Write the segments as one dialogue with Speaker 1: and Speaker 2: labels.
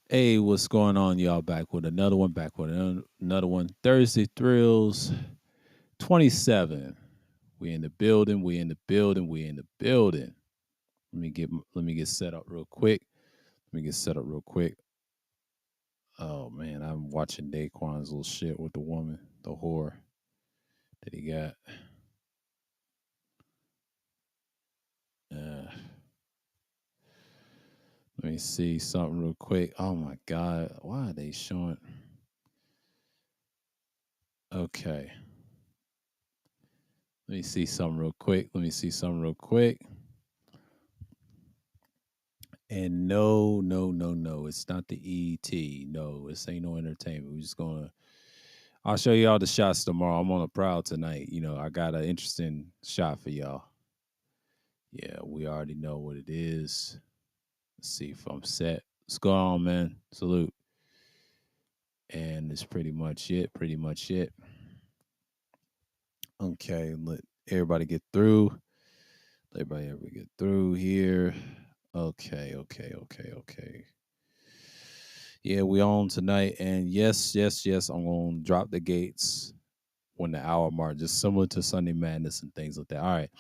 Speaker 1: Hey, what's going on, y'all? Back with another one. Another one. Thursday Thrills 27. We in the building. We in the building. We in the building. Let me get set up real quick. Let me get set up real quick. Oh man, I'm watching Daquan's little shit with the woman, the whore that he got. Uh, Let me see something real quick. Oh my god, why are they showing? Okay, let me see something real quick. Let me see something real quick. And no, no, no, no, it's not the ET. No, this ain't no entertainment. We're just gonna. I'll show you all the shots tomorrow. I'm on a proud tonight. I got an interesting shot for y'all. Yeah, we already know what it is. Let's see if I'm set. What's going on, man? Salute. And it's pretty much it. Pretty much it. Okay, let everybody get through. Let everybody get through here. Okay, okay, okay, okay. Yeah, we on tonight, and yes, yes, yes, I'm gonna drop the gates when the hour mark, just similar to Sunday Madness and things like that. All right,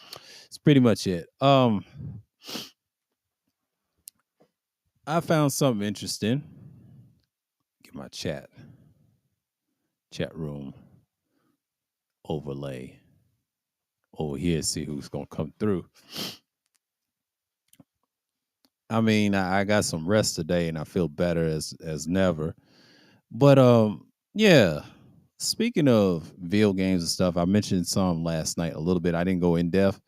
Speaker 1: it's pretty much it. I found something interesting. Get my chat room overlay over here. See who's gonna come through. I mean, I got some rest today, and I feel better as never. But yeah. Speaking of video games and stuff, I mentioned some last night a little bit. I didn't go in depth.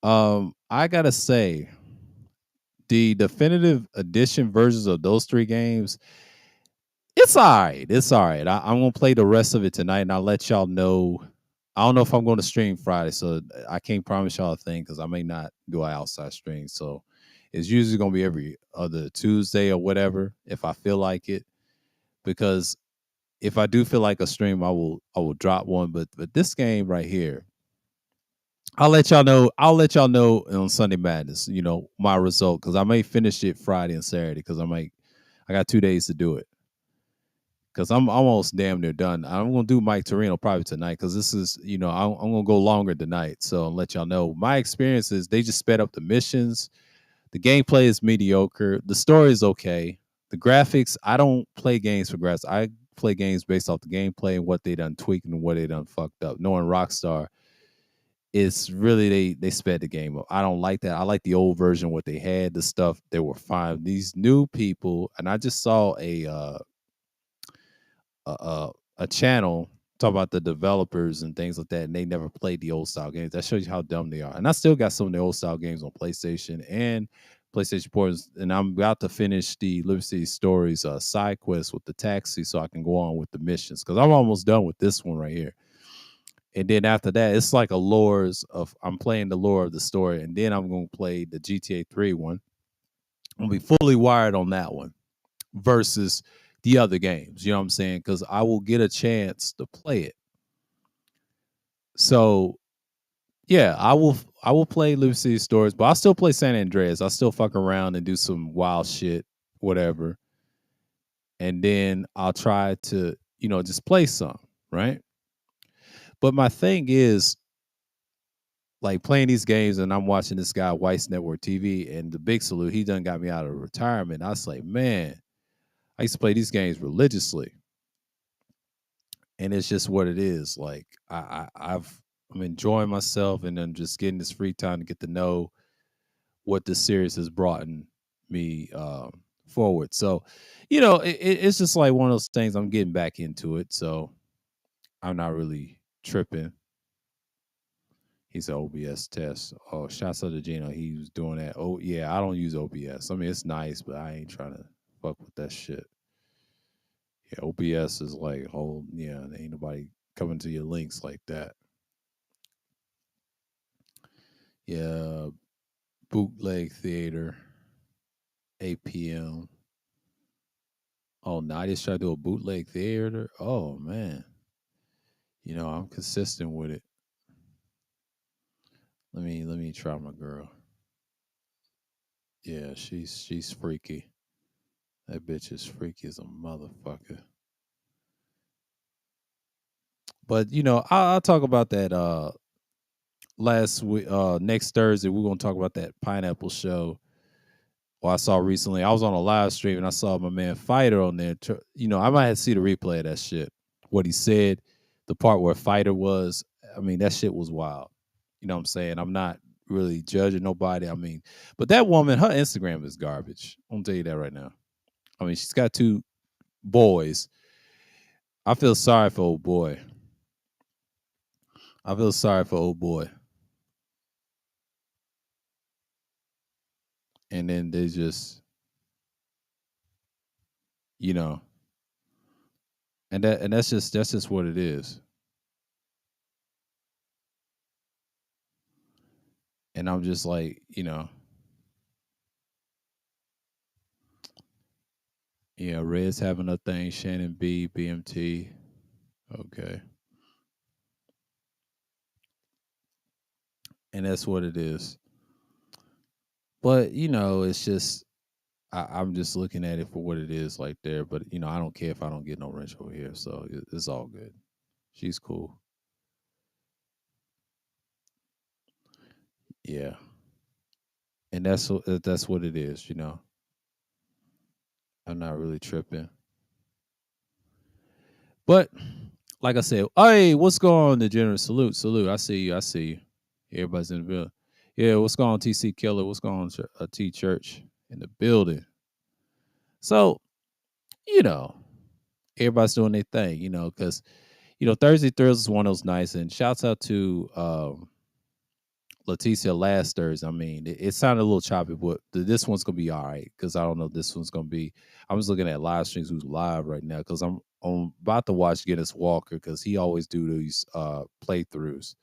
Speaker 1: I gotta say, the definitive edition versions of those three games, it's all right. It's all right. I'm gonna play the rest of it tonight, and I'll let y'all know. I don't know if I'm going to stream Friday, so I can't promise y'all a thing because I may not do an outside stream. So it's usually gonna be every other Tuesday or whatever if I feel like it. Because if I do feel like a stream, I will drop one. But this game right here, I'll let y'all know. I'll let y'all know on Sunday Madness. My result because I may finish it Friday and Saturday because I got 2 days to do it because I'm almost damn near done. I'm gonna do Mike Torino probably tonight because this is I'm gonna go longer tonight. So I'll let y'all know my experiences. They just sped up the missions. The gameplay is mediocre. The story is okay. The graphics. I don't play games for graphics. I play games based off the gameplay and what they done tweaked and what they done fucked up. Knowing Rockstar, it's really they sped the game up. I don't like that. I like the old version, what they had, the stuff they were fine. These new people, and I just saw a channel talk about the developers and things like that, and they never played the old style games. That shows you how dumb they are. And I still got some of the old style games on PlayStation and PlayStation Portals, and I'm about to finish the Liberty City Stories side quest with the taxi, so I can go on with the missions because I'm almost done with this one right here. And then after that, it's like a lores of I'm playing the lore of the story, and then I'm gonna play the GTA 3 one. I'm gonna be fully wired on that one versus the other games. You know what I'm saying? Because I will get a chance to play it. So yeah, I will play Liberty City Stories, but I'll still play San Andreas. I'll still fuck around and do some wild shit, whatever. And then I'll try to, just play some, right? But my thing is, like playing these games and I'm watching this guy Weiss Network TV and the big salute, he done got me out of retirement. I was like, man, I used to play these games religiously. And it's just what it is. Like I'm enjoying myself and I'm just getting this free time to get to know what this series has brought me forward. So, it's just like one of those things. I'm getting back into it. So I'm not really tripping. He's an OBS test. Oh, shouts out to Gino. He was doing that. Oh, yeah, I don't use OBS. I mean, it's nice, but I ain't trying to fuck with that shit. Yeah, OBS is like, oh, yeah, there ain't nobody coming to your links like that. Yeah, bootleg theater, 8 p.m. Oh, now I just try to do a bootleg theater. Oh, man. I'm consistent with it. Let me try my girl. Yeah, she's freaky. That bitch is freaky as a motherfucker. But I'll talk about that last week. Next Thursday, we're gonna talk about that pineapple show. Well, I saw recently. I was on a live stream and I saw my man Fighter on there. I might have to see the replay of that shit. What he said, the part where Fighter was. I mean, that shit was wild. You know what I'm saying? I'm not really judging nobody. I mean, but that woman, her Instagram is garbage. I'm gonna tell you that right now. I mean, she's got two boys. I feel sorry for old boy. I feel sorry for old boy. And then they just, you know, and that's just what it is. And I'm just like, yeah, Red's having a thing, Shannon B, BMT. Okay. And that's what it is. But, it's just I'm just looking at it for what it is like there. But I don't care if I don't get no wrench over here. So it's all good. She's cool. Yeah. And that's what it is. I'm not really tripping. But like I said, hey, what's going on, the general? Salute, salute. I see you. I see you. Everybody's in the building. Yeah, what's going on, TC Killer? What's going on, T Church in the building? So, you know, everybody's doing their thing, because Thursday Thrills is one of those nights, and shouts out to Leticia last Thursday. I mean, it sounded a little choppy, but this one's gonna be all right because I don't know if this one's gonna be. I'm just looking at live streams who's live right now because I'm about to watch Guinness Walker because he always do these playthroughs,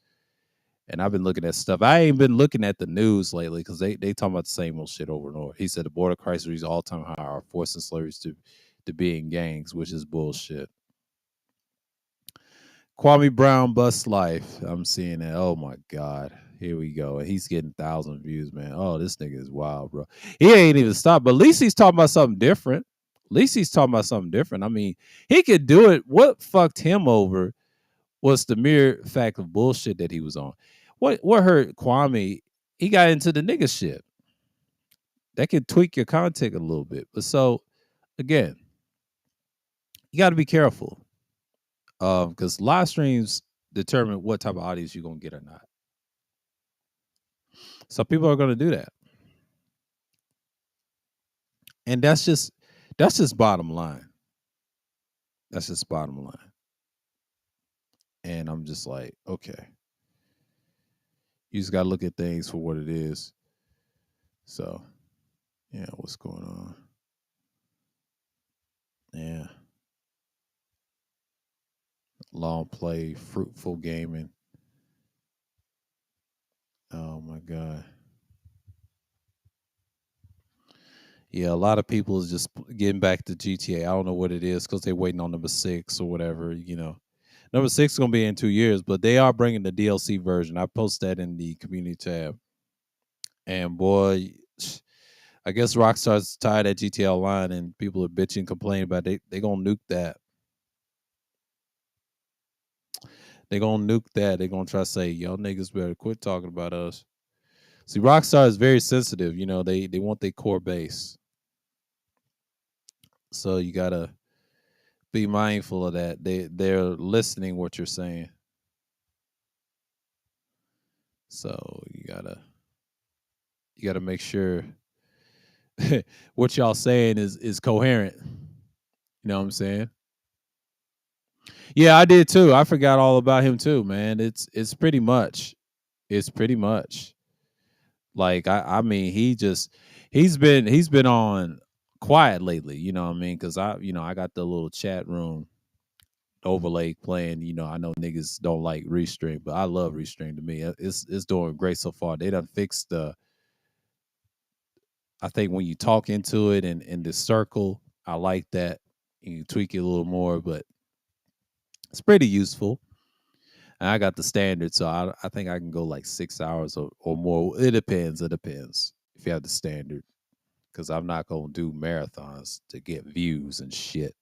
Speaker 1: and I've been looking at stuff. I ain't been looking at the news lately because they talking about the same old shit over and over. He said the border crisis reaches all time high are forcing slaves to be in gangs, which is bullshit. Kwame Brown bust life. I'm seeing that. Oh my god. Here we go. And he's getting 1,000 views, man. Oh, this nigga is wild, bro. He ain't even stopped. But at least he's talking about something different. At least he's talking about something different. I mean, he could do it. What fucked him over was the mere fact of bullshit that he was on. What hurt Kwame? He got into the nigga shit. That could tweak your content a little bit. But so again, you got to be careful. Because live streams determine what type of audience you're gonna get or not. So people are gonna do that, and that's just bottom line. That's just bottom line. And I'm just like, okay, you just gotta look at things for what it is. So, yeah, what's going on? Yeah, long play, fruitful gaming. Oh my god. Yeah, a lot of people is just getting back to GTA. I don't know what it is because they're waiting on number 6 or whatever. Number 6 is gonna be in 2 years, but they are bringing the DLC version. I post that in the community tab, and boy, I guess Rockstar's tired at GTA Online, and people are bitching, complaining about they gonna nuke that. They gonna nuke that. They gonna try to say y'all niggas better quit talking about us. See, Rockstar is very sensitive. They want their core base, so you gotta be mindful of that. They're listening what you're saying. So you gotta make sure what y'all saying is coherent. You know what I'm saying? Yeah, I did too. I forgot all about him too, man. It's pretty much. It's pretty much. Like I mean, he's been on quiet lately, you know what I mean? Cause I got the little chat room overlay playing. I know niggas don't like Restream, but I love Restream. To me, it's doing great so far. They done fixed I think when you talk into it and in the circle, I like that. You can tweak it a little more, but it's pretty useful. And I got the standard, so I think I can go like 6 hours or more. It depends. It depends if you have the standard. because I'm not gonna do marathons to get views and shit.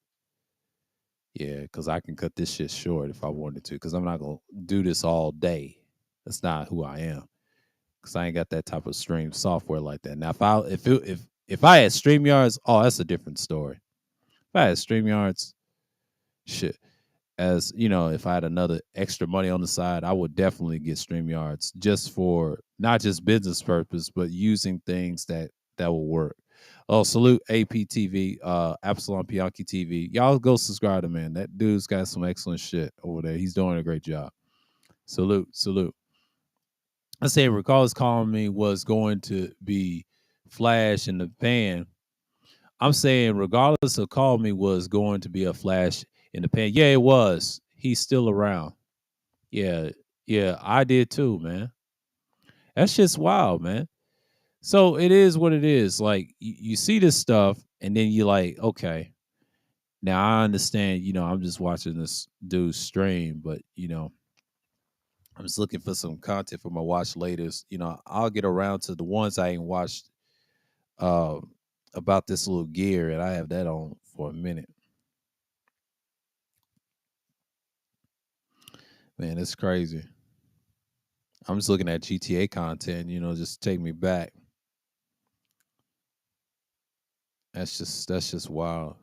Speaker 1: Yeah, because I can cut this shit short if I wanted to. Because I'm not gonna do this all day. That's not who I am. Because I ain't got that type of stream software like that. Now, if I had Streamyards, oh, that's a different story. If I had Streamyards, shit. As you know, if I had another extra money on the side, I would definitely get StreamYards just for not just business purpose, but using things that will work. Oh, salute APTV, Absalom Pianki TV. Y'all go subscribe to man. That dude's got some excellent shit over there. He's doing a great job. Salute, salute. I say Recall's calling me was going to be Flash in the pan. I'm saying regardless of call me was going to be a Flash in the pan. Yeah, it was. He's still around. Yeah, yeah, I did too, man. That's just wild, man. So it is what it is. Like you see this stuff, and then you like, okay, now I understand. I'm just watching this dude stream, but I'm just looking for some content for my watch latest. I'll get around to the ones I ain't watched uh, about this little gear, and I have that on for a minute. Man, it's crazy. I'm just looking at GTA content, just take me back. That's just wild.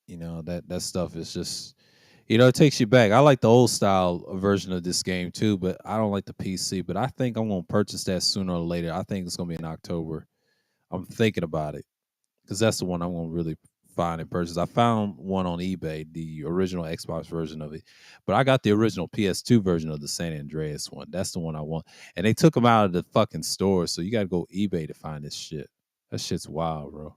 Speaker 1: That stuff is just it takes you back. I like the old style version of this game too, but I don't like the PC. But I think I'm gonna purchase that sooner or later. I think it's gonna be in October. I'm thinking about it because that's the one I'm gonna really find and purchase. I found one on eBay, the original Xbox version of it, but I got the original PS2 version of the San Andreas one. That's the one I want, and they took them out of the fucking store, so you got to go eBay to find this shit. That shit's wild, bro.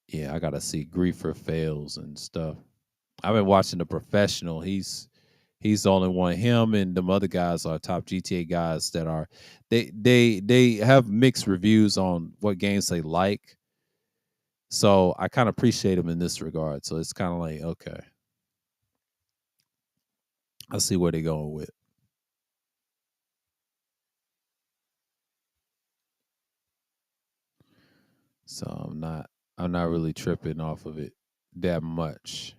Speaker 1: Yeah, I gotta see Griefer fails and stuff. I've been watching The Professional. He's the only one. Him and the other guys are top GTA guys that are they have mixed reviews on what games they like. So I kind of appreciate them in this regard. So it's kind of like, okay, I see where they're going with. So I'm not really tripping off of it that much.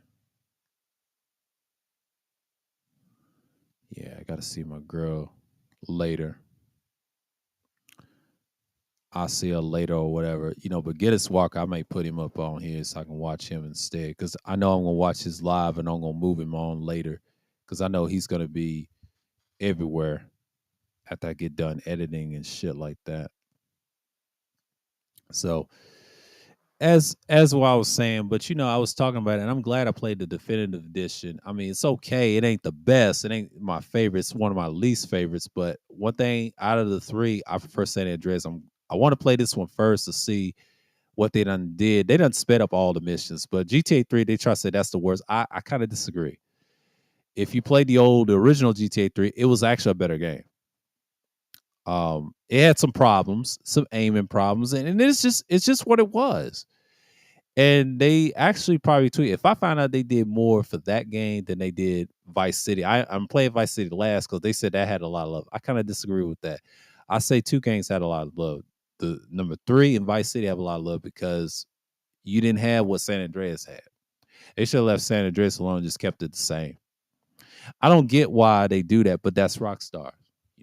Speaker 1: Yeah, I gotta see my girl later. I'll see her later or whatever, But Get Us Walk, I may put him up on here so I can watch him instead. Because I know I'm gonna watch his live and I'm gonna move him on later. Because I know he's gonna be everywhere after I get done editing and shit like that. So as what I was saying, but I was talking about it, and I'm glad I played the definitive edition. I mean, it's okay. It ain't the best. It ain't my favorite. It's one of my least favorites. But one thing out of the three, I prefer San Andreas. I want to play this one first to see what they done did. They done sped up all the missions, but GTA 3, they try to say that's the worst. I kind of disagree. If you played the original GTA 3, it was actually a better game. It had some problems, some aiming problems, and it's just what it was. And they actually probably tweet. If I find out they did more for that game than they did Vice City, I'm playing Vice City last because they said that had a lot of love. I kind of disagree with that. I say two games had a lot of love. The number three and Vice City have a lot of love because you didn't have what San Andreas had. They should have left San Andreas alone and just kept it the same. I don't get why they do that, but that's Rockstar.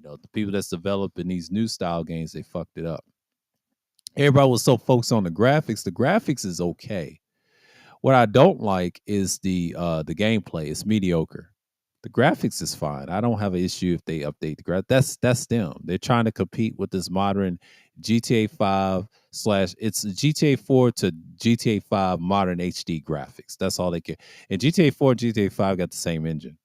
Speaker 1: The people that's developing these new style games, they fucked it up. Everybody was so focused on the graphics. The graphics is okay. What I don't like is the gameplay. It's mediocre. The graphics is fine. I don't have an issue if they update the graphics. That's them. They're trying to compete with this modern GTA 5 slash it's GTA 4 to GTA 5 modern HD graphics. That's all they care. And GTA 4 and GTA 5 got the same engine.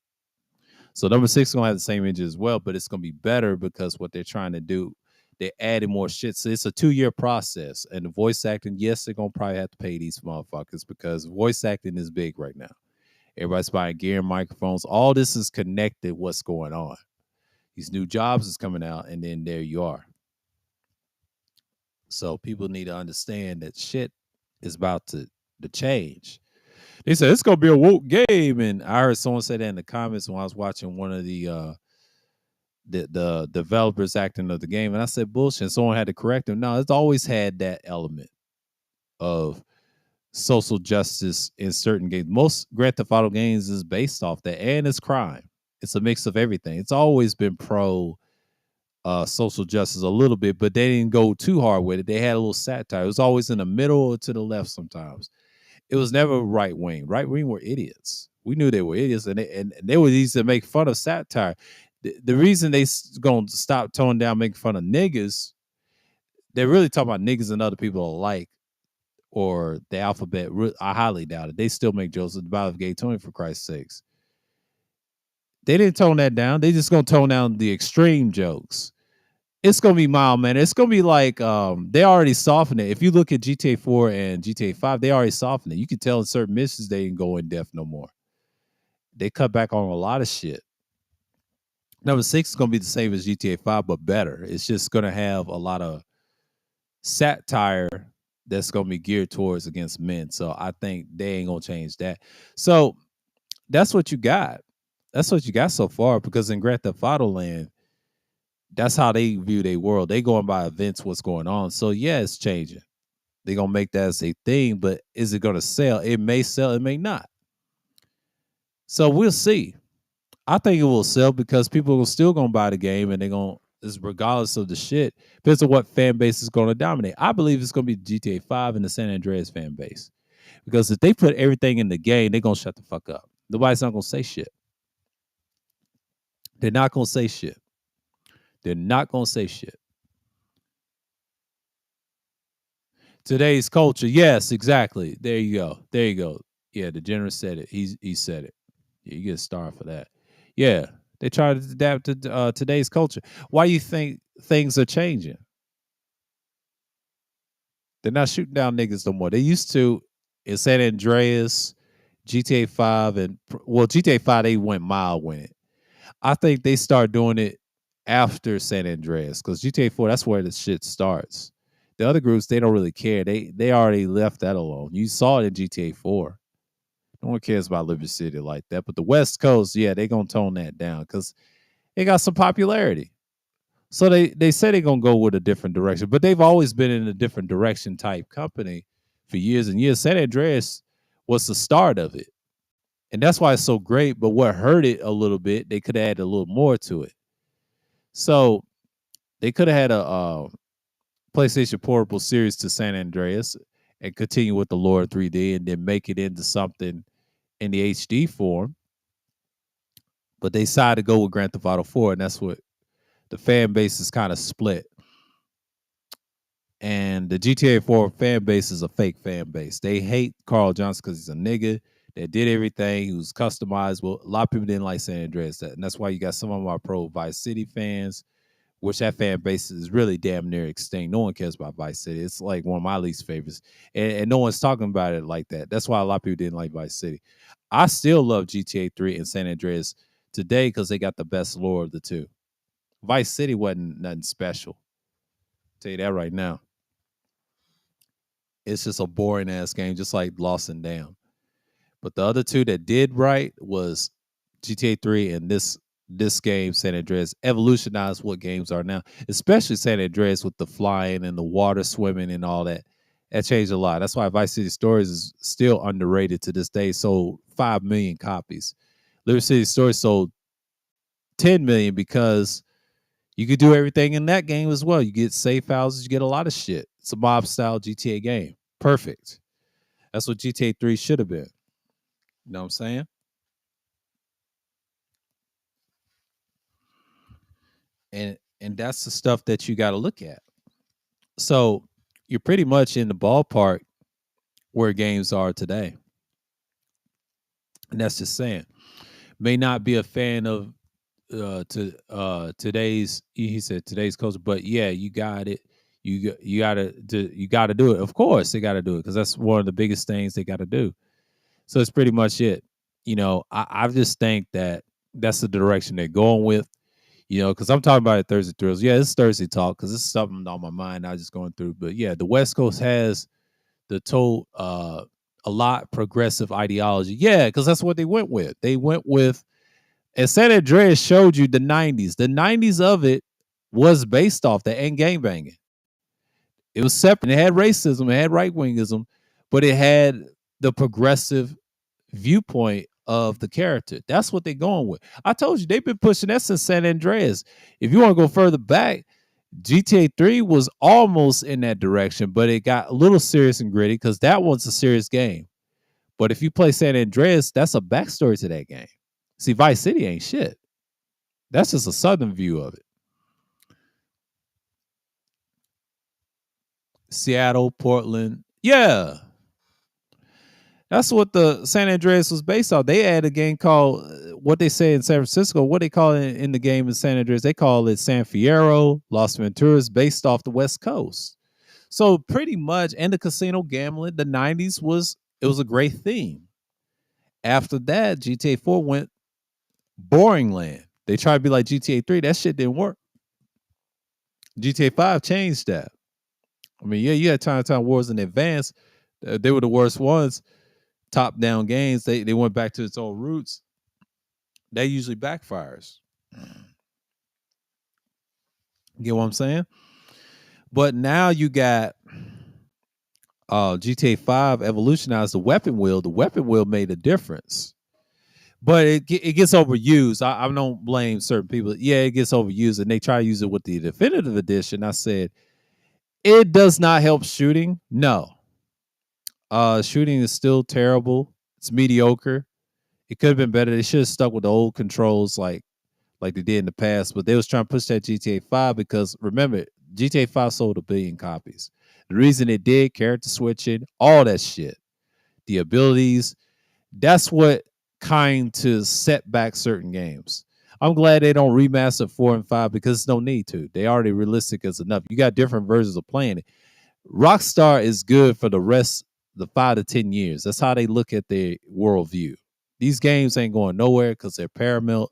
Speaker 1: So number six is gonna have the same engine as well, but it's gonna be better because what they're trying to do, they're adding more shit. So it's a 2-year process. And the voice acting, yes, they're gonna probably have to pay these motherfuckers because voice acting is big right now. Everybody's buying gear and microphones. All this is connected. What's going on? These new jobs is coming out, and then there you are. So people need to understand that shit is about to change. They said it's gonna be a woke game, and I heard someone say that in the comments when I was watching one of the developers acting of the game, and I said bullshit. And someone had to correct him. No, it's always had that element of social justice in certain games. Most Grand Theft Auto games is based off that, and it's crime. It's a mix of everything. It's always been pro social justice a little bit, but they didn't go too hard with it. They had a little satire. It was always in the middle or to the left sometimes. It was never right wing. Right wing were idiots. We knew they were idiots, and they were easy to make fun of satire. The reason they gonna stop toning down making fun of niggas, they're really talking about niggas and other people alike, or the alphabet. I highly doubt it. They still make jokes about gay Tony, for Christ's sakes. They didn't tone that down. They just gonna tone down the extreme jokes. It's gonna be mild, man. It's gonna be like they already softened it. If you look at GTA 4 and GTA 5, they already softened it. You can tell in certain missions they didn't go in depth no more. They cut back on a lot of shit. Number 6 is gonna be the same as GTA 5, but better. It's just gonna have a lot of satire that's gonna be geared towards against men. So I think they ain't gonna change that. So that's what you got. That's what you got so far. Because in Grand Theft Auto Land, that's how they view their world. They going by events, what's going on. So yeah, it's changing. They're gonna make that as a thing, but is it gonna sell? It may sell, it may not. So we'll see. I think it will sell because people are still gonna buy the game, and they're gonna, regardless of the shit, depends on what fan base is gonna dominate. I believe it's gonna be GTA 5 and the San Andreas fan base. Because if they put everything in the game, they're gonna shut the fuck up. Nobody's not gonna say shit. They're not gonna say shit. They're not gonna say shit. Today's culture. Yes, exactly. There you go. There you go. Yeah, the general said it. He said it. Yeah, you get a star for that. Yeah, they try to adapt to today's culture. Why do you think things are changing? They're not shooting down niggas no more. They used to in San Andreas, GTA 5, and well, GTA 5 they went mild with it. I think they start doing it after San Andreas because GTA 4 that's where the shit starts. The other groups they don't really care. They already left that alone. You saw it in GTA 4. No one cares about Liberty City like that. But the West Coast, yeah, they gonna tone that down because it got some popularity. So they say they're gonna go with a different direction, but they've always been in a different direction type company for years and years. San Andreas was the start of it. And that's why it's so great. But what hurt it a little bit, they could have added a little more to it. So they could have had a PlayStation Portable series to San Andreas and continue with the lore 3D and then make it into something in the HD form. But they decided to go with Grand Theft Auto 4, and that's what the fan base is kind of split. And the GTA 4 fan base is a fake fan base. They hate Carl Johnson because he's a nigga that did everything. He was customized. Well, a lot of people didn't like San Andreas, and that's why you got some of my pro Vice City fans, which that fan base is really damn near extinct. No one cares about Vice City. It's like one of my least favorites, and no one's talking about it like that. That's why a lot of people didn't like Vice City. I still love GTA 3 and San Andreas today because they got the best lore of the two. Vice City wasn't nothing special. I'll tell you that right now. It's just a boring ass game, just like Lost and Damned. But the other two that did right was GTA 3 and this game, San Andreas, evolutionized what games are now, especially San Andreas with the flying and the water swimming and all that. That changed a lot. That's why Vice City Stories is still underrated to this day. Sold 5 million copies. Liberty City Stories sold 10 million because you could do everything in that game as well. You get safe houses, you get a lot of shit. It's a mob style GTA game. Perfect. That's what GTA 3 should have been. You know what I'm saying? And that's the stuff that you got to look at. So you're pretty much in the ballpark where games are today. And that's just saying. May not be a fan of today's, he said today's culture, but yeah, you got it. You gotta do it. Of course they gotta do it because that's one of the biggest things they gotta do. So it's pretty much it. I just think that that's the direction they're going with. Because I'm talking about it Thursday Thrills. Yeah, it's Thursday talk because it's something on my mind. I was just going through. But yeah, the West Coast has the total a lot progressive ideology. Yeah, because that's what they went with. They went with, and San Andreas showed you the 90s. The 90s of it was based off that and gangbanging. It was separate. It had racism, it had right wingism, but it had the progressive viewpoint of the character. That's what they're going with. I told you they've been pushing that since San Andreas. If you want to go further back, GTA 3 was almost in that direction, but it got a little serious and gritty because that one's a serious game. But if you play San Andreas, that's a backstory to that game. See, Vice City ain't shit. That's just a southern view of it. Seattle, Portland. Yeah. That's what the San Andreas was based on. They had a game called what they say in San Francisco, what they call it in the game in San Andreas, they call it San Fierro, Las Venturas, based off the West Coast. So pretty much, and the casino gambling, the 90s was a great theme. After that, GTA 4 went boring land. They tried to be like GTA 3. That shit didn't work. GTA 5 changed that. I mean, yeah, you had time wars in advance. They were the worst ones. Top down games. They went back to its old roots. That usually backfires. Get what I'm saying? But now you got GTA 5 evolutionized the weapon wheel. The weapon wheel made a difference. But it gets overused. I don't blame certain people. Yeah, it gets overused, and they try to use it with the definitive edition. I said, it does not help shooting. No. Shooting is still terrible. It's mediocre. It could have been better. They should have stuck with the old controls like they did in the past. But they was trying to push that GTA 5 because, remember, GTA 5 sold 1 billion copies. The reason it did, character switching, all that shit. The abilities, that's what kind to set back certain games. I'm glad they don't remaster 4 and 5 because there's no need to. They already realistic as enough. You got different versions of playing it. Rockstar is good for the rest, the 5 to 10 years. That's how they look at their worldview. These games ain't going nowhere because they're paramount.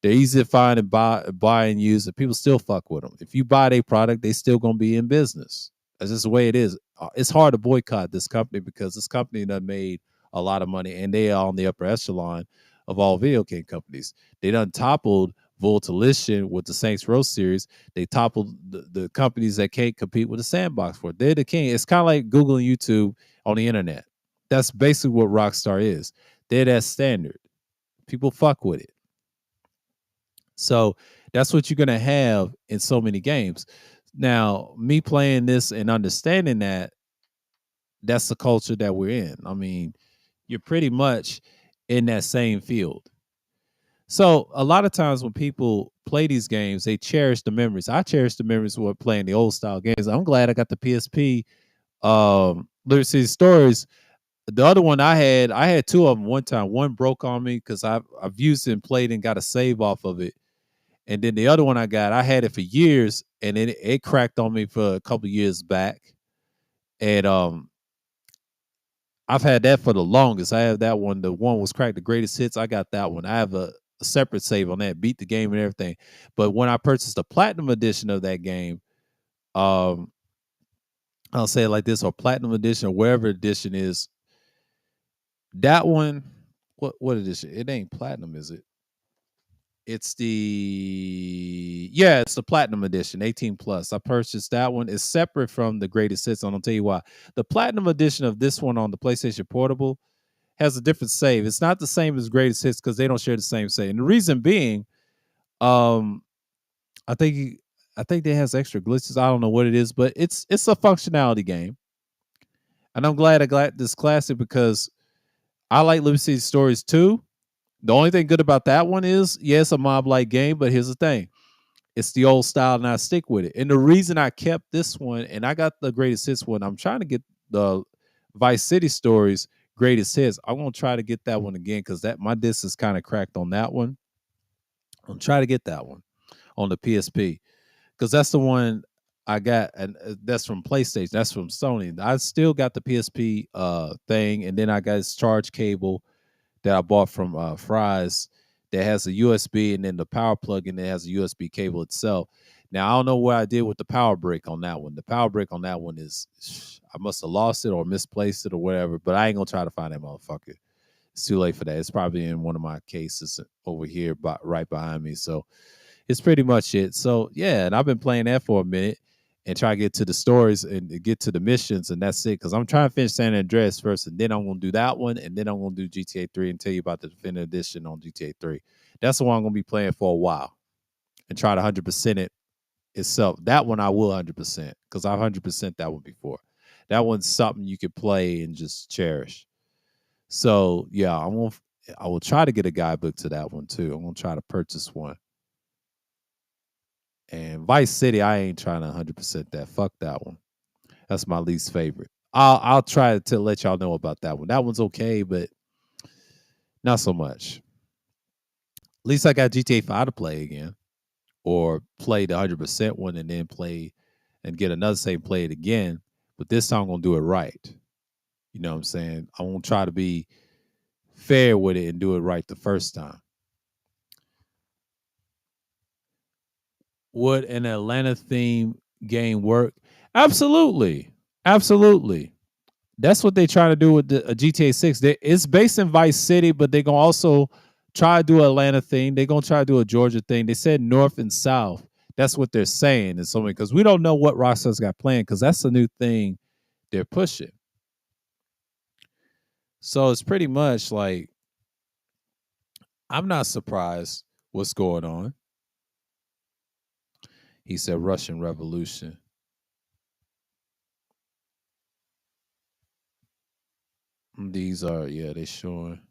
Speaker 1: They're easy to find and buy and use, and people still fuck with them. If you buy their product, they still gonna be in business. That's just the way it is. It's hard to boycott this company because this company done made a lot of money, and they are on the upper echelon of all video game companies. They done toppled Voltalition with the Saints Row series. They toppled the companies that can't compete with the sandbox for it. They're the king. It's kind of like Google and YouTube on the internet. That's basically what Rockstar is. They're that standard. People fuck with it. So that's what you're going to have in so many games. Now, me playing this and understanding that, that's the culture that we're in. I mean, you're pretty much in that same field. So a lot of times when people play these games, they cherish the memories. I cherish the memories of playing the old style games. I'm glad I got the PSP Liberty City Stories. The other one I had 2 of them one time. One broke on me because I've used it and played and got a save off of it. And then the other one I had it for years, and it cracked on me for a couple years back. And I've had that for the longest. I have that one. The one was cracked, the greatest hits. I got that one. I have a separate save on that, beat the game and everything. But when I purchased the platinum edition of that game, I'll say it like this, or platinum edition, or wherever edition is, that one, what edition? It ain't platinum, is it? It's it's the platinum edition, 18 plus. I purchased that one. It's separate from the greatest hits. And I'll tell you why. The platinum edition of this one on the PlayStation Portable has a different save. It's not the same as greatest hits because they don't share the same save. And the reason being, I think they has extra glitches. I don't know what it is, but it's a functionality game. And I'm glad I got this classic because I like Liberty City Stories too. The only thing good about that one is, it's a mob-like game, but here's the thing. It's the old style, and I stick with it. And the reason I kept this one, and I got the greatest hits one, I'm trying to get the Vice City Stories greatest hits. I'm going to try to get that one again because my disc is kind of cracked on that one. I'm trying to get that one on the PSP because that's the one I got, and that's from PlayStation. That's from Sony. I still got the PSP thing, and then I got this charge cable that I bought from Fry's that has a USB and then the power plug in that has a USB cable itself. Now I don't know what I did with the power brick on that one. The power brick on that one is I must have lost it or misplaced it or whatever. But I ain't gonna try to find that motherfucker. It's too late for that. It's probably in one of my cases over here, right behind me. So it's pretty much it. So yeah, and I've been playing that for a minute and try to get to the stories and get to the missions, and that's it. Because I'm trying to finish San Andreas first, and then I'm gonna do that one, and then I'm gonna do GTA 3 and tell you about the definitive edition on GTA 3. That's the one I'm gonna be playing for a while and try to 100% it itself. That one I will 100% because I've 100% that one before. That one's something you could play and just cherish. So yeah, I will try to get a guidebook to that one too. I'm gonna try to purchase one. And Vice City, I ain't trying to 100% that. Fuck that one. That's my least favorite. I'll try to let y'all know about that one. That one's okay, but not so much. At least I got GTA 5 to play again, or play the 100% one and then play and get another save, play it again. But this time I'm gonna do it right. You know what I'm saying? I won't try to be fair with it and do it right the first time. Would an Atlanta theme game work? Absolutely. Absolutely. That's what they try to do with the GTA 6. It's based in Vice City, but they're gonna also try to do an Atlanta thing. They're gonna try to do a Georgia thing. They said North and South. That's what they're saying in so many because we don't know what Rockstar's got planned because that's the new thing they're pushing. So it's pretty much like I'm not surprised what's going on. He said Russian Revolution. These are they showing.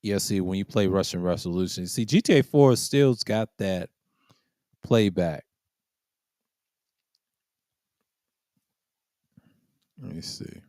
Speaker 1: Yeah, see when you play Russian Revolution, see GTA 4 still's got that playback. Let me see.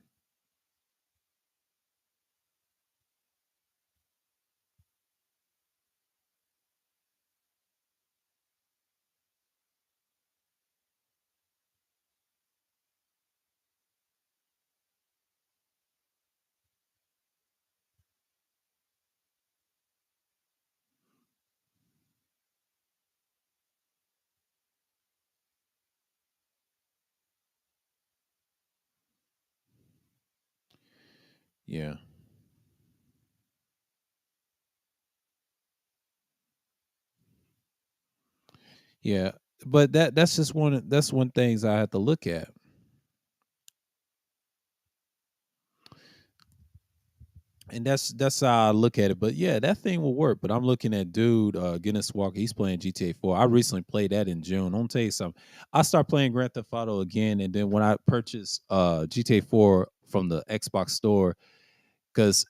Speaker 1: Yeah. Yeah. But that's just one things I have to look at. And that's how I look at it. But yeah, that thing will work. But I'm looking at dude, Guinness Walker. He's playing GTA 4. I recently played that in June. I'm gonna tell you something. I start playing Grand Theft Auto again, and then when I purchased GTA 4 from the Xbox store, because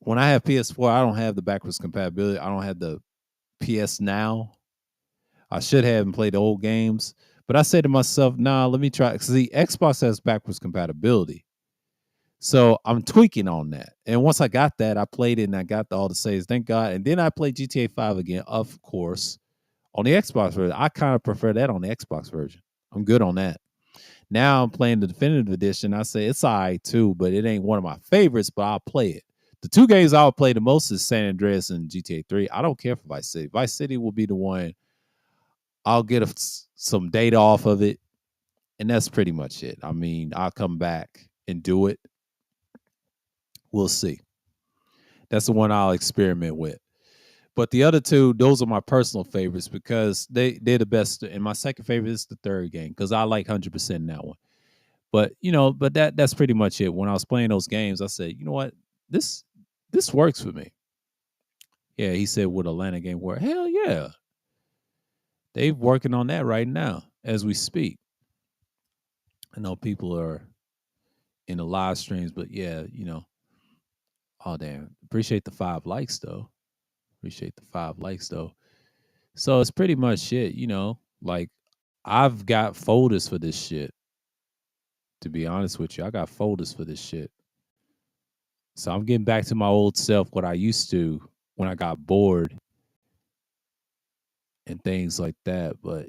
Speaker 1: when I have PS4, I don't have the backwards compatibility. I don't have the PS Now. I should have and played the old games. But I said to myself, nah, let me try. Because the Xbox has backwards compatibility. So I'm tweaking on that. And once I got that, I played it and I got all the saves. Thank God. And then I played GTA 5 again, of course, on the Xbox version. I kind of prefer that on the Xbox version. I'm good on that. Now I'm playing the definitive edition. I say it's all right too, but it ain't one of my favorites, but I'll play it. The two games I'll play the most is San Andreas and GTA 3. I don't care for Vice City. Vice City will be the one I'll get some data off of it. And that's pretty much it. I mean, I'll come back and do it. We'll see. That's the one I'll experiment with. But the other two, those are my personal favorites because they're the best. And my second favorite is the third game because I like 100% in that one. But but that's pretty much it. When I was playing those games, I said, you know what, this this works for me. Yeah, he said, would Atlanta game work? Hell yeah, they're working on that right now as we speak. I know people are in the live streams, but yeah, oh damn, appreciate the 5 likes though. Appreciate the 5 likes though. So it's pretty much it, like I've got folders for this shit. To be honest with you, I got folders for this shit. So I'm getting back to my old self, what I used to when I got bored and things like that. But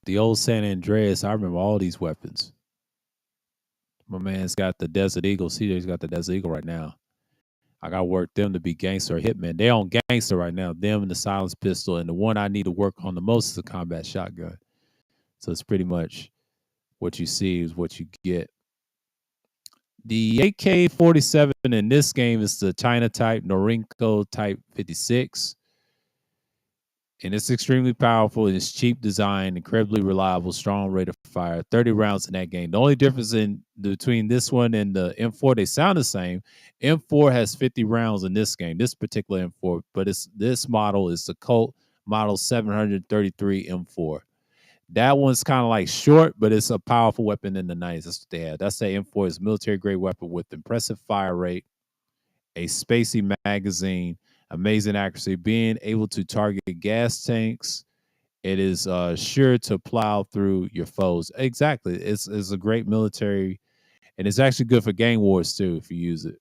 Speaker 1: the old San Andreas, I remember all these weapons. My man's got the Desert Eagle. CJ's got the Desert Eagle right now. I got to work them to be gangster or hitman. They on gangster right now. Them and the silence pistol, and the one I need to work on the most is a combat shotgun. So it's pretty much what you see is what you get. The AK-47 in this game is the China type, Norinco type 56. And it's extremely powerful. It's cheap design, incredibly reliable, strong rate of fire. 30 rounds in that game. The only difference in between this one and the M4, they sound the same. M4 has 50 rounds in this game, this particular M4, but this model is the Colt Model 733 M4. That one's kind of like short, but it's a powerful weapon in the 90s. That's what they have. That's the M4 is military grade weapon with impressive fire rate, a spacey magazine, amazing accuracy, being able to target gas tanks. It is sure to plow through your foes. Exactly. It's a great military, and it's actually good for gang wars too if you use it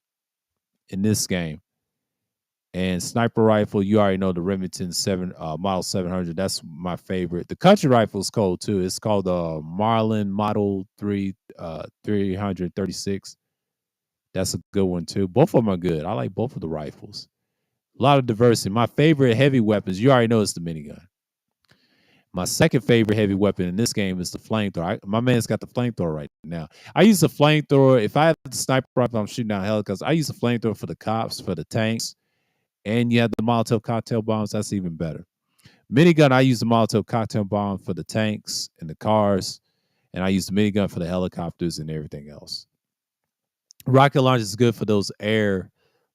Speaker 1: in this game. And sniper rifle, you already know the Remington 7 Model 700. That's my favorite. The country rifle is cool too. It's called the Marlin Model 336. That's a good one too. Both of them are good. I like both of the rifles. A lot of diversity. My favorite heavy weapons, you already know, it's the minigun. My second favorite heavy weapon in this game is the flamethrower. My man's got the flamethrower right now. I use the flamethrower. If I have the sniper rifle, I'm shooting down helicopters. I use the flamethrower for the cops, for the tanks, and you have the Molotov cocktail bombs. That's even better. Minigun, I use the Molotov cocktail bomb for the tanks and the cars, and I use the minigun for the helicopters and everything else. Rocket launcher is good for those air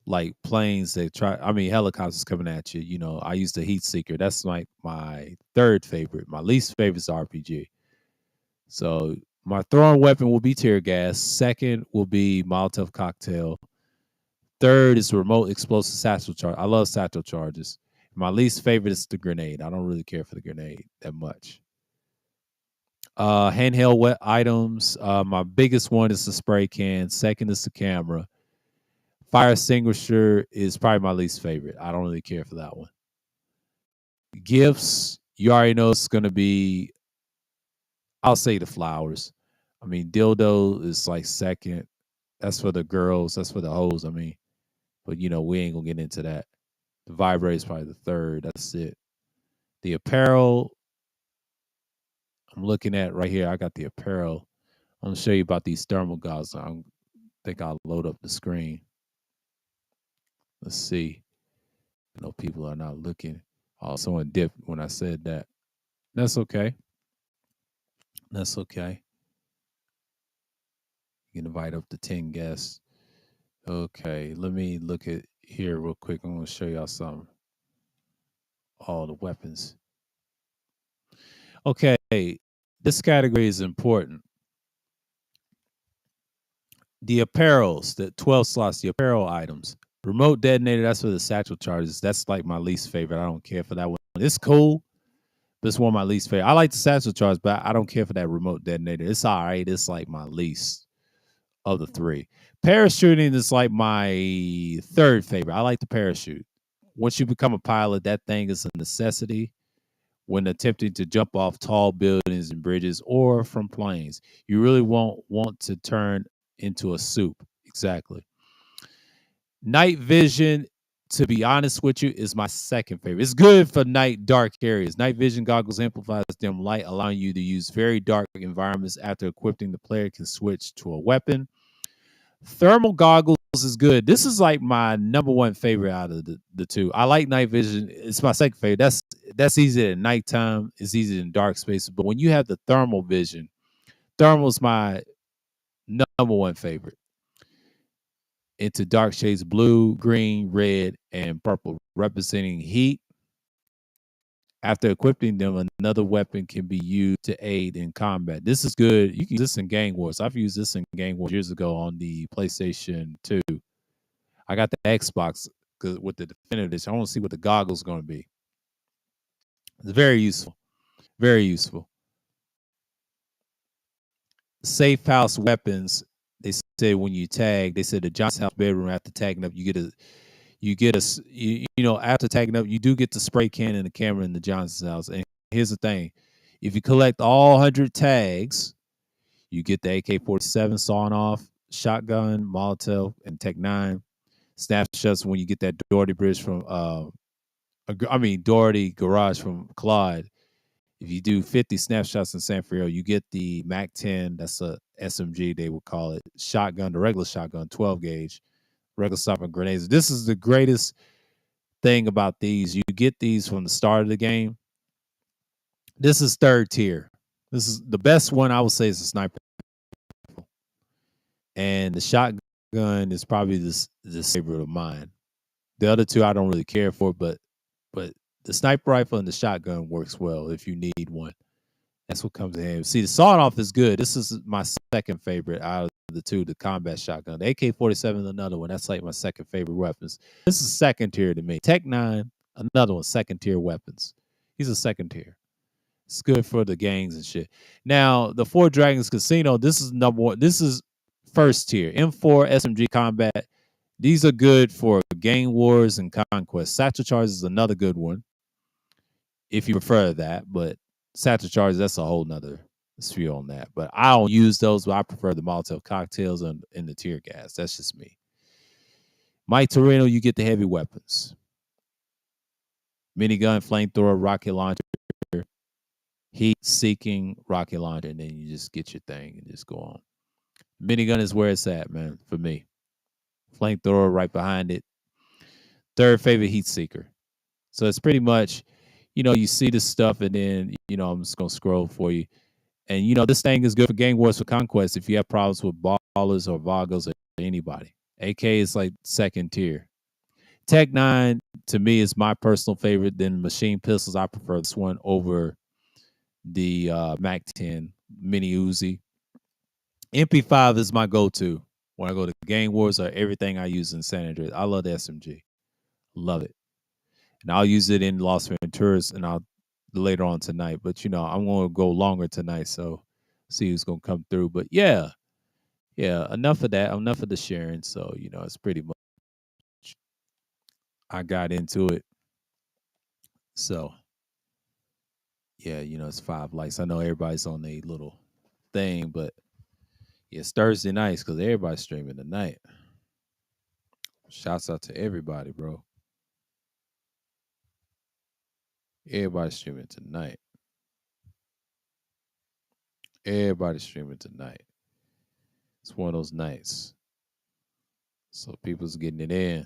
Speaker 1: like planes that helicopters coming at you. You know, I use the heat seeker. That's like my third favorite. My least favorite is RPG. So my throwing weapon will be tear gas. Second will be Molotov cocktail. Third is remote explosive satchel charge. I love satchel charges. My least favorite is the grenade. I don't really care for the grenade that much. Handheld wet items. My biggest one is the spray can. Second is the camera. Fire extinguisher is probably my least favorite. I don't really care for that one. Gifts, you already know it's going to be, I'll say the flowers. I mean, dildo is like second. That's for the girls. That's for the hoes, I mean. But, you know, we ain't going to get into that. The vibrator is probably the third. That's it. The apparel, I'm looking at right here. I got the apparel. I'm going to show you about these thermal goggles. I think I'll load up the screen. Let's see. I know people are not looking. Oh, someone dipped when I said that. That's okay. That's okay. You can invite up to 10 guests. Okay, let me look at here real quick. I'm going to show y'all something. All the weapons. Okay, this category is important. The apparels, the 12 slots, the apparel items. Remote detonator, that's for the satchel charges. That's like my least favorite. I don't care for that one. It's cool, but it's one of my least favorite. I like the satchel charge, but I don't care for that remote detonator. It's all right. It's like my least of the three. Parachuting is like my third favorite. I like the parachute. Once you become a pilot, that thing is a necessity when attempting to jump off tall buildings and bridges or from planes. You really won't want to turn into a soup. Exactly. Night vision, to be honest with you, is my second favorite. It's good for night dark areas. Night vision goggles amplifies dim light, allowing you to use very dark environments. After equipping, the player can switch to a weapon. Thermal goggles is good. This is like my number one favorite out of the two. I like night vision. It's my second favorite. That's easy at nighttime. It's easy in dark spaces. But when you have the thermal vision, thermal is my number one favorite. Into dark shades blue, green, red, and purple, representing heat. After equipping them, another weapon can be used to aid in combat. This is good. You can use this in Gang Wars. I've used this in Gang Wars years ago on the PlayStation 2. I got the Xbox with the Definitive Edition. I want to see what the goggles are going to be. It's very useful. Very useful. Safe house weapons. They said when you tag, they said the Johnson house bedroom after tagging up, after tagging up, you do get the spray can and the camera in the Johnson's house. And here's the thing. If you collect all 100 tags, you get the AK-47 sawn off, shotgun, Molotov, and Tech 9. snapshots when you get that Doherty bridge from Doherty garage from Claude. If you do 50 snapshots in San Fierro, you get the Mac 10. That's a SMG, they would call it. Shotgun, the regular shotgun, 12 gauge, regular stopping grenades. This is the greatest thing about these. You get these from the start of the game. This is third tier. This is the best one I would say is the sniper. And the shotgun is probably the favorite of mine. The other two I don't really care for, but the sniper rifle and the shotgun works well if you need one. That's what comes in handy. See, the sawed-off is good. This is my second favorite out of the two, the combat shotgun. The AK-47 is another one. That's like my second favorite weapons. This is second tier to me. Tech 9, another one, second tier weapons. He's a second tier. It's good for the gangs and shit. Now, the Four Dragons Casino, this is number one. This is first tier. M4 SMG combat. These are good for gang wars and conquest. Satchel Charge is another good one, if you prefer that. But Satchel Charge, that's a whole nother sphere on that. But I don't use those, but I prefer the Molotov cocktails and the tear gas. That's just me. Mike Torino, you get the heavy weapons. Minigun, flamethrower, rocket launcher, heat-seeking rocket launcher, and then you just get your thing and just go on. Minigun is where it's at, man, for me. Flamethrower right behind it. Third favorite, heat seeker. So it's pretty much, you see this stuff, and then, I'm just going to scroll for you. And, this thing is good for gang wars for conquest if you have problems with ballers or vagos or anybody. AK is like second tier. Tech 9, to me, is my personal favorite. Then machine pistols, I prefer this one over the Mac 10 Mini Uzi. MP5 is my go-to when I go to gang wars or everything I use in San Andreas. I love the SMG. Love it. And I'll use it in Las Venturas and I'll later on tonight. But, I'm going to go longer tonight, so see who's going to come through. But, yeah, enough of that. Enough of the sharing. So, it's pretty much I got into it. So, yeah, it's 5 likes. I know everybody's on a little thing, but it's Thursday nights because everybody's streaming tonight. Shouts out to everybody, bro. Everybody's streaming tonight. Everybody's streaming tonight. It's one of those nights. So people's getting it in.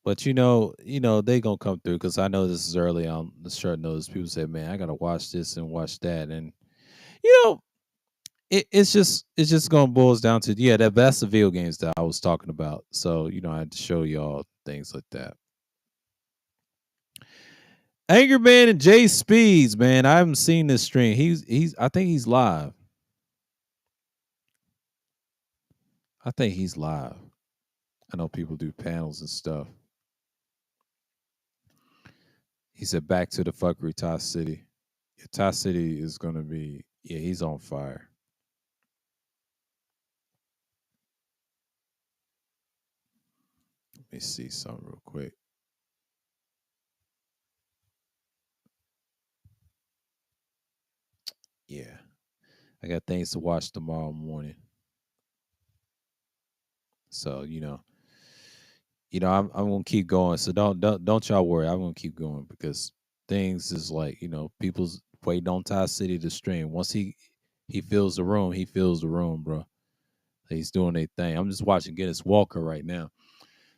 Speaker 1: But they gonna come through because I know this is early on the short notice. People say, "Man, I gotta watch this and watch that," and it's just gonna boils down to that's the video games that I was talking about. So I had to show y'all things like that. Angry Man and Jay Speeds, man, I haven't seen this stream. I think he's live. I think he's live. I know people do panels and stuff. He said, "Back to the fuckery, Ty City." Yeah, Ty City is gonna be. Yeah, he's on fire. Let me see something real quick. Yeah, I got things to watch tomorrow morning. So I'm gonna keep going. So don't y'all worry. I'm gonna keep going because things is like people's waiting on Ty City to stream. Once he fills the room, he fills the room, bro. He's doing a thing. I'm just watching Guinness Walker right now.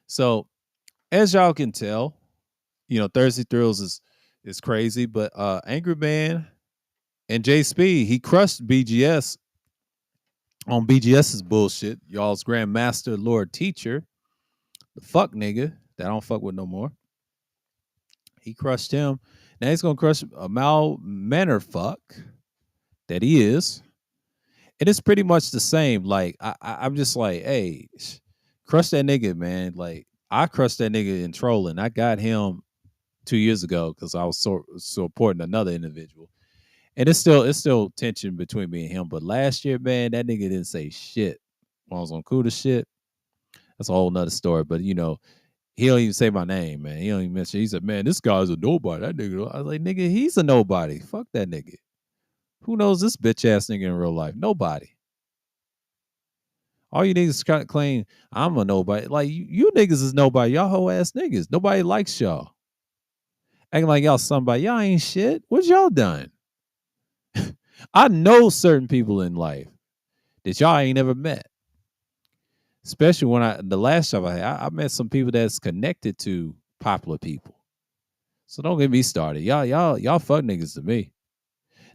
Speaker 1: So as y'all can tell, Thursday Thrills is crazy, but Angry Man and Jay Speed, he crushed BGS on BGS's bullshit. Y'all's Grandmaster Lord Teacher, the fuck nigga that I don't fuck with no more. He crushed him. Now he's gonna crush a Mal Manor fuck that he is. And it's pretty much the same. Like I'm just like, hey, crush that nigga, man. Like I crushed that nigga in trolling. I got him 2 years ago because I was supporting another individual. And it's still tension between me and him. But last year, man, that nigga didn't say shit when I was on Cuda shit. That's a whole nother story. But he don't even say my name, man. He don't even mention. He said, "Man, this guy's a nobody." That nigga, I was like, "Nigga, he's a nobody. Fuck that nigga." Who knows this bitch ass nigga in real life? Nobody. All you niggas claim I'm a nobody. Like you niggas is nobody. Y'all whole ass niggas. Nobody likes y'all. Acting like y'all somebody. Y'all ain't shit. What y'all done? I know certain people in life that y'all ain't never met. Especially when the last job I had, I met some people that's connected to popular people. So don't get me started. Y'all fuck niggas to me.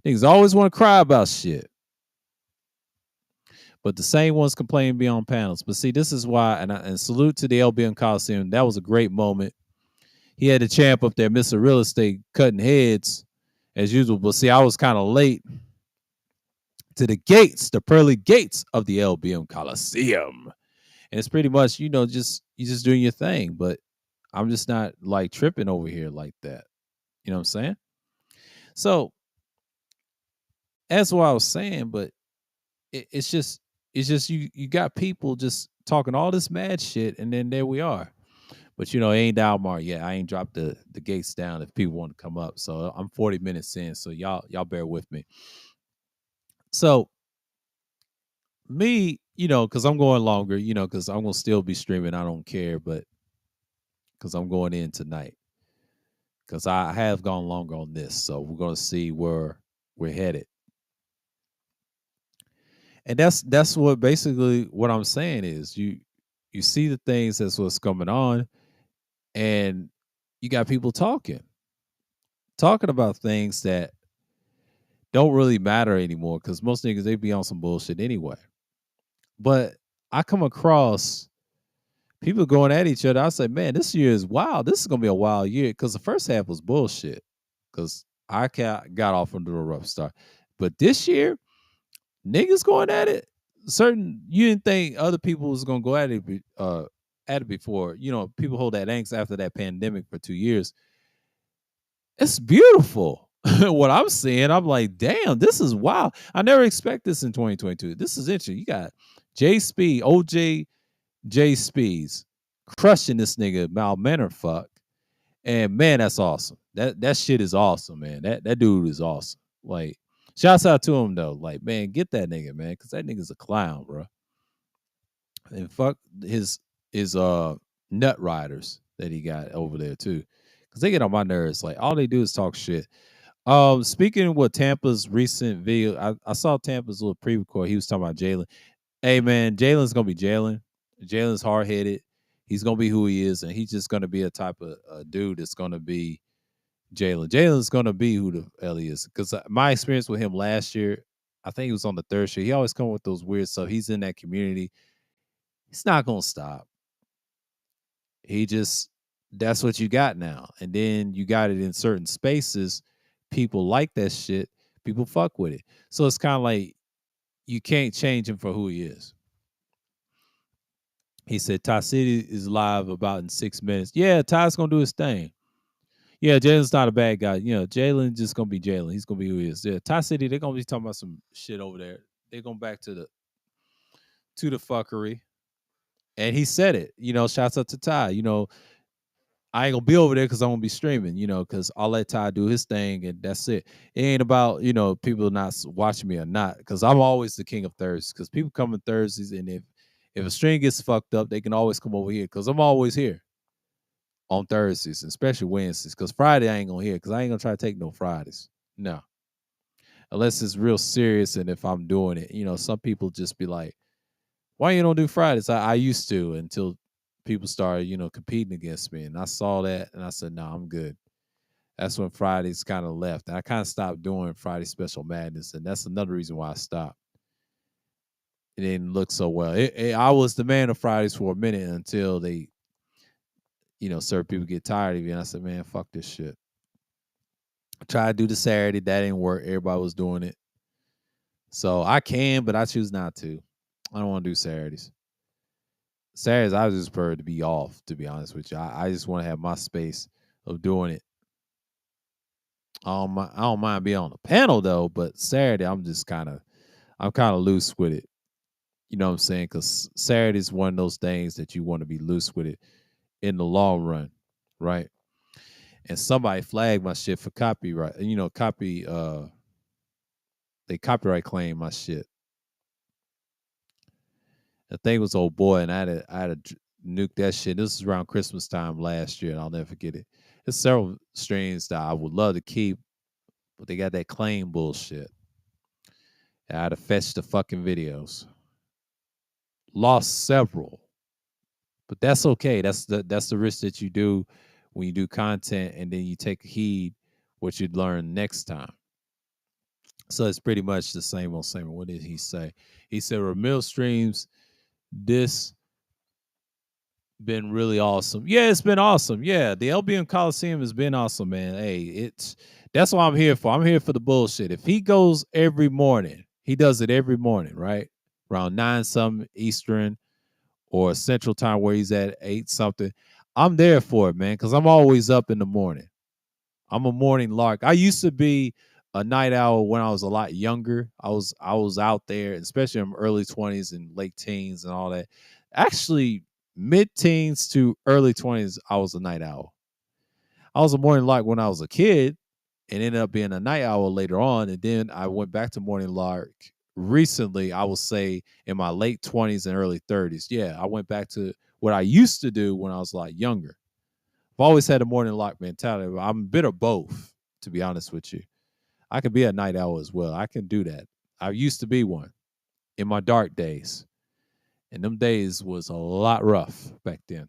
Speaker 1: Niggas always want to cry about shit. But the same ones complain be on panels. But see, this is why, and salute to the LBM Coliseum. That was a great moment. He had a champ up there, Mr. Real Estate, cutting heads as usual. But see, I was kind of late to the gates, the pearly gates of the LBM Coliseum. And it's pretty much, just you just doing your thing. But I'm just not like tripping over here like that. You know what I'm saying? So that's what I was saying, but it's just you got people just talking all this mad shit, and then there we are. But it ain't down mark yet. I ain't dropped the gates down if people want to come up. So I'm 40 minutes in. So y'all bear with me. So me, because I'm going longer, because I'm gonna still be streaming. I don't care, but because I'm going in tonight. Because I have gone longer on this. So we're gonna see where we're headed. And that's what basically what I'm saying is you see the things that's what's coming on, and you got people talking about things that don't really matter anymore because most niggas they be on some bullshit anyway. But I come across people going at each other. I say, man, this year is wild. This is gonna be a wild year because the first half was bullshit. Because got off into a rough start, but this year niggas going at it. Certain you didn't think other people was gonna go at it before. People hold that angst after that pandemic for 2 years. It's beautiful. What I'm seeing, I'm like, damn, this is wild. I never expect this in 2022. This is interesting. You got J Speed, OJ J Speeds crushing this nigga Mal Manor fuck. And man, that's awesome. That shit is awesome, man. That dude is awesome. Like, shouts out to him though. Like, man, get that nigga, man, because that nigga's a clown, bro. And fuck his nut riders that he got over there too. Cause they get on my nerves. Like all they do is talk shit. Speaking of what Tampa's recent video, I saw Tampa's little pre-record. He was talking about Jalen. Hey man, Jalen's gonna be Jalen. Jalen's hard headed. He's gonna be who he is, and he's just gonna be a type of dude that's gonna be Jalen. Jalen's gonna be who the hell he is. Because my experience with him last year, I think he was on the third year. He always come with those weird stuff. He's in that community. He's not gonna stop. He just that's what you got now. And then you got it in certain spaces. People like that shit. People fuck with it. So it's kind of like you can't change him for who he is. He said Ty City is live about in 6 minutes. Yeah, Ty's gonna do his thing. Yeah, Jalen's not a bad guy. Jalen just gonna be Jalen. He's gonna be who he is. Yeah, Ty City, they're gonna be talking about some shit over there. They're going back to the fuckery. And he said it. Shouts out to Ty. I ain't gonna be over there because I'm gonna be streaming, because I'll let Ty do his thing and that's it. It ain't about, people not watching me or not, because I'm always the king of Thursdays. Because people come on Thursdays, and if a stream gets fucked up, they can always come over here because I'm always here on Thursdays, especially Wednesdays. Because Friday I ain't gonna hear because I ain't gonna try to take no Fridays. No. Unless it's real serious and if I'm doing it. Some people just be like, why you don't do Fridays? I used to until people started, competing against me. And I saw that and I said, no, I'm good. That's when Fridays kind of left. And I kind of stopped doing Friday Special Madness. And that's another reason why I stopped. It didn't look so well. I was the man of Fridays for a minute until they, certain people get tired of it. And I said, man, fuck this shit. I tried to do the Saturday. That didn't work. Everybody was doing it. So I can, but I choose not to. I don't want to do Saturdays. Saturdays, I just prefer to be off, to be honest with you. I just want to have my space of doing it. I don't mind being on the panel though, but Saturday I'm kind of loose with it. You know what I'm saying? Because Saturday is one of those things that you want to be loose with it in the long run, right? And somebody flagged my shit for copyright. Copy They copyright claim my shit. The thing was old boy, and I had to nuke that shit. This is around Christmas time last year, and I'll never forget it. There's several streams that I would love to keep, but they got that claim bullshit. And I had to fetch the fucking videos. Lost several, but that's okay. That's the risk that you do when you do content, and then you take heed what you learn next time. So it's pretty much the same old same. What did he say? He said Ramil streams this been really awesome. Yeah, it's been awesome. Yeah, the LBM Coliseum has been awesome, man. Hey, it's that's what I'm here for. I'm here for the bullshit. If he goes every morning, he does it every morning, right? Around 9 something Eastern or Central Time where he's at 8 something. I'm there for it, man, because I'm always up in the morning. I'm a morning lark. I used to be a night owl when I was a lot younger. I was out there, especially in my early 20s and late teens and all that. Actually, mid teens to early 20s, I was a night owl. I was a morning lark when I was a kid and ended up being a night owl later on. And then I went back to morning lark recently, I will say in my late 20s and early 30s. Yeah, I went back to what I used to do when I was a lot younger. I've always had a morning lock mentality. I'm a bit of both, to be honest with you. I can be a night owl as well. I can do that. I used to be one in my dark days. And them days was a lot rough back then.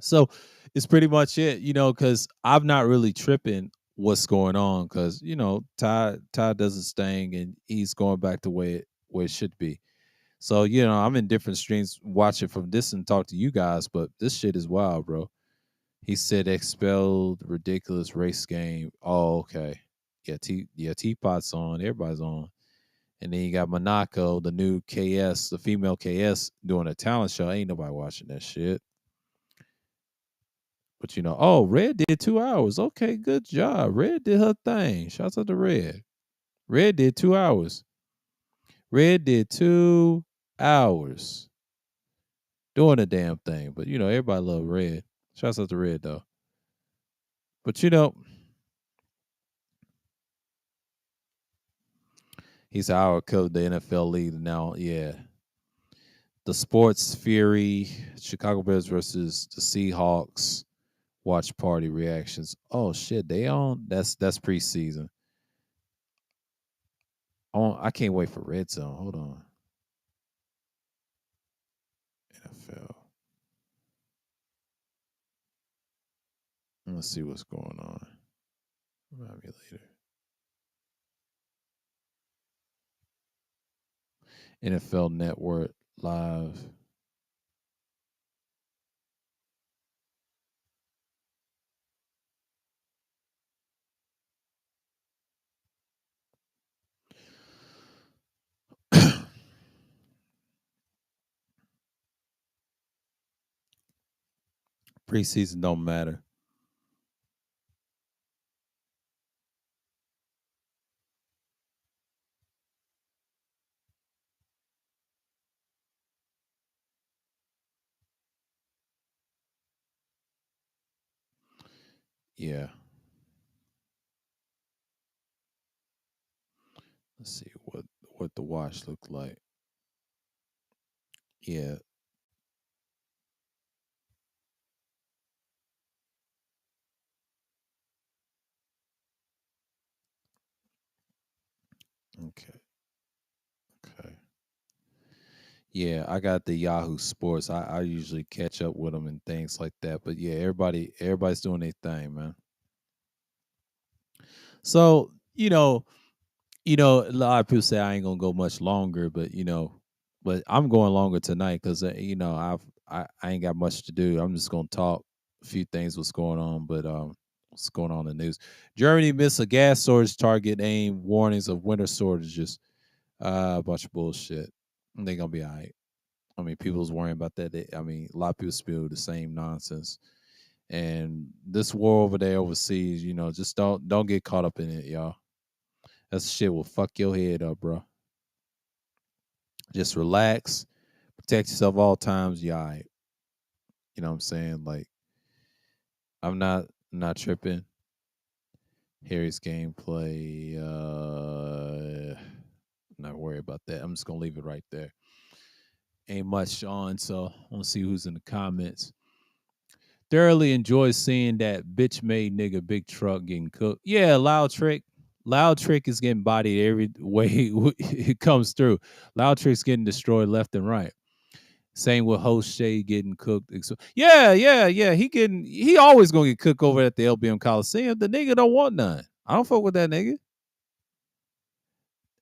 Speaker 1: So it's pretty much it, because I'm not really tripping what's going on because, Ty does his thing and he's going back to where it should be. So, I'm in different streams watching from this and talk to you guys, but this shit is wild, bro. He said expelled ridiculous race game. Oh, okay. Yeah, Teapot's on, everybody's on. And then you got Monaco, the new KS, the female KS doing a talent show. Ain't nobody watching that shit. But oh, Red did 2 hours. Okay, good job. Red did her thing. Shouts out to Red. Red did 2 hours. Red did 2 hours doing a damn thing. But everybody love Red. Shouts out to Red though. But he's our coach of the NFL league now. Yeah. The Sports Fury, Chicago Bears versus the Seahawks. Watch party reactions. Oh shit, they on. That's preseason. Oh, I can't wait for Red Zone. Hold on. NFL. Let's see what's going on. Remind me later. NFL Network live. Preseason don't matter. Yeah. Let's see what the watch looked like. Yeah. Okay. Okay. Yeah, I got the Yahoo Sports. I usually catch up with them and things like that. But yeah, everybody's doing their thing, man. So a lot of people say I ain't gonna go much longer, but I'm going longer tonight because I ain't got much to do. I'm just gonna talk a few things what's going on, but what's going on in the news? Germany missed a gas storage target aimed warnings of winter shortages. A bunch of bullshit. They gonna be all right. I mean, people's worrying about that. A lot of people spew the same nonsense. And this war over there overseas, just don't get caught up in it, y'all. That shit will fuck your head up, bro. Just relax, protect yourself all times. You all right. You know what I'm saying? Like, I'm not tripping. Harry's gameplay. not worry about that. I'm just gonna leave it right there. Ain't much on, so I want to see who's in the comments. Thoroughly enjoy seeing that bitch made nigga Big Truck getting cooked. Yeah, Loud Trick. Loud Trick is getting bodied every way it comes through. Loud Trick's getting destroyed left and right. Same with Host Shay getting cooked. Yeah. He always gonna get cooked over at the LBM Coliseum. The nigga don't want none. I don't fuck with that nigga.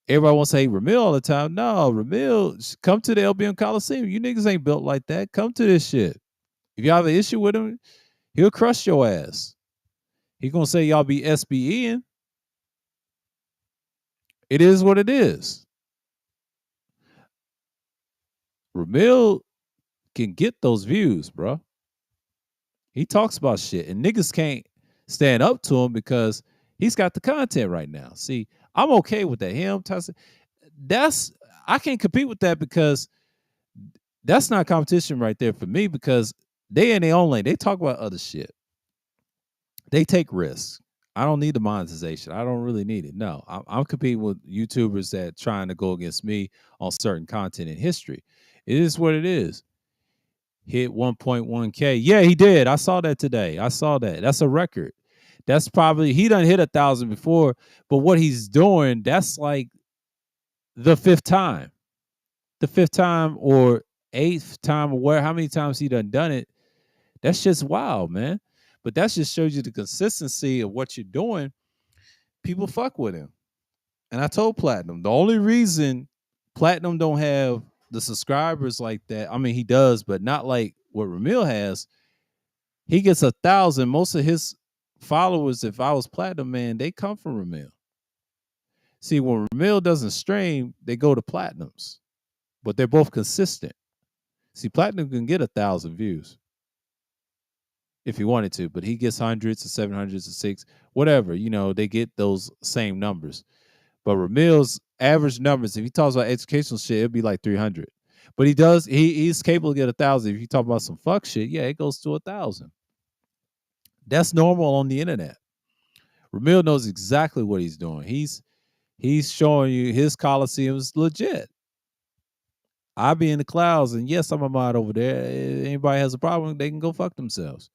Speaker 1: Everybody wants to say Ramil all the time. No, Ramil, come to the LBM Coliseum. You niggas ain't built like that. Come to this shit. If you have an issue with him, he'll crush your ass. He gonna say y'all be SBEing. It is what it is. Ramil can get those views, bro. He talks about shit, and niggas can't stand up to him because he's got the content right now. See, I'm okay with that. Him, Tyson, that's I can't compete with that because that's not competition right there for me because they in their own lane. They talk about other shit. They take risks. I don't need the monetization. I don't really need it. No, I'm competing with YouTubers that trying to go against me on certain content in history. It is what it is. Hit 1.1K. Yeah, he did. I saw that today. I saw that. That's a record. That's probably he done hit 1,000 before, but what he's doing, that's like the fifth time. The fifth time or eighth time or where how many times he done it. That's just wild, man. But that just shows you the consistency of what you're doing. People fuck with him. And I told Platinum, the only reason Platinum don't have the subscribers like that, I mean, he does, but not like what Ramil has. He gets 1,000. Most of his followers, if I was Platinum, man, they come from Ramil. See, when Ramil doesn't stream, they go to Platinums, but they're both consistent. See, Platinum can get 1,000 views if he wanted to, but he gets hundreds or 700s or six, whatever. You know, they get those same numbers. But Ramil's average numbers, if he talks about educational shit, it'd be like 300. But he's capable to get 1,000. If you talk about some fuck shit, yeah, it goes to 1,000. That's normal on the internet. Ramil knows exactly what he's doing. He's showing you his Coliseum's legit. I be in the clouds, and yes, I'm a mod over there. Anybody has a problem, they can go fuck themselves.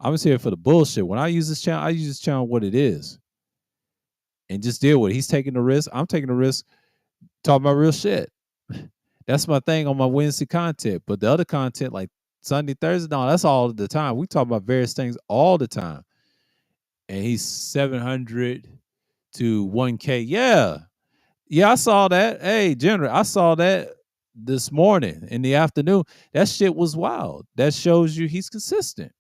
Speaker 1: I'm just here for the bullshit. When I use this channel, I use this channel what it is. And just deal with it. He's taking the risk. I'm taking the risk, talking about real shit. That's my thing on my Wednesday content. But the other content, like Sunday, Thursday, no, that's all the time. We talk about various things all the time. And he's 700 to 1K. Yeah. Yeah, I saw that. Hey, General, I saw that this morning in the afternoon. That shit was wild. That shows you he's consistent.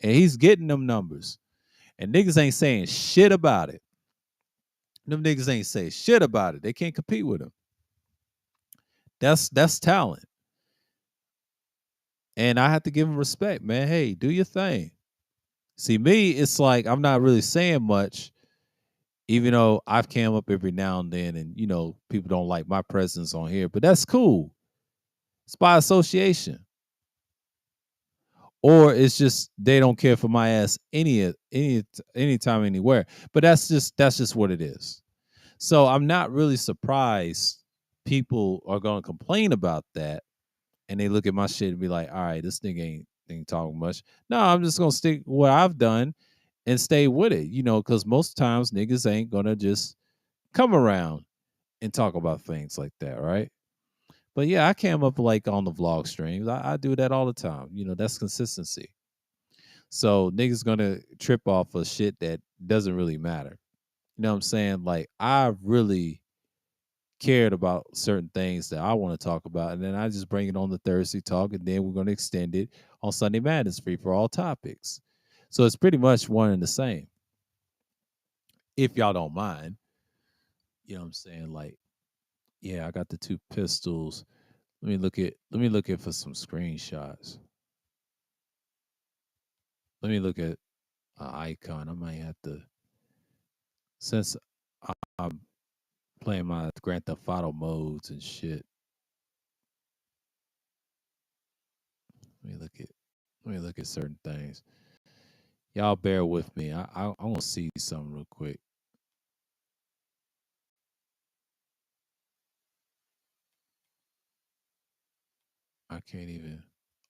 Speaker 1: And he's getting them numbers. And niggas ain't saying shit about it. Them niggas ain't say shit about it. They can't compete with him. That's talent. And I have to give him respect, man. Hey, do your thing. See, me, it's like I'm not really saying much, even though I've came up every now and then, and people don't like my presence on here, but that's cool. It's by association. Or it's just they don't care for my ass anytime, anywhere. But that's just what it is. So I'm not really surprised people are gonna complain about that, and they look at my shit and be like, "All right, this nigga ain't talking much." No, I'm just gonna stick what I've done and stay with it, because most times niggas ain't gonna just come around and talk about things like that, right? But yeah, I came up like on the vlog streams. I do that all the time. That's consistency. So niggas gonna trip off of shit that doesn't really matter. You know what I'm saying? Like I really cared about certain things that I want to talk about, and then I just bring it on the Thursday talk, and then we're gonna extend it on Sunday Madness free for all topics. So it's pretty much one and the same. If y'all don't mind. You know what I'm saying? Like, yeah, I got the two pistols. Let me look at for some screenshots. Let me look at an icon. I might have to, since I'm playing my Grand Theft Auto modes and shit. Let me look at let me look at certain things. Y'all bear with me. I want to see something real quick. can't even.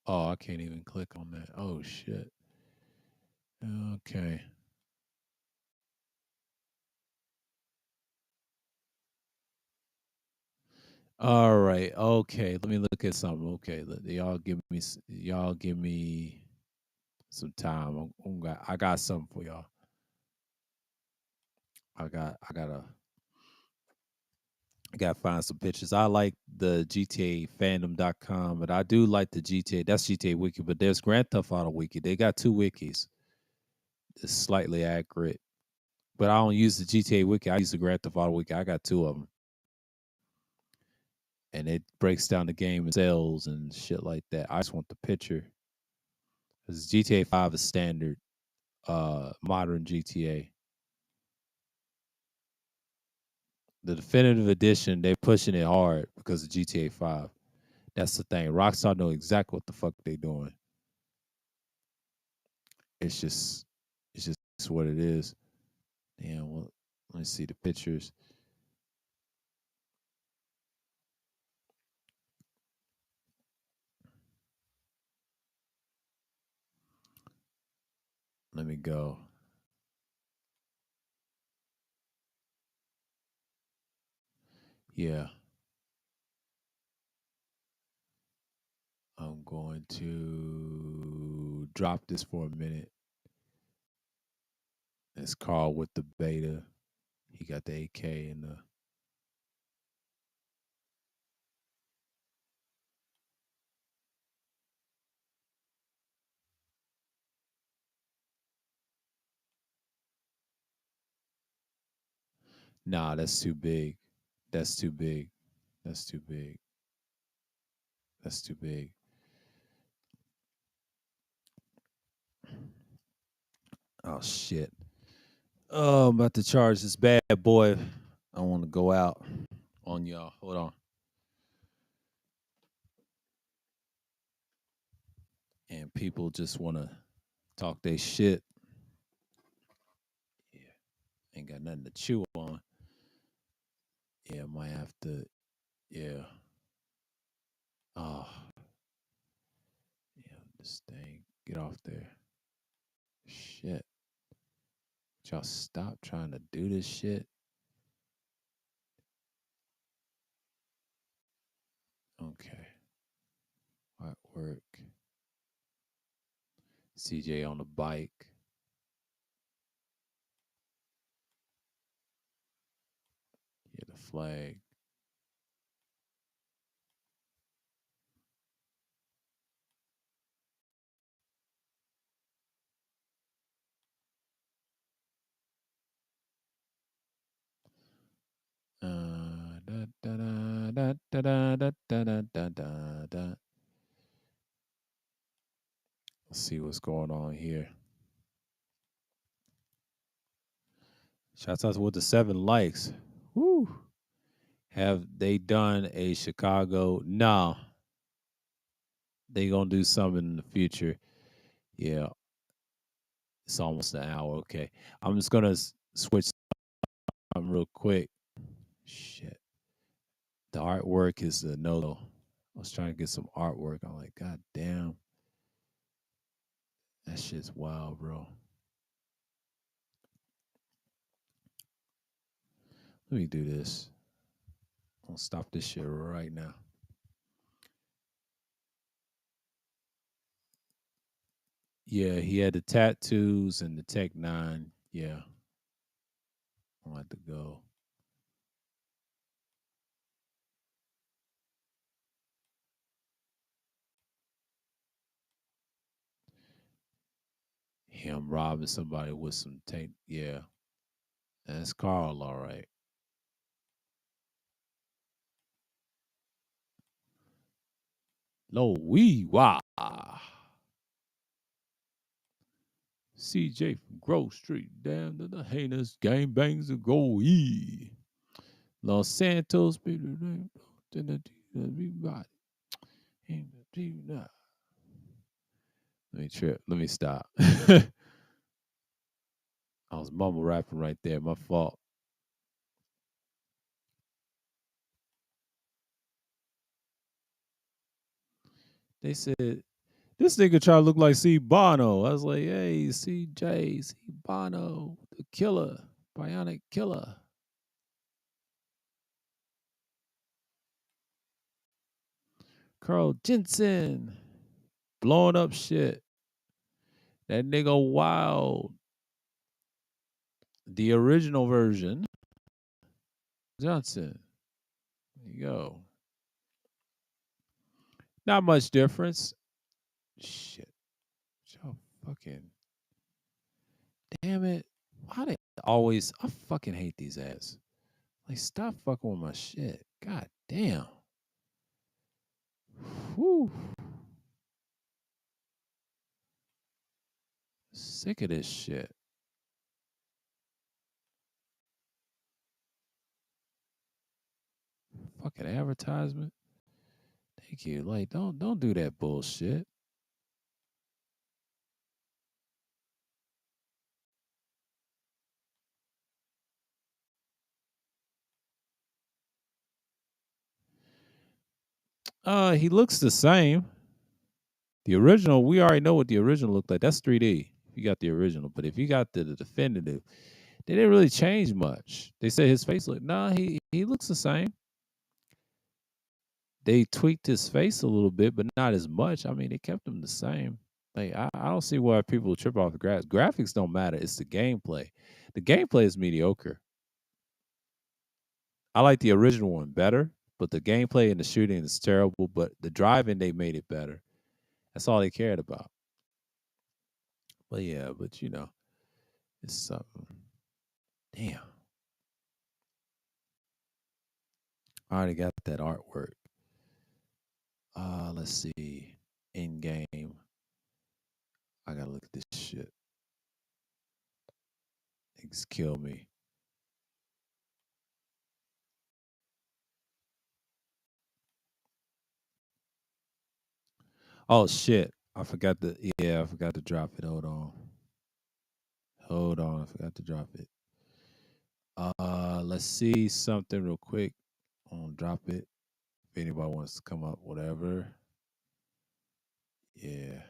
Speaker 1: Oh, I can't even click on that. Oh shit. Okay. All right. Okay. Let me look at something. Okay. Y'all give me some time. I got something for y'all. I gotta find some pictures. I like the GTA fandom.com, but I do like the GTA. That's GTA Wiki, but there's Grand Theft Auto Wiki. They got two wikis. It's slightly accurate. But I don't use the GTA Wiki. I use the Grand Theft Auto Wiki. I got two of them. And it breaks down the game and cells and shit like that. I just want the picture. Because GTA 5 is standard, modern GTA. The definitive edition, they're pushing it hard because of GTA 5. That's the thing. Rockstar know exactly what the fuck they doing. It's just it's just what it is. Damn, well, let me see the pictures. Let me go. Yeah. I'm going to drop this for a minute. It's Carl with the beta. He got the AK and the. Nah, that's too big. That's too big. That's too big. That's too big. Oh shit. Oh, I'm about to charge this bad boy. I want to go out on y'all. Hold on. And people just want to talk their shit. Yeah. Ain't got nothing to chew on. Yeah, might have to. Yeah. Oh, yeah. This thing. Get off there. Shit. Y'all stop trying to do this shit. Okay. Artwork. CJ on the bike. Yeah, the flag. Da, da, da, da, da, da, da, da, da, da, da. Let's see what's going on here. Shouts out with the 7 likes. Woo. Have they done a Chicago? No. They gonna do something in the future. Yeah. It's almost an hour. Okay. I'm just gonna switch something real quick. Shit. The artwork is a no. I was trying to get some artwork. I'm like, God damn. That shit's wild, bro. Let me do this. I'll stop this shit right now. Yeah, he had the tattoos and the Tech 9. Yeah. I'll have to go. Him robbing somebody with some tape. Yeah. That's Carl, all right. Low wee wah. CJ from Grove Street down to the heinous gang bangs of go e. Los Santos, let me trip. Let me stop. I was mumble rapping right there. My fault. They said this nigga try to look like C Bono. I was like, hey, CJ, C Bono, the killer, bionic killer. Carl Jensen blowing up shit. That nigga wild. The original version, Johnson. There you go. Not much difference. Shit. So fucking damn it. Why they always I fucking hate these ads. Like stop fucking with my shit. God damn. Whew. Sick of this shit. Fucking advertisement. Thank you. Like don't do that bullshit. He looks the same. The original, we already know what the original looked like. That's 3D. If you got the original, but if you got the definitive, they didn't really change much. They said his face looked. Nah, he looks the same. They tweaked his face a little bit, but not as much. I mean, they kept him the same. Like I don't see why people trip off the graphics. Graphics don't matter. It's the gameplay. The gameplay is mediocre. I like the original one better, but the gameplay and the shooting is terrible. But the driving, they made it better. That's all they cared about. But yeah, but it's something. Damn, I already got that artwork. Let's see. In game, I gotta look at this shit. Niggas kill me. Oh shit. I forgot to drop it. Hold on. Hold on. I forgot to drop it. Let's see something real quick. I'll drop it. If anybody wants to come up, whatever. Yeah.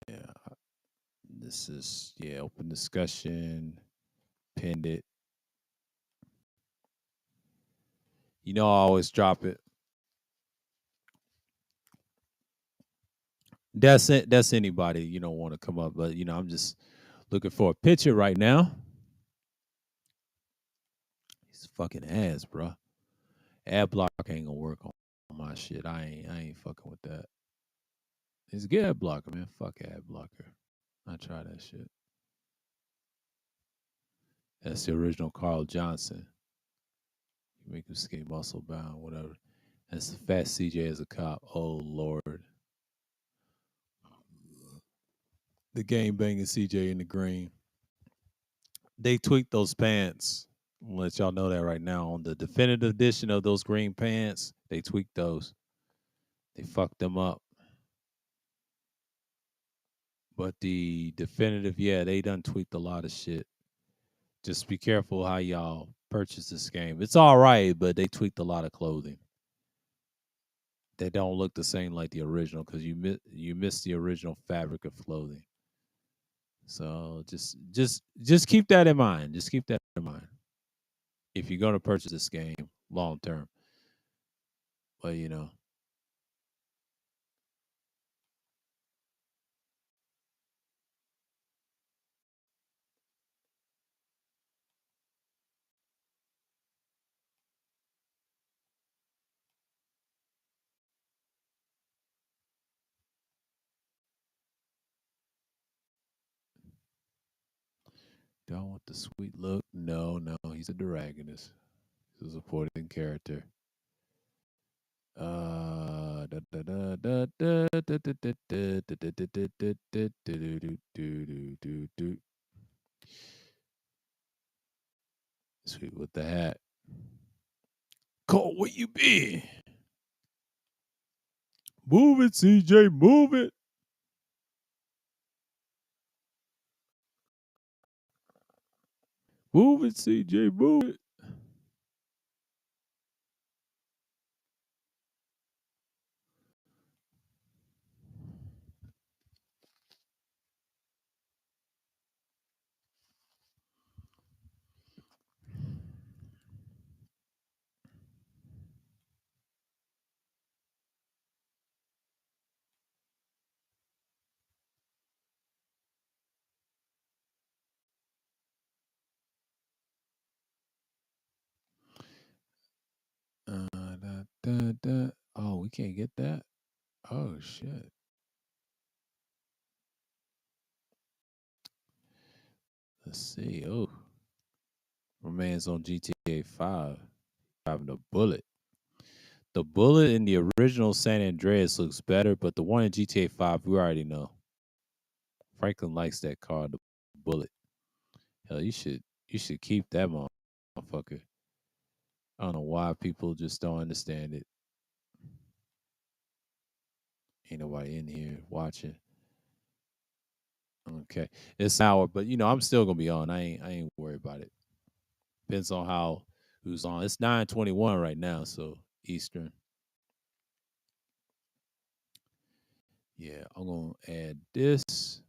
Speaker 1: Yeah. This is open discussion. Pinned it. I always drop it. That's it. That's anybody want to come up, but I'm just looking for a picture right now. These fucking ads, bro. Ad block ain't gonna work on my shit. I ain't fucking with that. It's a good ad blocker, man. Fuck ad blocker. I try that shit. That's the original Carl Johnson. You make him skate muscle bound, whatever. That's the fat CJ as a cop. Oh Lord. The game banging CJ in the green. They tweaked those pants. I'm gonna let y'all know that right now. On the definitive edition of those green pants, they tweaked those. They fucked them up. But the definitive, yeah, they done tweaked a lot of shit. Just be careful how y'all purchase this game. It's all right, but they tweaked a lot of clothing. They don't look the same like the original because you miss the original fabric of clothing. So just keep that in mind. Just keep that in mind if you're gonna purchase this game long term. But don't want the sweet look. No, no, he's a dragonist. He's a supporting character. Da, da, da, da, da, da, da, da, da, da, da, da, da, da, da, do, do, do, do, do, do. Sweet with the hat. Cole, where you been? Move it, CJ, move it. Move it, CJ, move it. Oh, we can't get that. Oh shit. Let's see. Oh, my man's on GTA 5 driving a bullet. The bullet in the original San Andreas looks better, but the one in GTA 5 we already know. Franklin likes that car, the bullet. Hell, you should keep that motherfucker. I don't know why people just don't understand it. Ain't nobody in here watching. Okay, it's an hour, but I'm still gonna be on. I ain't worried about it. Depends on how who's on. It's 9:21 right now, so Eastern. Yeah, I'm gonna add this.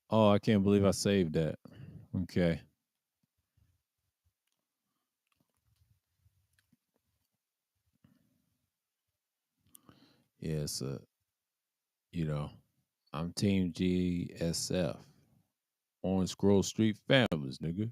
Speaker 1: Oh, I can't believe I saved that. Okay. Yeah, so you know, I'm Team GSF. Orange Grove Street Families, nigga.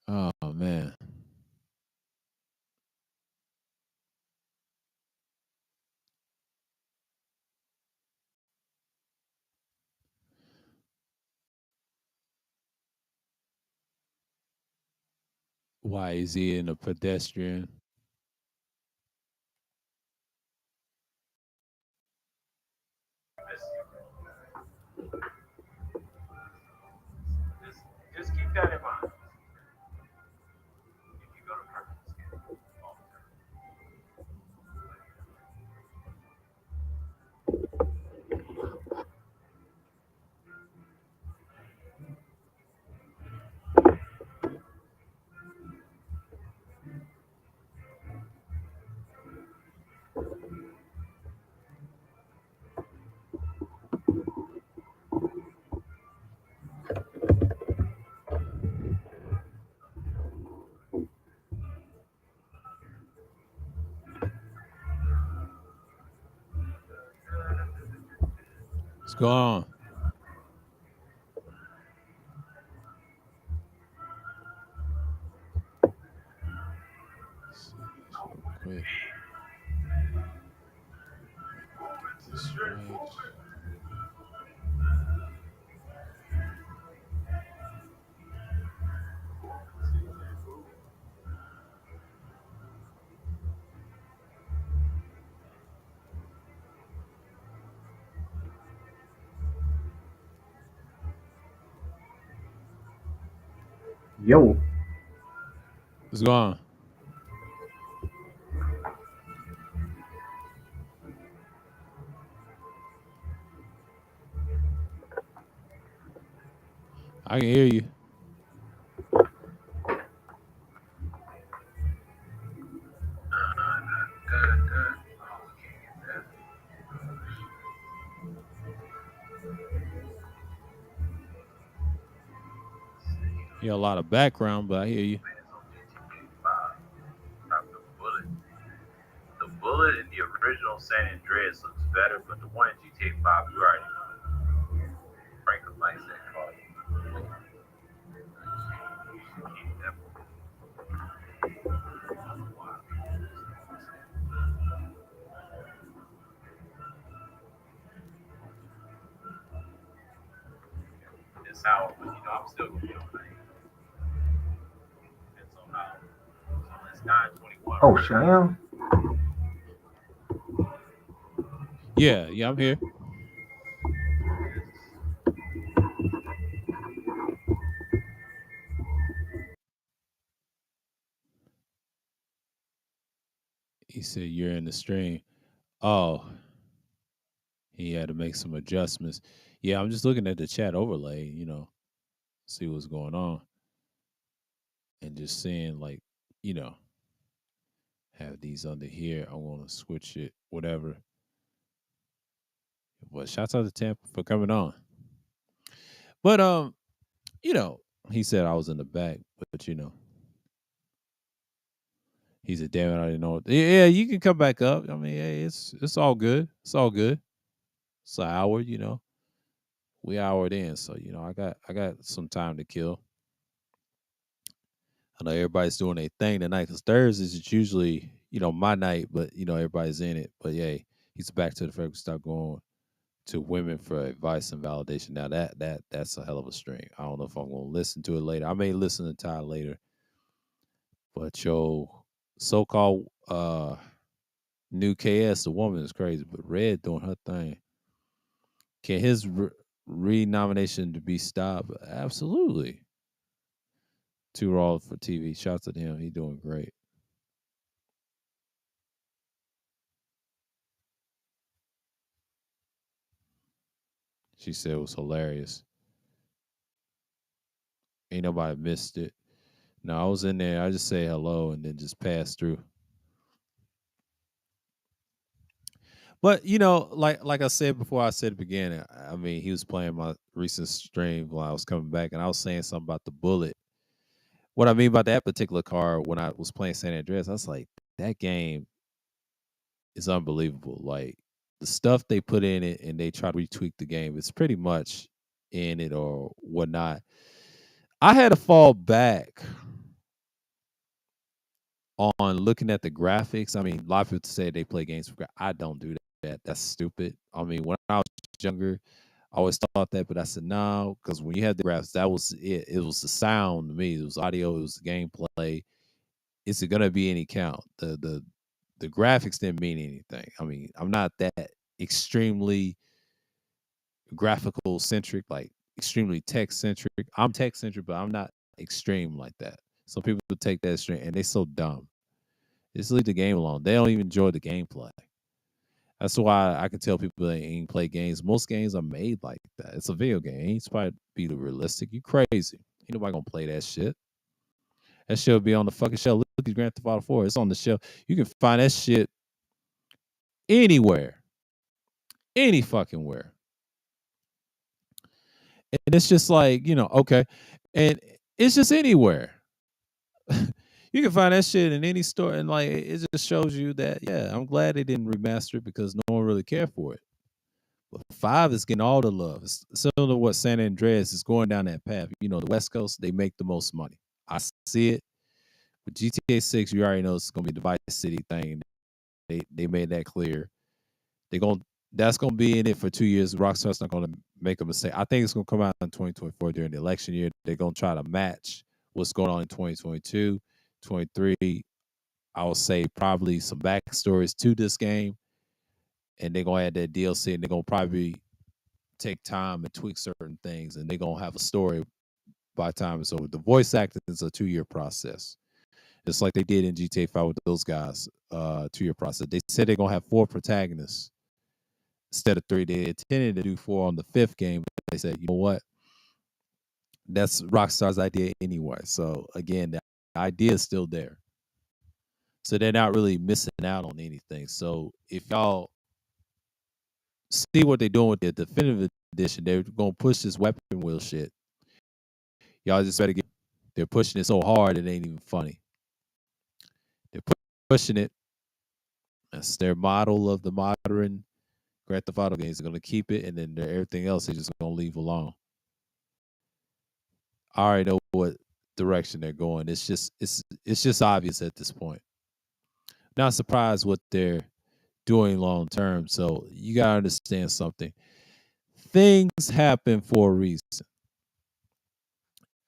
Speaker 1: Oh man. Why is he in a pedestrian? What's going on? Let's see this real quick. Get this right.
Speaker 2: Yo,
Speaker 1: What's going on? I can hear you. Hear a lot of background, but I hear you.
Speaker 3: The bullet in the original San Andreas looks better, but the one in GTA 5, you already know. Franklin likes that car. It's how, but I'm still gonna be on that. Depends on how. So it's 9:21
Speaker 2: oh
Speaker 3: right now.
Speaker 2: Sham,
Speaker 1: Yeah, I'm here. said you're in the stream. Oh, he had to make some adjustments. Yeah, I'm just looking at the chat overlay, see what's going on and just seeing like, you know, have these under here. I want to switch it, whatever. But shouts out to Tampa for coming on. But you know, he said I was in the back, but he said, "Damn it, I didn't know." Yeah, you can come back up. I mean, hey, it's all good. It's all good. It's an hour, we houred in, so I got some time to kill. I know everybody's doing their thing tonight because Thursdays is usually my night, but everybody's in it. But yeah, he's back to the fact we start going to women for advice and validation. Now that's a hell of a string. I don't know if I'm gonna listen to it later. I may listen to Ty later, but yo, so-called new KS, the woman is crazy, but Red doing her thing. Can his re-nomination to be stopped? Absolutely. Too raw for TV. Shouts to him. He doing great. She said it was hilarious. Ain't nobody missed it. No, I was in there. I just say hello and then just pass through. But like I said before, I said at the beginning. I mean, he was playing my recent stream while I was coming back, and I was saying something about the bullet. What I mean by that particular car when I was playing San Andreas, I was like, that game is unbelievable. Like the stuff they put in it, and they try to retweak the game. It's pretty much in it or whatnot. I had to fall back on looking at the graphics. I mean, a lot of people say they play games for I don't do that. That's stupid. I mean, when I was younger, I always thought that, but I said no, because when you had the graphics, that was it. It was the sound to me. It was audio. It was the gameplay. Is it gonna be any count? The graphics didn't mean anything. I mean, I'm not that extremely graphical centric, like extremely tech centric. I'm tech centric, but I'm not extreme like that. So people take that extreme, and they so dumb. Just leave the game alone. They don't even enjoy the gameplay. That's why I can tell people they ain't play games. Most games are made like that. It's a video game. It ain't supposed to be realistic. You crazy. Ain't nobody gonna play that shit. That shit will be on the fucking shelf. Look at Grand Theft Auto 4. It's on the shelf. You can find that shit anywhere. Any fucking where. And it's just like, okay. And it's just anywhere. You can find that shit in any store. And like it just shows you that, yeah, I'm glad they didn't remaster it because no one really cared for it. But 5 is getting all the love. It's similar to what San Andreas is going down that path. The West Coast, they make the most money. I see it. With GTA 6, you already know it's gonna be the Vice City thing. They made that clear. They going that's gonna be in it for 2 years. Rockstar's not gonna make a mistake. I think it's gonna come out in 2024 during the election year. They're gonna try to match what's going on in 2022, 23. I would say probably some backstories to this game, and they're gonna add that DLC, and they're gonna probably take time and tweak certain things, and they're gonna have a story by the time it's over. The voice acting is a 2 year process. Just like they did in GTA 5 with those guys, 2 year process. They said they're gonna have 4 protagonists instead of 3. They intended to do 4 on the 5th game, but they said, you know what? That's Rockstar's idea anyway. So again, the idea is still there. So they're not really missing out on anything. So if y'all see what they're doing with the definitive edition, they're gonna push this weapon wheel shit. Y'all just better get. They're pushing it so hard it ain't even funny. They're pushing it. That's their model of the modern Grand Theft Auto games. They're gonna keep it, and then everything else they're just gonna leave alone. I already know what direction they're going. It's just obvious at this point. Not surprised what they're doing long term. So you gotta understand something. Things happen for a reason.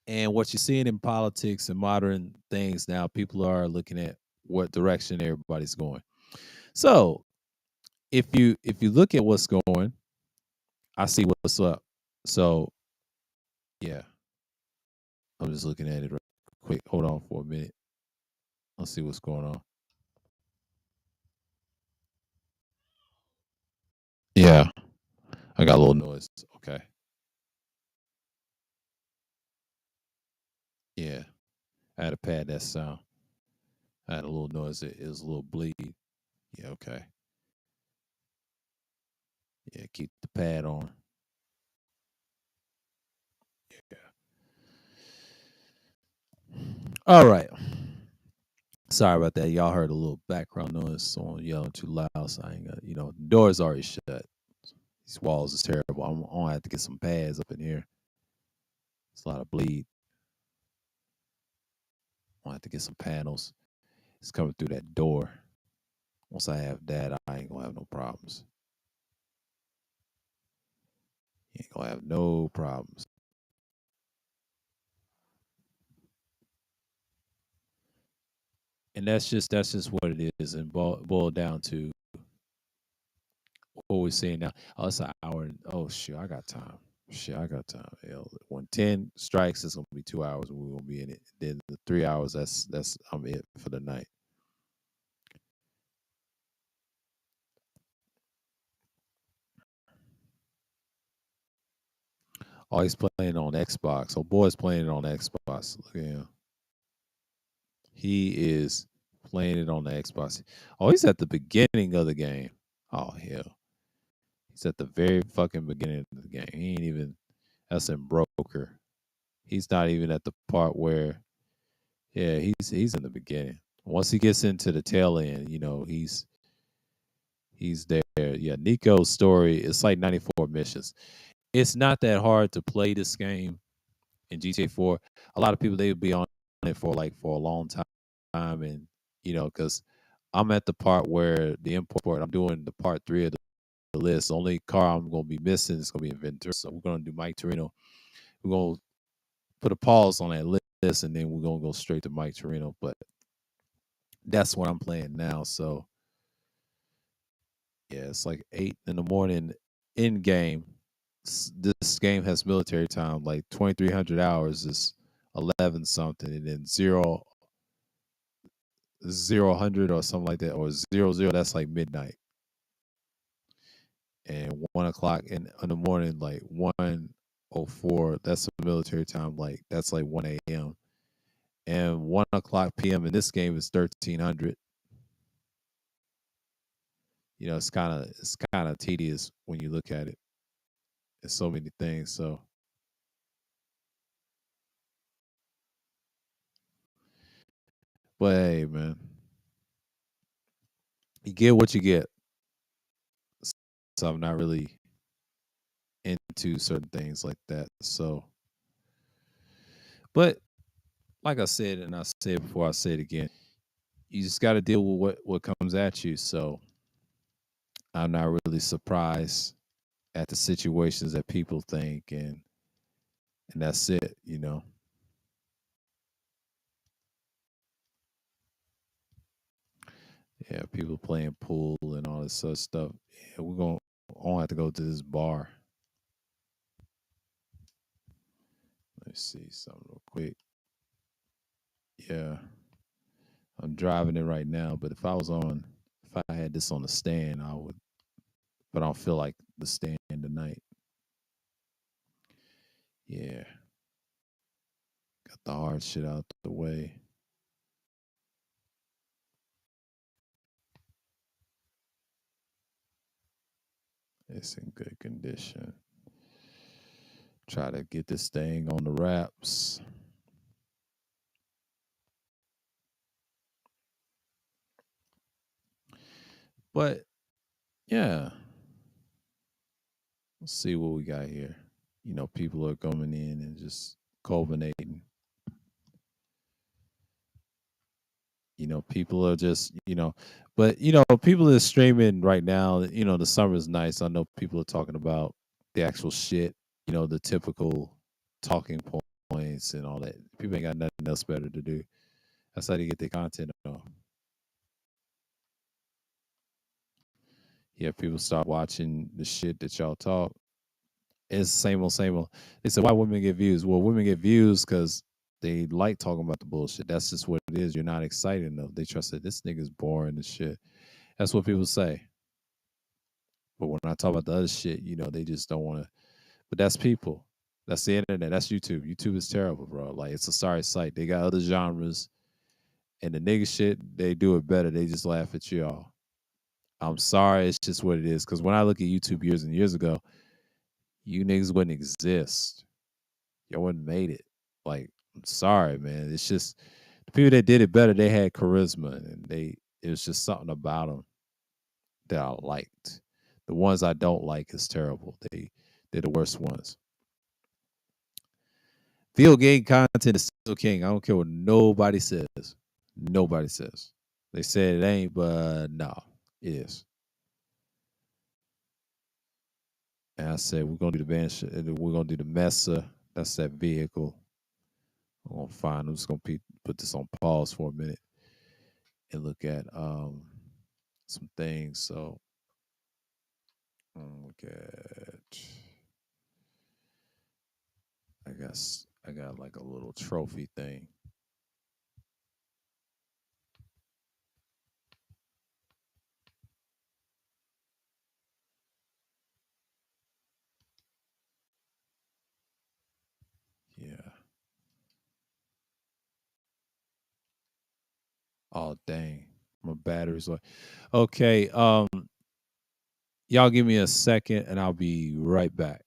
Speaker 1: And what you're seeing in politics and modern things now, people are looking at what direction everybody's going. So if you look at what's going, I see what's up. So yeah, I'm just looking at it real quick. Hold on for a minute. Let's see what's going on. Yeah, I got a little noise. Okay. Yeah, I had to pad that sound. I had a little noise. It was a little bleed. Yeah, okay. Yeah, keep the pad on. Yeah. All right. Sorry about that. Y'all heard a little background noise. Someone yelling too loud. So I ain't got, the door's already shut. These walls is terrible. I'm gonna have to get some pads up in here. It's a lot of bleed. I'm gonna have to get some panels. It's coming through that door. Once I have that, I ain't gonna have no problems. You ain't gonna have no problems. And that's just what it is, and boil down to what we're saying now. Oh, it's an hour. Oh shit, I got time. Shit, I got time. Hell, when 10 strikes, it's gonna be 2 hours, and we're gonna be in it. Then the 3 hours, that's I'm it for the night. Oh, he's playing on Xbox. Oh, boy's playing it on Xbox. Look at him. He is playing it on the Xbox. Oh, he's at the beginning of the game. Oh hell, he's at the very fucking beginning of the game. He ain't even. That's in broker. He's not even at the part where. Yeah, he's in the beginning. Once he gets into the tail end, he's there. Yeah, Nico's story. It's like 94 missions. It's not that hard to play this game in GTA 4. A lot of people they would be on it for a long time, and because I'm at the part where the import. I'm doing the part 3 of the list. The only car I'm gonna be missing is gonna be Inventor. So we're gonna do Mike Torino. We're gonna put a pause on that list, and then we're gonna go straight to Mike Torino. But that's what I'm playing now. So yeah, it's like 8 in the morning in game. This game has military time, like 2,300 hours is 11 something, and then 0 hundred or something like that, or 00 that's like midnight, and 1 o'clock in the morning, like 1:04, that's the military time, like that's like 1 a.m. and 1 o'clock p.m. in this game is 1300. It's kind of tedious when you look at it. It's so many things. So, but hey, man, you get what you get. So I'm not really into certain things like that. So, but like I said, and I said before, I say it again, you just got to deal with what comes at you. So I'm not really surprised at the situations that people think, and that's it. Yeah, people playing pool and all this other stuff. Yeah, we're gonna. I don't have to go to this bar. Let's see something real quick. Yeah, I'm driving it right now. But if I had this on the stand, I would. But I don't feel like the stand tonight. Yeah, got the hard shit out the way. It's in good condition. Try to get this thing on the wraps. But yeah, let's see what we got here. People are coming in and just culminating. People are just, but people are streaming right now. The summer's nice. I know people are talking about the actual shit, the typical talking points and all that. People ain't got nothing else better to do. That's how they get their content off. Yeah, people start watching the shit that y'all talk. It's same old, same old. They said, why women get views? Well, women get views because they like talking about the bullshit. That's just what it is. You're not excited enough. They trust that this nigga's boring and shit. That's what people say. But when I talk about the other shit, they just don't want to. But that's people. That's the internet. That's YouTube. YouTube is terrible, bro. Like it's a sorry site. They got other genres, and the nigga shit they do it better. They just laugh at y'all. I'm sorry, it's just what it is. Because when I look at YouTube years and years ago, you niggas wouldn't exist. Y'all wouldn't made it. Like I'm sorry, man. It's just the people that did it better. They had charisma, and it was just something about them that I liked. The ones I don't like is terrible. They're the worst ones. Video game content is still king. I don't care what nobody says. Nobody says. They said it ain't, but no, it is. And I said we're gonna do the we're gonna do the Mesa. That's that vehicle. I'm gonna find. I'm just gonna put this on pause for a minute and look at some things. So look at. I guess I got like a little trophy thing. Yeah. Oh dang. My battery's like okay. Y'all give me a second and I'll be right back.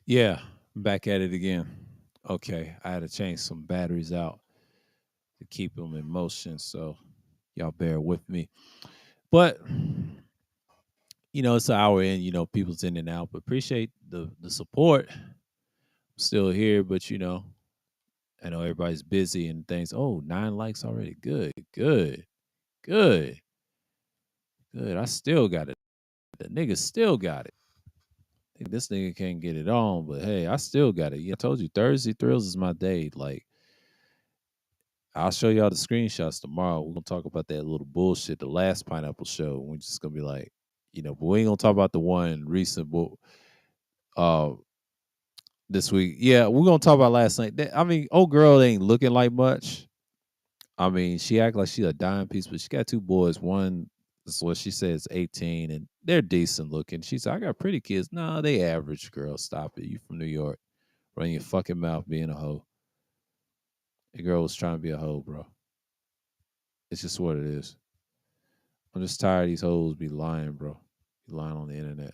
Speaker 1: Yeah, back at it again. Okay, I had to change some batteries out to keep them in motion, so y'all bear with me. But it's an hour in. People's in and out, but appreciate the support. Still here, but I know everybody's busy and things. Oh, 9 likes already. Good, good, good, good. I still got it. The nigga still got it. Think this nigga can't get it on, but hey, I still got it. Yeah, I told you Thursday thrills is my day. Like I'll show y'all the screenshots tomorrow. We're gonna talk about that little bullshit, the last pineapple show. We're just gonna be like, but we ain't gonna talk about the one recent uh this week. Yeah, we're gonna talk about last night. I mean, old girl ain't looking like much. I mean, she act like she a dime piece, but she got two boys. One is what she says 18, and they're decent looking. She said, I got pretty kids. No, they average, girl. Stop it. You from New York. Run your fucking mouth being a hoe. The girl was trying to be a hoe, bro. It's just what it is. I'm just tired of these hoes be lying, bro. Be lying on the internet.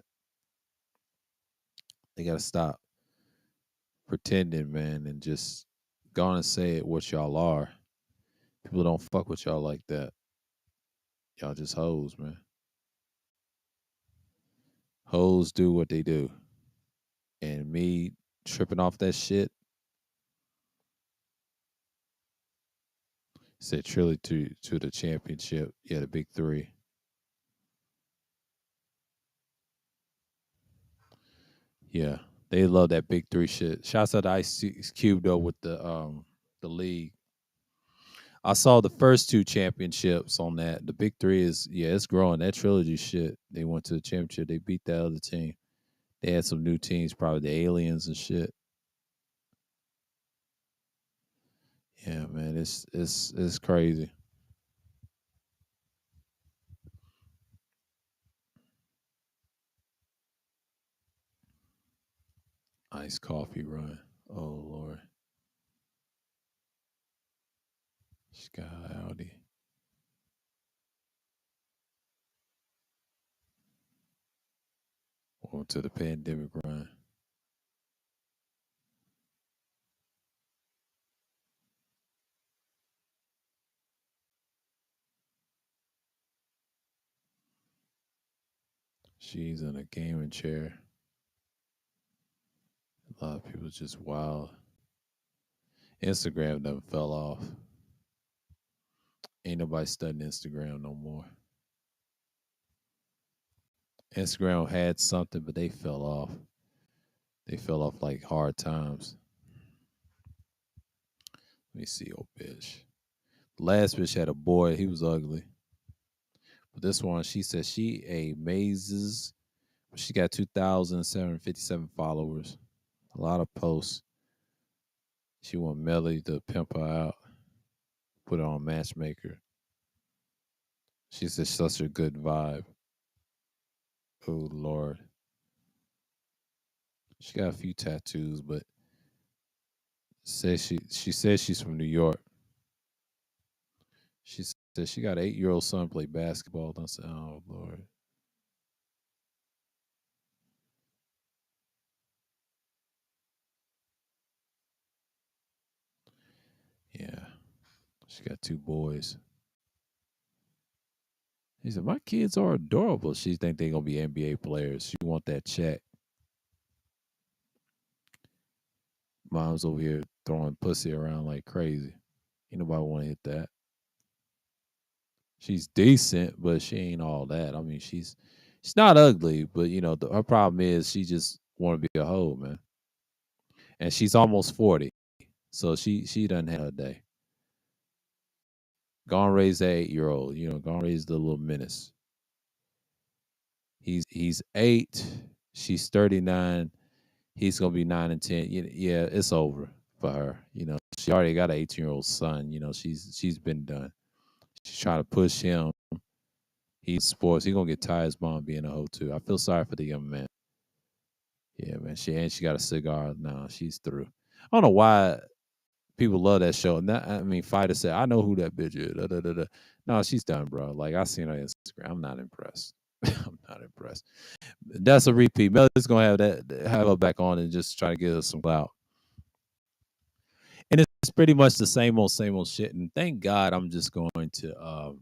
Speaker 1: They gotta stop. pretending, man, and just go on and say it what y'all are. People don't fuck with y'all like that. Y'all just hoes, man. Hoes do what they do. And me tripping off that shit, said truly to the championship. Yeah, the big three. Yeah. They love that big three shit. Shouts out to Ice Cube though with the league. I saw the first two championships on that. The big three is yeah, it's growing. That trilogy shit. They went to the championship. They beat that other team. They had some new teams, probably the aliens and shit. Yeah, man, it's crazy. Iced coffee run. Oh Lord. Sky Audi. On to the pandemic run. She's in a gaming chair. A lot of people just wild. Instagram done fell off. Ain't nobody studying Instagram no more. Instagram had something, but they fell off. They fell off like hard times. Let me see, old bitch. Last bitch had a boy. He was ugly. But this one, she said she amazes. She got 2,757 followers. A lot of posts. She want Melly to pimp her out, put her on Matchmaker. She said such a good vibe. Oh Lord. She got a few tattoos, but says she says she's from New York. She said she got an 8-year-old son play basketball. I said, oh Lord. Yeah. She got two boys. He said, my kids are adorable. She think they're gonna be NBA players. She want that check. Mom's over here throwing pussy around like crazy. Ain't nobody wanna hit that. She's decent, but she ain't all that. I mean, she's not ugly, but her problem is she just want to be a hoe, man. And she's almost 40, so she doesn't have a day. Go and raise that 8-year-old. Go and raise the little menace. He's 8. She's 39. He's gonna be 9 and 10. Yeah, it's over for her. She already got an 18-year-old son. She's been done. She's trying to push him. He's sports. He gonna get tired as mom being a hoe too. I feel sorry for the young man. Yeah, man. She got a cigar. Nah, she's through. I don't know why people love that show. I mean, Fighter said, I know who that bitch is. Da, da, da, da. No, she's done, bro. Like I seen her on Instagram. I'm not impressed. I'm not impressed. That's a repeat. Melly's gonna have her back on and just try to get us some clout. And it's pretty much the same old shit. And thank God I'm just going to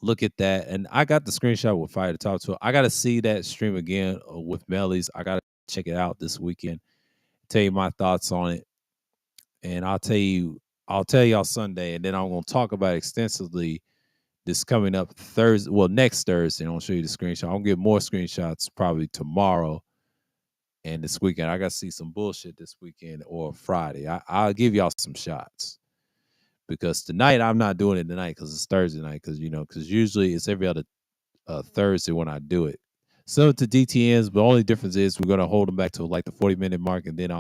Speaker 1: look at that. And I got the screenshot with Fire to talk to her. I got to see that stream again with Melly's. I got to check it out this weekend. Tell you my thoughts on it. And I'll tell y'all Sunday. And then I'm going to talk about it extensively this coming up Thursday. Well, next Thursday. And I'll show you the screenshot. I'll get more screenshots probably tomorrow and this weekend. I got to see some bullshit this weekend or Friday. I'll give y'all some shots. Because tonight I'm not doing it tonight because it's Thursday night. Because usually it's every other Thursday when I do it. So to DTNs, but the only difference is we're gonna hold them back to like the 40-minute mark, and then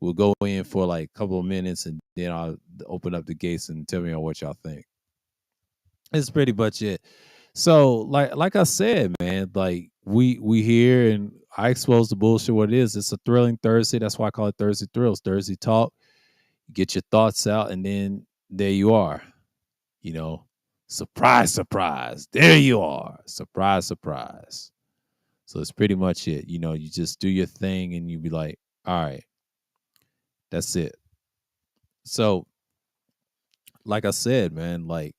Speaker 1: we'll go in for like a couple of minutes, and then I'll open up the gates and tell me on what y'all think. It's pretty much it. So like I said, man, like we here and I expose the bullshit what it is. It's a thrilling Thursday. That's why I call it Thursday Thrills. Thursday talk. Get your thoughts out, and then there you are. Surprise, surprise. There you are. Surprise, surprise. So it's pretty much it. You just do your thing and you be like, all right, That's it. So, like I said, man, like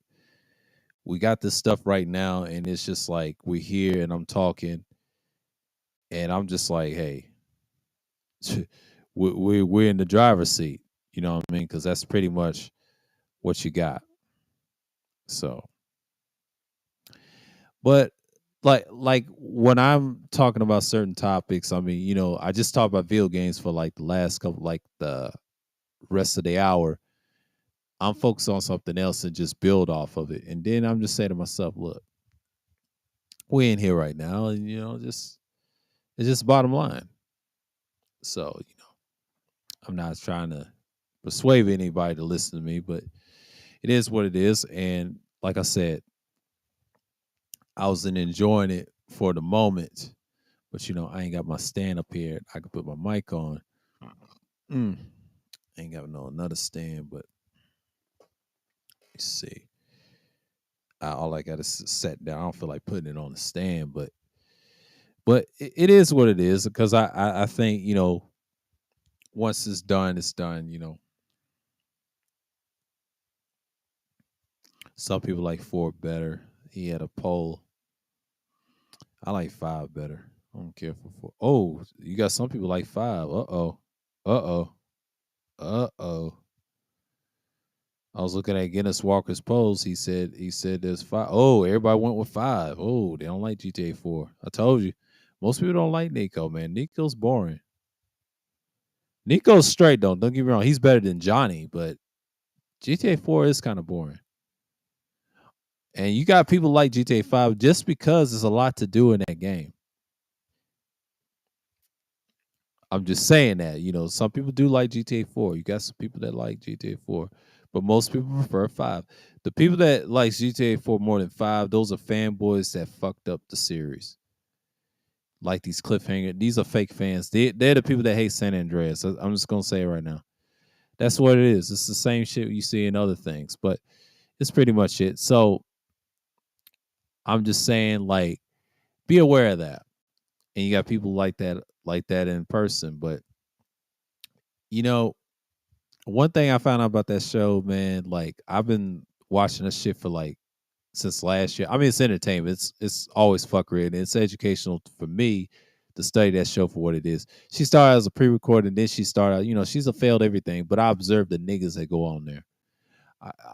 Speaker 1: we got this stuff right now, and it's just like we're here, and I'm talking, and I'm just like, hey, we're in the driver's seat. You know what I mean? Because that's pretty much what you got. So, but like when I'm talking about certain topics, I mean, I just talked about video games for like the last couple, like the rest of the hour. I'm focused on something else and just build off of it. And then I'm just saying to myself, look, we're in here right now, and just it's just bottom line. So, I'm not trying to persuade anybody to listen to me, but it is what it is. And like I said, I was enjoying it for the moment, but I ain't got my stand up here. I can put my mic on. Mm, ain't got no another stand, but let's see. All I got is set down. I don't feel like putting it on the stand, but it is what it is because I think once it's done, it's done. Some people like four better. He had a poll. I like five better. I don't care for four. Oh, you got some people like five. Uh oh. Uh oh. Uh oh. I was looking at Guinness Walker's polls. He said there's five. Oh, everybody went with five. Oh, they don't like GTA 4. I told you. Most people don't like Nico, man. Nico's boring. Nico's straight though. Don't get me wrong. He's better than Johnny, but GTA 4 is kind of boring. And you got people like GTA 5 just because there's a lot to do in that game. I'm just saying that, some people do like GTA 4. You got some people that like GTA 4, but most people prefer 5. The people that like GTA 4 more than 5, those are fanboys that fucked up the series. Like these cliffhanger, these are fake fans. They're the people that hate San Andreas. I'm just gonna say it right now. That's what it is. It's the same shit you see in other things, but it's pretty much it. So I'm just saying, like, be aware of that. And you got people like that in person. But you know, one thing I found out about that show, man, like I've been watching this shit for like since last year. I mean, it's entertainment. It's always fuckery, and it's educational for me to study that show for what it is. She started as a pre-recorded, and then she started. She's a failed everything. But I observed the niggas that go on there.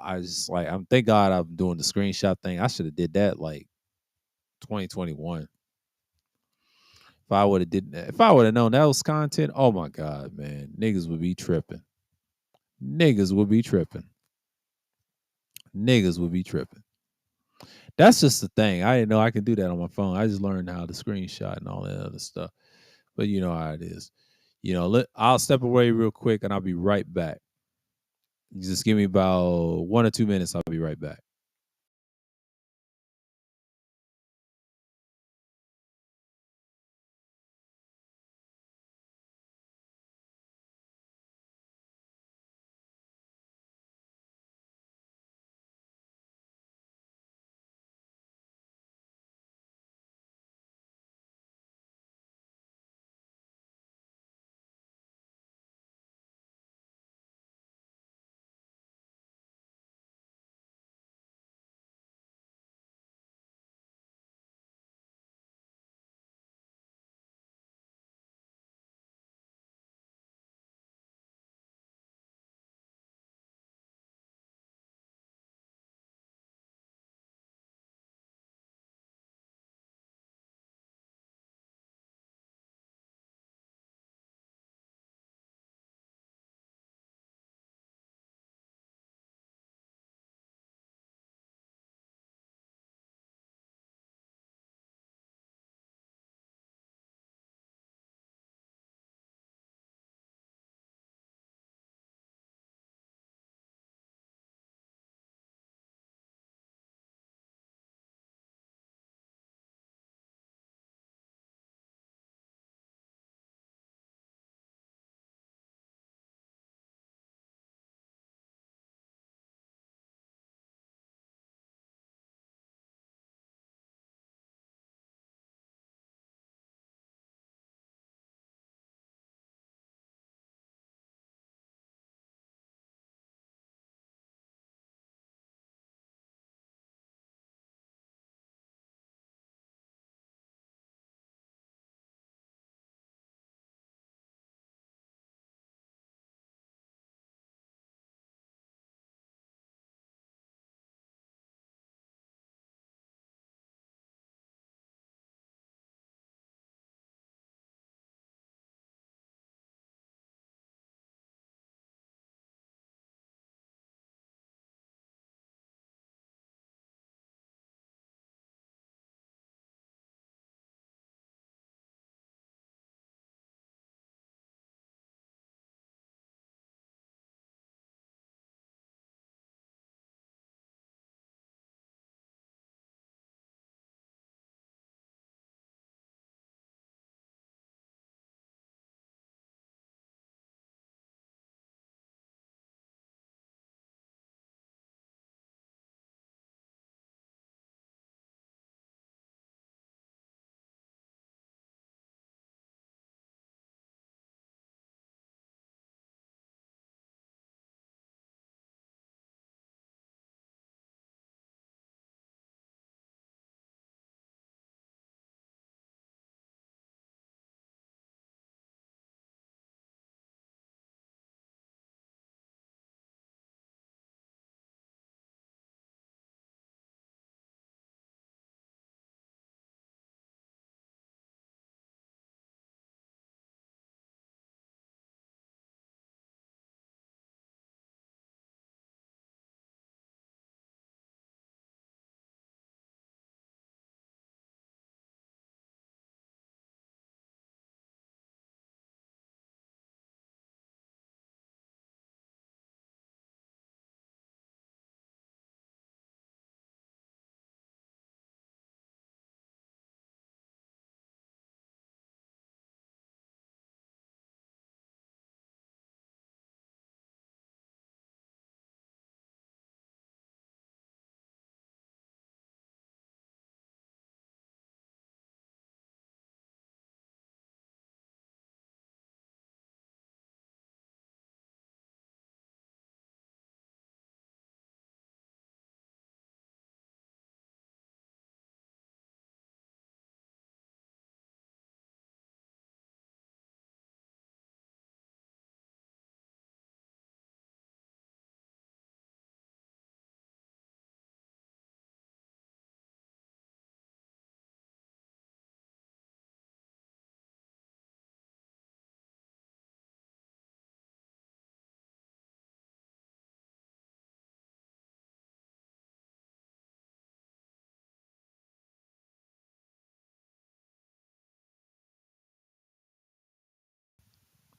Speaker 1: I just like I'm. Thank God I'm doing the screenshot thing. I should have did that like 2021. If I would have known that was content, oh my god, man, niggas would be tripping. Niggas would be tripping. Niggas would be tripping. That's just the thing. I didn't know I could do that on my phone. I just learned how to screenshot and all that other stuff. But you know how it is. I'll step away real quick and I'll be right back. Just give me about 1 or 2 minutes. I'll be right back.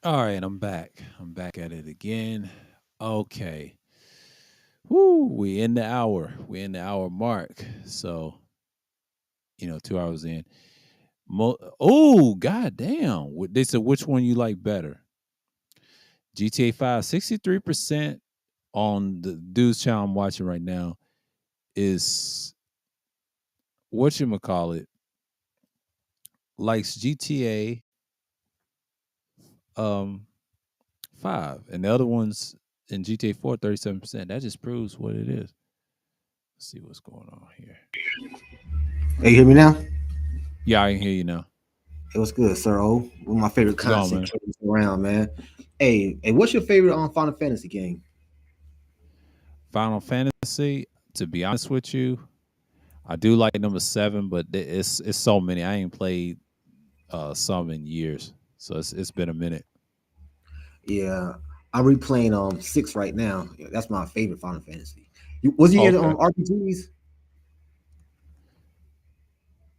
Speaker 1: All right, I'm back. I'm back at it again. Okay. Woo, we in the hour. We in the hour mark. So, 2 hours in. Oh, god damn. They said which one you like better? GTA 5, 63% on the dude's channel I'm watching right now is whatchamacallit, likes GTA um 5. And the other ones in GTA 4, 37%. That just proves what it is. Let's see what's going on here.
Speaker 2: Hey, you hear me now?
Speaker 1: Yeah, I can hear you now.
Speaker 2: It was good, Sir O. One of my favorite
Speaker 1: What's going on,
Speaker 2: content
Speaker 1: man?
Speaker 2: creators around, man. Hey, what's your favorite Final Fantasy game?
Speaker 1: Final Fantasy, to be honest with you, I do like number 7, but it's so many. I ain't played some in years. So it's been a minute.
Speaker 2: Yeah, I'm replaying 6 right now. Yeah, that's my favorite Final Fantasy. Was you into
Speaker 1: Okay.
Speaker 2: RPGs?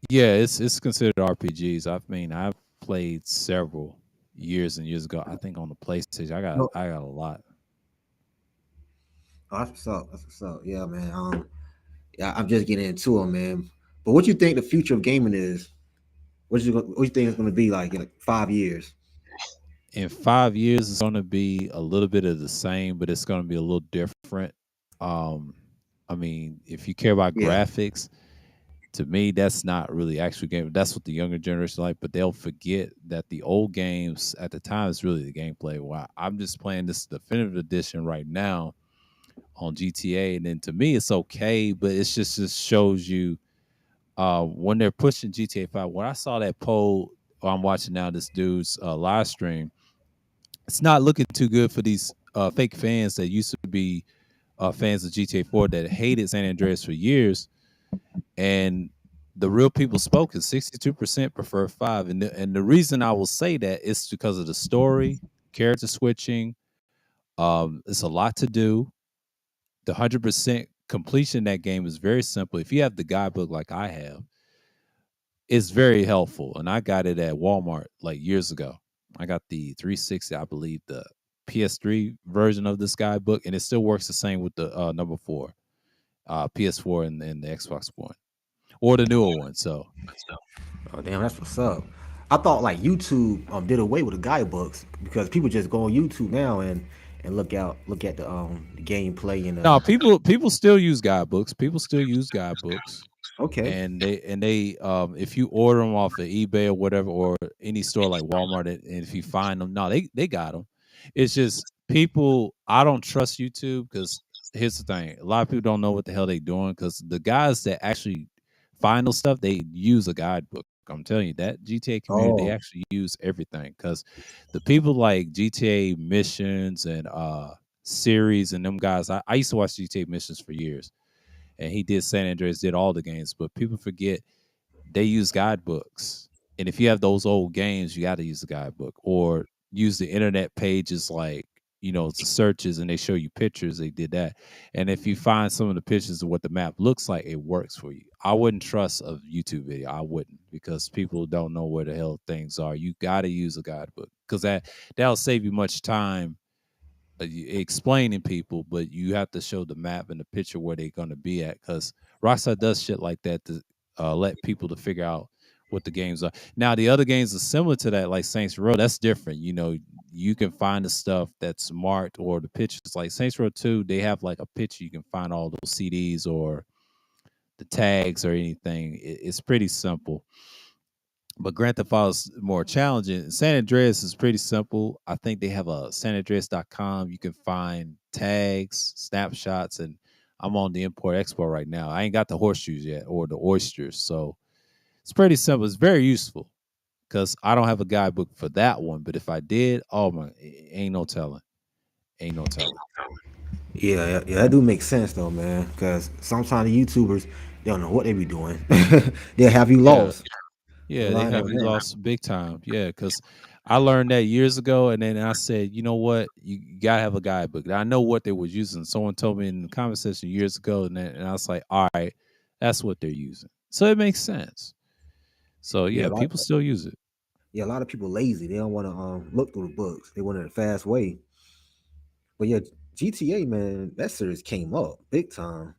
Speaker 1: Yeah, it's considered RPGs. I mean, I've played several years and years ago. I think on the PlayStation,
Speaker 2: No.
Speaker 1: I got a lot.
Speaker 2: Oh, that's what's up. That's what's up. Yeah, man. Yeah, I'm just getting into them, man. But what you think the future of gaming is? What you think it's going to be like in like 5 years?
Speaker 1: In 5 years, it's going to be a little bit of the same, but it's going to be a little different. Um, I mean, if you care about
Speaker 2: Yeah.
Speaker 1: graphics, to me, that's not really actual game. That's what the younger generation like, but they'll forget that the old games at the time is really the gameplay. Wow, I'm just playing this definitive edition right now on GTA, and then to me, it's okay, but it's just shows you when they're pushing GTA 5. When I saw that poll, I'm watching now this dude's live stream. It's not looking too good for these fake fans that used to be fans of GTA 4 that hated San Andreas for years, and the real people spoke is 62% prefer 5. And the reason I will say that is because of the story, character switching. It's a lot to do. The 100% completion in that game is very simple. If you have the guidebook like I have, it's very helpful. And I got it at Walmart like years ago. I got the 360, I believe, the PS3 version of this guidebook, and it still works the same with the number 4, PS4 and the Xbox One, or the newer one. So
Speaker 2: Oh, damn, that's what's up. I thought like YouTube did away with the guidebooks because people just go on YouTube now and look at the gameplay and
Speaker 1: no, people still use guidebooks. People still use guidebooks,
Speaker 2: okay.
Speaker 1: and they if you order them off of eBay or whatever, or any store like Walmart, and if you find them, no, they got them. It's just people. I don't trust YouTube because here's the thing: a lot of people don't know what the hell they doing because the guys that actually find those stuff, they use a guidebook. I'm telling you that GTA community, they
Speaker 2: Oh,
Speaker 1: actually use everything because the people like GTA missions and series and them guys. I used to watch GTA missions for years, and he did San Andreas, did all the games. But people forget they use guidebooks, and if you have those old games, you got to use the guidebook or use the internet pages like the searches, and they show you pictures. They did that, and if you find some of the pictures of what the map looks like, it works for you. I wouldn't trust a YouTube video. I wouldn't because people don't know where the hell things are. You got to use a guidebook because that'll save you much time explaining people, but you have to show the map and the picture where they're going to be at because Rockstar does shit like that to let people to figure out what the games are. Now, the other games are similar to that, like Saints Row. That's different. You can find the stuff that's marked or the pictures. Like Saints Row 2, they have like a picture. You can find all those CDs or the tags or anything. It's pretty simple. But Grand Theft Auto is more challenging. San Andreas is pretty simple. I think they have a sanandreas.com. You can find tags, snapshots, and I'm on the import export right now. I ain't got the horseshoes yet or the oysters. So it's pretty simple. It's very useful because I don't have a guidebook for that one. But if I did, oh my, ain't no telling. Ain't no telling.
Speaker 2: yeah, that do make sense though, man. Because sometimes the YouTubers they don't know what they be doing. They'll have you
Speaker 1: Yeah.
Speaker 2: lost.
Speaker 1: Yeah, they
Speaker 2: Line
Speaker 1: have you
Speaker 2: everything.
Speaker 1: lost big time. Yeah, because I learned that years ago, and then I said, you know what, you gotta have a guidebook. And I know what they was using. Someone told me in the comment section years ago, and I was like, all right, that's what they're using. So it makes sense. So
Speaker 2: Yeah,
Speaker 1: yeah,
Speaker 2: like
Speaker 1: people still use it.
Speaker 2: Yeah, a lot of people lazy. They don't want to look through the books. They want it a fast way. But yeah, GTA man, that series came up big time.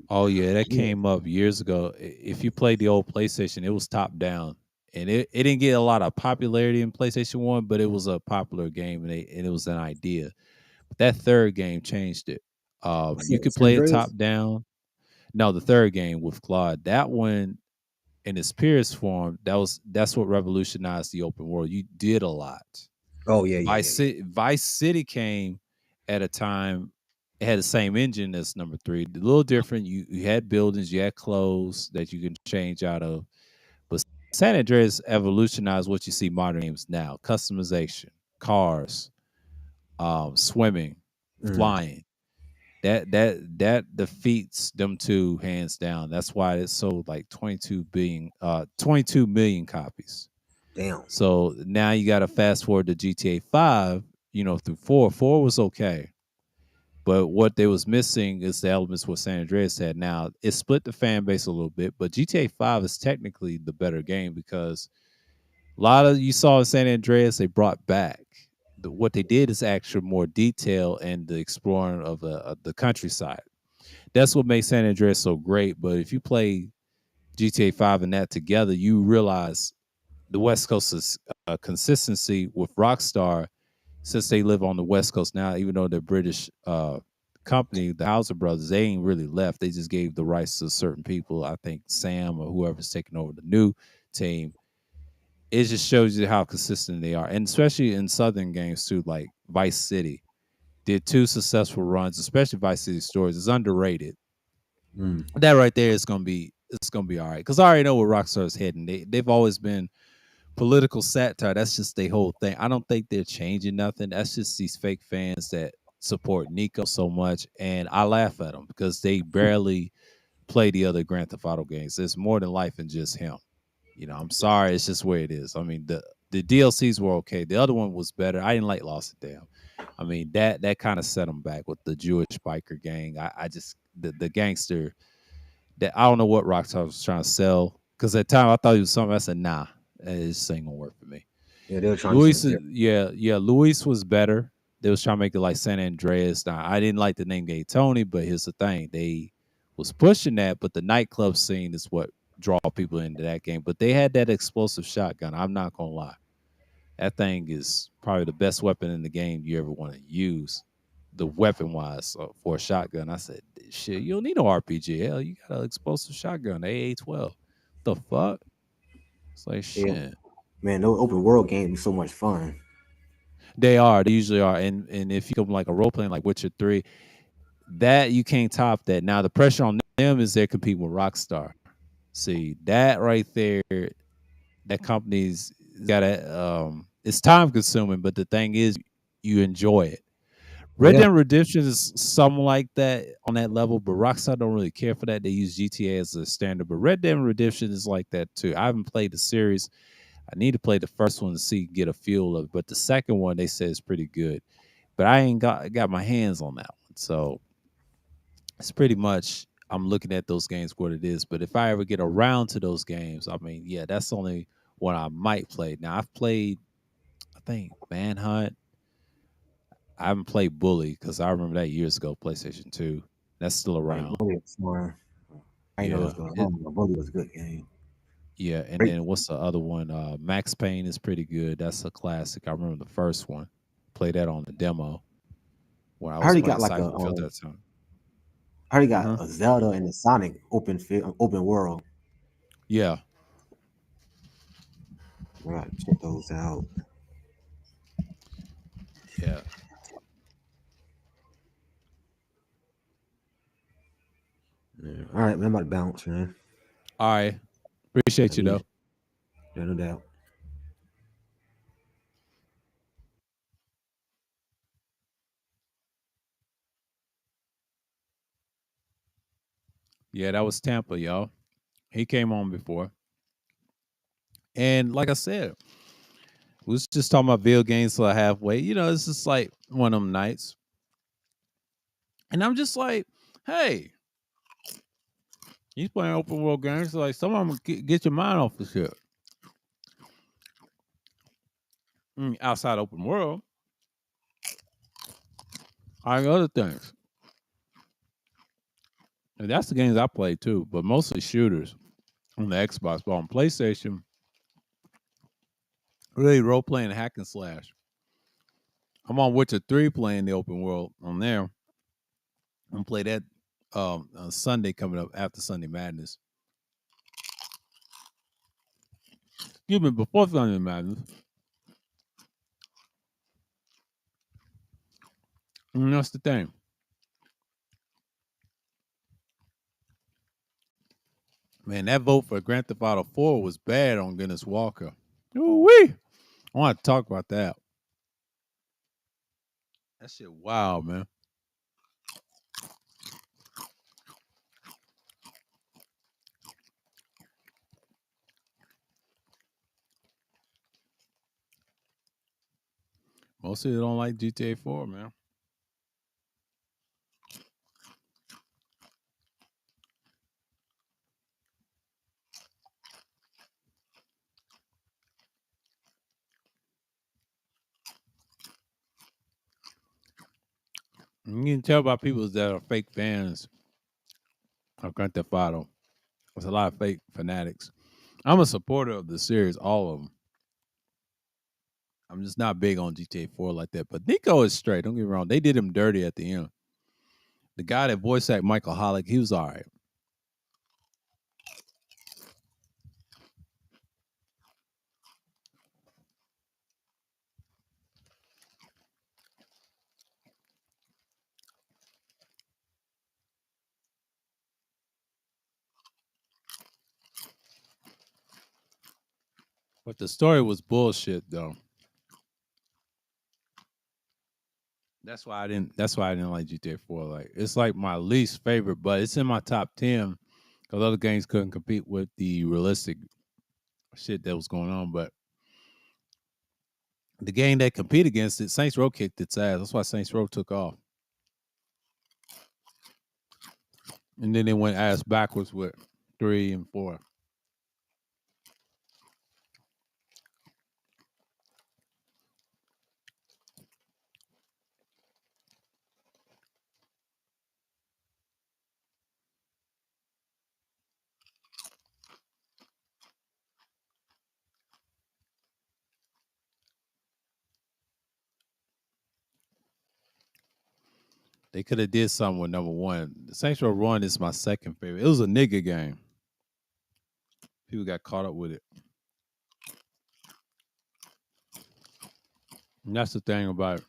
Speaker 1: Oh yeah, that
Speaker 2: Yeah.
Speaker 1: came up years ago. If you played the old PlayStation, it was top down, and it didn't get a lot of popularity in PlayStation One, but it was a popular game, and it was an idea. But that third game changed it. You could
Speaker 2: San
Speaker 1: play it top
Speaker 2: Andreas.
Speaker 1: down. No, the third game with Claude, that one in its purest form, that's what revolutionized the open world. You did a lot.
Speaker 2: Oh yeah, yeah,
Speaker 1: Vice
Speaker 2: yeah, yeah.
Speaker 1: City, Vice City came at a time, it had the same engine as number three. A little different. You had buildings, you had clothes that you can change out of. But San Andreas evolutionized what you see modern games now: customization, cars, swimming,
Speaker 2: Mm,
Speaker 1: flying. That defeats them two hands down. That's why it sold like 22 million copies.
Speaker 2: damn.
Speaker 1: So now you got to fast forward to GTA 5, through 4. 4 was okay. But what they was missing is the elements what San Andreas had. Now, it split the fan base a little bit, but GTA 5 is technically the better game because a lot of you saw in San Andreas they brought back. What they did is actually more detail and the exploring of the countryside. That's what makes San Andreas so great. But if you play GTA 5 and that together, you realize the West Coast's consistency with Rockstar, since they live on the West Coast now, even though they're British company, the Hauser brothers, they ain't really left. They just gave the rights to certain people. I think Sam or whoever's taking over the new team. It just shows you how consistent they are, and especially in Southern games too, like Vice City did two successful runs, especially Vice City Stories. It's underrated.
Speaker 2: Mm.
Speaker 1: That right there is gonna be it's gonna be all right because I already know where Rockstar's heading. They've always been political satire. That's just their whole thing. I don't think they're changing nothing. That's just these fake fans that support Nico so much, and I laugh at them because they barely play the other Grand Theft Auto games. There's more than life than just him. I'm sorry, it's just where it is. I mean, the DLCs were okay. The other one was better. I didn't like Lost and Damn. I mean, that kind of set them back with the Jewish biker gang. I just the gangster that I don't know what Rockstar was trying to sell because at the time I thought he was something. I said, nah, this ain't gonna work for me.
Speaker 2: Yeah, they were trying to do
Speaker 1: Luis,
Speaker 2: something different.
Speaker 1: yeah, Luis was better. They was trying to make it like San Andreas. Now, I didn't like the name Gay Tony, but here's the thing: they was pushing that, but the nightclub scene is what draw people into that game. But they had that explosive shotgun. I'm not gonna lie, that thing is probably the best weapon in the game you ever want to use. The weapon wise for a shotgun, I said, shit, you don't need no RPG. Hell, you got an explosive shotgun, AA-12. The fuck? It's like
Speaker 2: Yeah,
Speaker 1: shit.
Speaker 2: man, those open world games be so much fun.
Speaker 1: They are. They usually are. And if you come like a role playing like Witcher 3, that you can't top that. Now the pressure on them is they're competing with Rockstar. See, that right there, that company's gotta it's time consuming, but the thing is you enjoy it. Red
Speaker 2: Yeah,
Speaker 1: Dead Redemption is something like that on that level, but Rockstar don't really care for that. They use GTA as a standard, but Red Dead Redemption is like that too. I haven't played the series. I need to play the first one to see get a feel of it, but the second one they say is pretty good. But I ain't got my hands on that one. So it's pretty much I'm looking at those games what it is. But if I ever get around to those games, I mean, yeah, that's the only one I might play. Now I've played, I think Manhunt. I haven't played Bully because I remember that years ago, PlayStation 2. That's still
Speaker 2: like
Speaker 1: around.
Speaker 2: Bully was fun. I didn't know it was
Speaker 1: Yeah.
Speaker 2: going on, but Bully was a good game.
Speaker 1: Yeah. And
Speaker 2: Great.
Speaker 1: then what's the other one? Max Payne is pretty good. That's a classic. I remember the first one. Played that on the demo when I
Speaker 2: I
Speaker 1: was
Speaker 2: already
Speaker 1: playing
Speaker 2: got like a
Speaker 1: Siphon Filter at the time.
Speaker 2: I already got
Speaker 1: Uh-huh.
Speaker 2: a Zelda and a Sonic open world.
Speaker 1: Yeah.
Speaker 2: I gotta check those out.
Speaker 1: Yeah.
Speaker 2: Yeah. All right, man. I'm about to bounce, man.
Speaker 1: All right. Appreciate
Speaker 2: Like
Speaker 1: you though.
Speaker 2: usual. Yeah, no doubt.
Speaker 1: Yeah, that was Tampa, y'all. He came on before. And like I said, we was just talking about video games till halfway. It's just like one of them nights. And I'm just like, hey, he's playing open world games. Like, some of them get your mind off the shit. outside open world, I like other things. And that's the games I play too, but mostly shooters on the Xbox. But on PlayStation, really role playing hack and slash. I'm on Witcher 3 playing the open world on there. I'm gonna play that on Sunday coming up after Sunday Madness. Excuse me, before Sunday Madness. And that's the thing. Man, that vote for Grand Theft Auto 4 was bad on Dennis Walker. Ooh-wee. I want to talk about that. That shit wild, man. Most of you don't like GTA 4, man. You can tell by people that are fake fans of Grand Theft Auto. There's a lot of fake fanatics. I'm a supporter of the series, all of them. I'm just not big on GTA 4 like that. But Nico is straight. Don't get me wrong. They did him dirty at the end. The guy that voice acted Michael Hollick, he was all right. But the story was bullshit, though. That's why I didn't like GTA 4. Like it's like my least favorite, but it's in my top 10 because other games couldn't compete with the realistic shit that was going on. But the game that competed against it, Saints Row kicked its ass. That's why Saints Row took off. And then they went ass backwards with 3 and 4. They could have did something with number 1. The Saints Row Run is my second favorite. It was a nigga game. People got caught up with it. And that's the thing about it.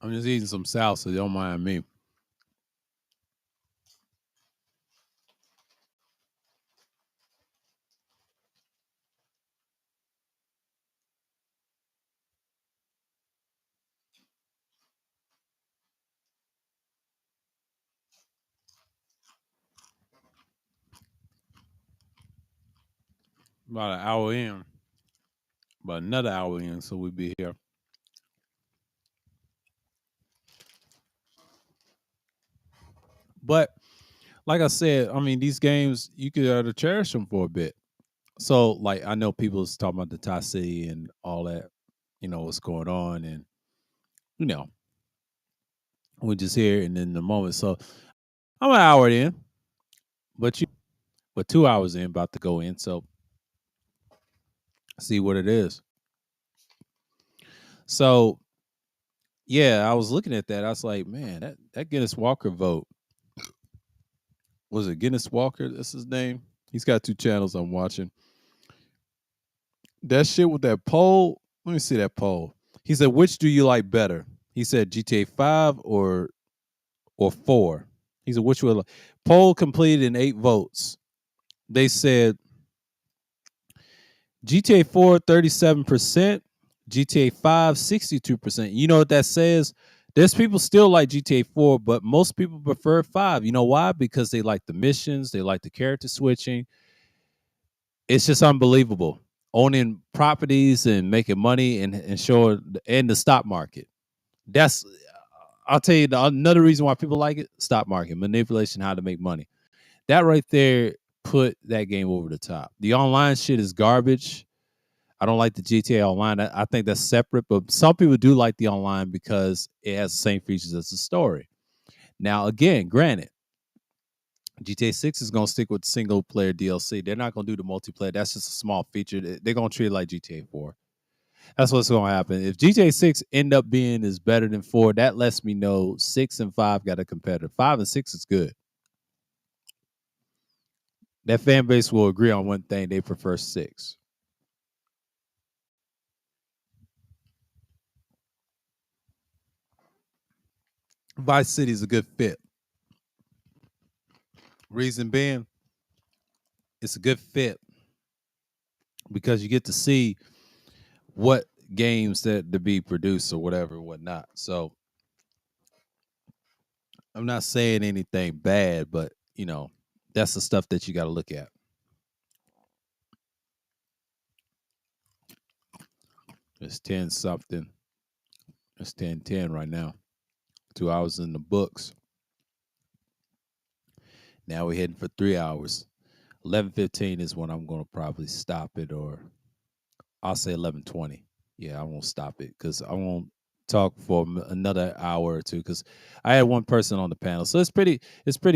Speaker 1: I'm just eating some salsa. Don't mind me. About an hour in. About another hour in, so we'll be here. But like I said, I mean, these games you could cherish them for a bit. So, like, I know people's talking about the Thai City and all that, what's going on, and you know, we're just here and in the moment. So, I'm an hour in, but 2 hours in, about to go in. So, see what it is. So, yeah, I was looking at that. I was like, man, that Guinness Walker vote was it Guinness Walker? That's his name. He's got 2 channels I'm watching. That shit with that poll. Let me see that poll. He said, "Which do you like better?" He said, "GTA 5 or 4." He said, "Which one?" Poll completed in 8 votes. They said GTA 4 37%, GTA 5 62%. You know what that says? There's people still like GTA 4, but most people prefer 5. You know why? Because they like the missions, they like the character switching. It's just unbelievable. owning properties and making money and showing and the stock market. That's I'll tell you another reason why people like it: stock market manipulation, how to make money. That right there put that game over the top. The online shit is garbage. I don't like the GTA Online. I think that's separate, but some people do like the online because it has the same features as the story. Now, again, granted, GTA 6 is going to stick with single player DLC. They're not going to do the multiplayer. That's just a small feature. They're going to treat it like GTA 4. That's what's going to happen. If GTA 6 end up being is better than 4, that lets me know 6 and 5 got a competitor. 5 and 6 is good. That fan base will agree on one thing: they prefer 6. Vice City is a good fit. Reason being, it's a good fit because you get to see what games that to be produced or whatever and whatnot. So I'm not saying anything bad, but that's the stuff that you got to look at. It's 10 something. It's 10:10 right now. 2 hours in the books. Now we're heading for 3 hours. 11:15 is when I'm gonna probably stop it, or I'll say 11:20. Yeah, I won't stop it because I won't talk for another hour or two because I had one person on the panel, so it's pretty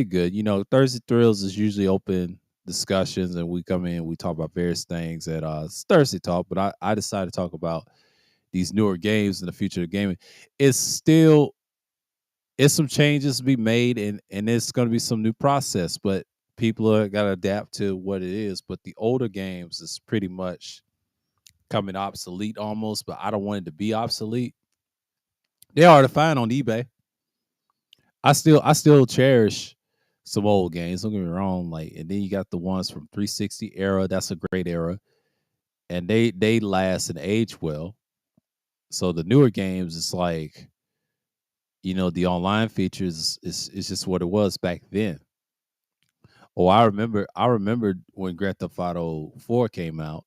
Speaker 1: good. Thursday Thrills is usually open discussions, and we come in, we talk about various things at it's Thursday Talk. But I decided to talk about these newer games and the future of gaming. It's still it's some changes to be made, and it's going to be some new process, but people are got to adapt to what it is. But the older games is pretty much coming obsolete almost, but I don't want it to be obsolete. They are to find on eBay. I still cherish some old games. Don't get me wrong. Like, and then you got the ones from 360 era. That's a great era, and they last and age well. So the newer games, it's like the online features is just what it was back then. Oh, I remember when Grand Theft Auto 4 came out,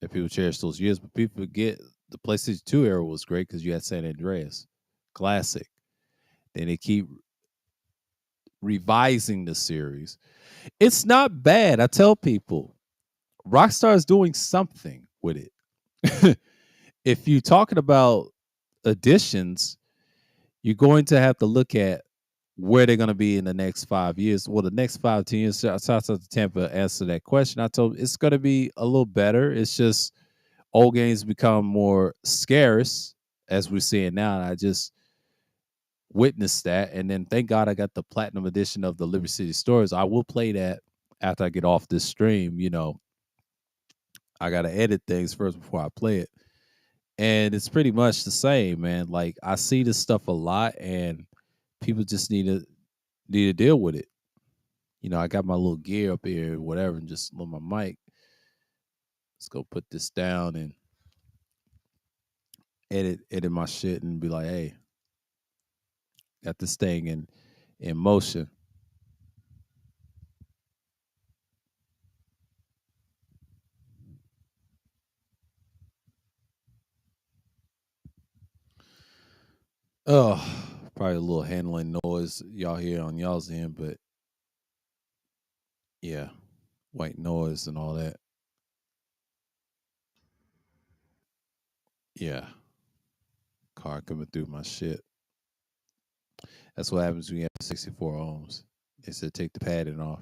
Speaker 1: and people cherish those years, but people forget the PlayStation 2 era was great because you had San Andreas, classic. Then they keep revising the series. It's not bad. I tell people, Rockstar is doing something with it. If you're talking about additions, you're going to have to look at where they're going to be in the next 5 years. Well, the next 5 10 years. Shout out to Tampa answer that question. I told it's going to be a little better. It's just old games become more scarce as we're seeing now. And I just witnessed that, and then thank God I got the platinum edition of the Liberty City Stories. I will play that after I get off this stream. I got to edit things first before I play it, and it's pretty much the same, man. Like, I see this stuff a lot, and people just need to deal with it. I got my little gear up here, whatever, and just on my mic. Let's go put this down and edit my shit and be like, hey, got this thing in motion. Oh, probably a little handling noise y'all hear on y'all's end, but yeah, white noise and all that. Yeah, car coming through my shit. That's what happens when you have 64 ohms. They said take the padding off.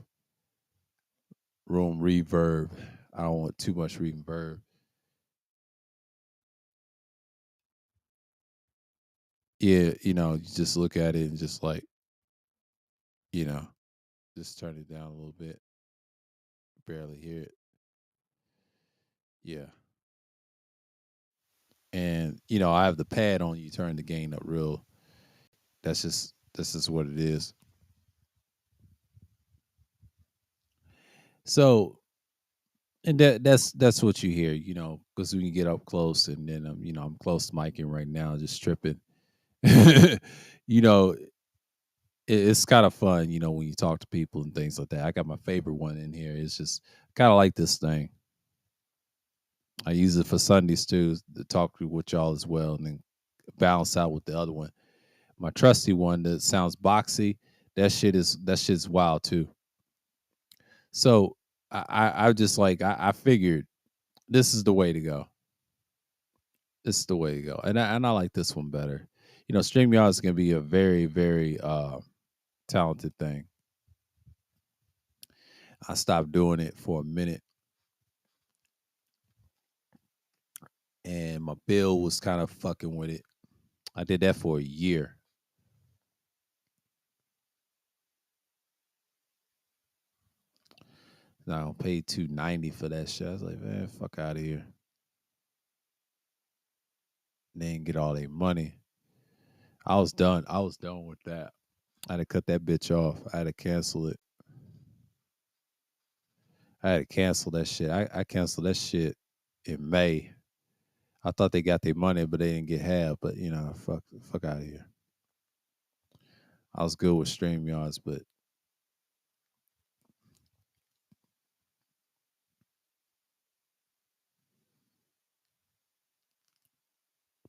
Speaker 1: Room reverb. I don't want too much reverb. Yeah, you just look at it and just like, you know, just turn it down a little bit. Barely hear it. Yeah. And I have the pad on. You turn the gain up real. That's just what it is. So, and that's what you hear, because when you get up close, and then I'm close to micing right now, just tripping. you know, it's kind of fun, when you talk to people and things like that. I got my favorite one in here. It's just kind of like this thing. I use it for Sundays too to talk with y'all as well, and then balance out with the other one. My trusty one that sounds boxy. That shit's wild too. So I just like I figured this is the way to go. This is the way to go, and I like this one better. You know, StreamYard is gonna be a very very talented thing. I stopped doing it for a minute, and my bill was kind of fucking with it. I did that for a year. Now I paid $290 for that shit. I was like, man, fuck out of here. And then get all their money. I was done. I was done with that. I had to cut that bitch off. I had to cancel it. I had to cancel that shit. I canceled that shit in May. I thought they got their money, but they didn't get half. But you know, fuck out of here. I was good with StreamYards, but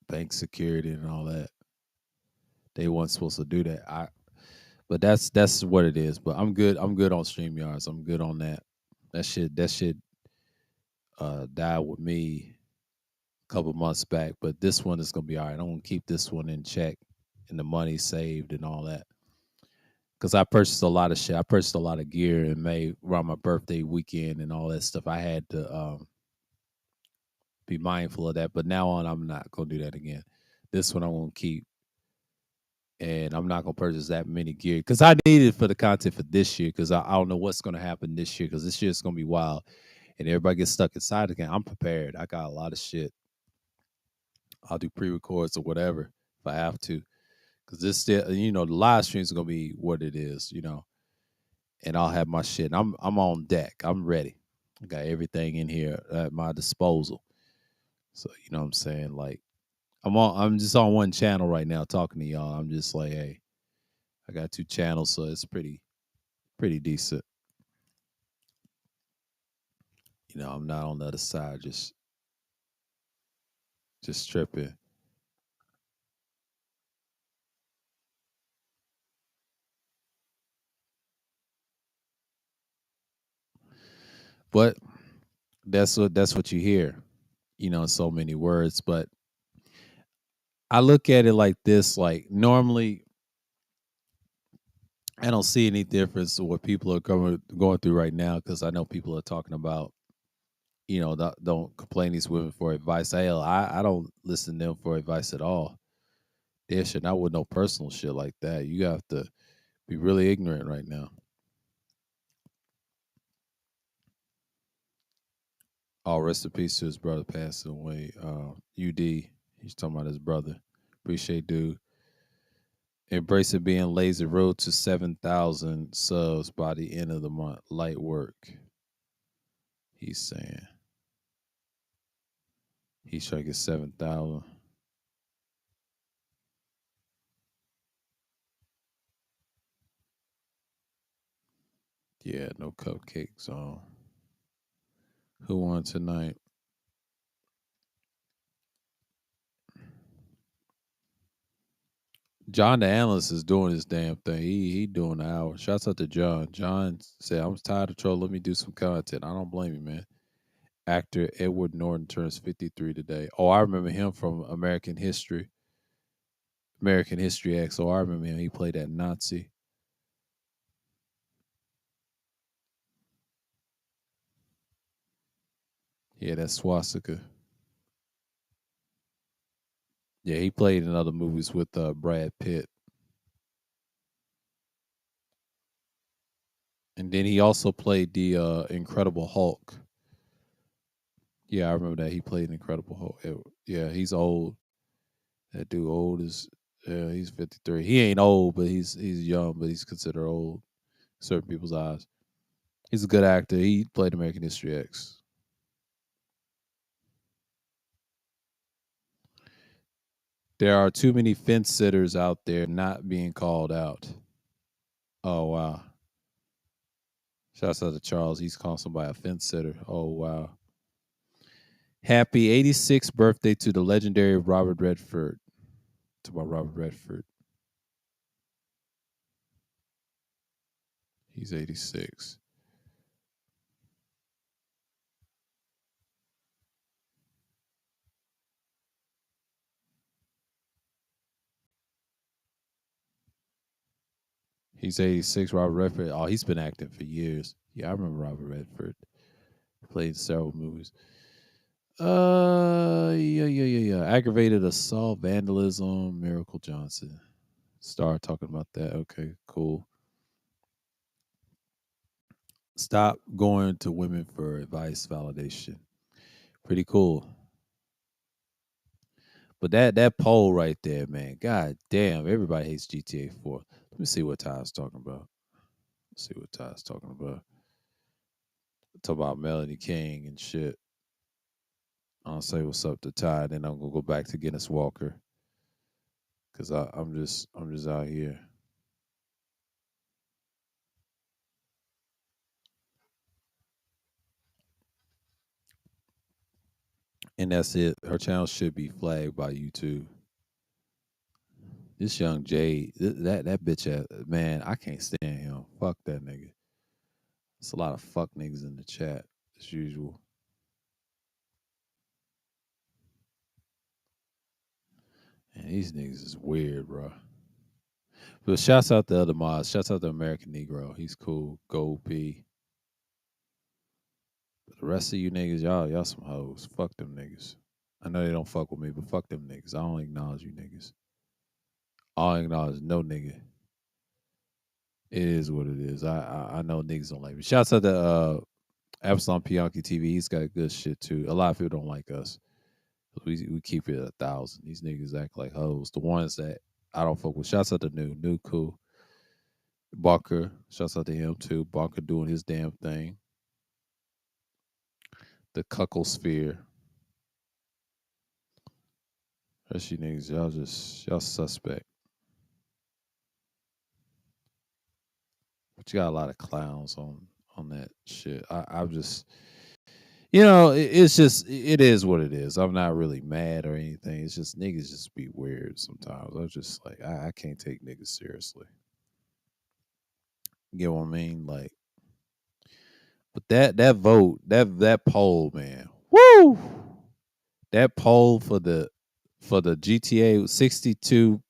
Speaker 1: bank security and all that, they weren't supposed to do that. But that's what it is. But I'm good. I'm good on StreamYards. I'm good on that. That shit died with me a couple months back. But this one is gonna be all right. I'm gonna keep this one in check and the money saved and all that. Because I purchased a lot of shit. I purchased a lot of gear in May around my birthday weekend and all that stuff. I had to be mindful of that. But now on, I'm not gonna do that again. This one I'm gonna keep, and I'm not gonna purchase that many gear because I need it for the content for this year. Because I don't know what's gonna happen this year. Because this year is gonna be wild, and everybody gets stuck inside again. I'm prepared. I got a lot of shit. I'll do pre-records or whatever if I have to. Because this still, you know, the live streams are gonna be what it is. You know, and I'll have my shit. I'm on deck. I'm ready. I got everything in here at my disposal. So you know what I'm saying? Like I'm just on one channel right now talking to y'all. I'm just like, hey, I got two channels, so it's pretty decent. You know, I'm not on the other side just tripping. But that's what you hear, you know, in so many words. But I look at it like this, like normally I don't see any difference to what people are going through right now because I know people are talking about, you know, don't complain these women for advice. Hell, I don't listen to them for advice at all. They should not with no personal shit like that. You have to be really ignorant right now. All rest in peace to his brother passing away. UD, he's talking about his brother. Appreciate dude. Embracing being lazy. Road to 7,000 subs by the end of the month. Light work. He's saying he's trying to get 7,000. Yeah, no cupcakes on. Who won tonight? John the analyst is doing his damn thing. He doing the hour. Shouts out to John. John said, "I'm tired of trolling. Let me do some content." I don't blame you, man. Actor Edward Norton turns 53 today. Oh, I remember him from American History. American History X. Oh, I remember him. He played that Nazi. Yeah, that swastika. Yeah, he played in other movies with Brad Pitt. And then he also played the Incredible Hulk. Yeah, I remember that. He played Incredible Hulk. Yeah, he's old. That dude old as he's 53. He ain't old, but he's young, but he's considered old in certain people's eyes. He's a good actor. He played American History X. There are too many fence sitters out there not being called out. Oh wow. Shouts out to Charles. He's calling somebody a fence sitter. Oh wow. Happy 86th birthday to the legendary Robert Redford. Talk about Robert Redford. He's 86. He's 86. Robert Redford. Oh, he's been acting for years. Yeah, I remember Robert Redford. Played several movies. Yeah. Aggravated assault, vandalism, Miracle Johnson. Start talking about that. Okay, cool. Stop going to women for advice, validation. Pretty cool. But that poll right there, man. God damn, everybody hates GTA 4. Let me see what Ty's talking about. Let's see what Ty's talking about. Talk about Melanie King and shit. I'll say what's up to Ty, then I'm gonna go back to Guinness Walker. Cause I'm just out here. And that's it. Her channel should be flagged by YouTube. This young Jay, that bitch, man, I can't stand him. Fuck that nigga. It's a lot of fuck niggas in the chat as usual. And these niggas is weird, bro. But shouts out the other mods. Shouts out the American Negro. He's cool. Gold P. But the rest of you niggas, y'all some hoes. Fuck them niggas. I know they don't fuck with me, but fuck them niggas. I don't acknowledge you niggas. I don't acknowledge no nigga. It is what it is. I know niggas don't like me. Shouts out to Absalom Pianki TV. He's got good shit too. A lot of people don't like us. We keep it 1,000. These niggas act like hoes. The ones that I don't fuck with. Shouts out to New Cool. Barker. Shouts out to him too. Barker doing his damn thing. The cuckle sphere. That's you niggas. Y'all suspect. But you got a lot of clowns on that shit. I'm just it's just it is what it is. I'm not really mad or anything. It's just niggas just be weird sometimes. I'm just like I can't take niggas seriously. You get what I mean? Like, but that vote, that poll, man. Woo! That poll for the GTA was 62%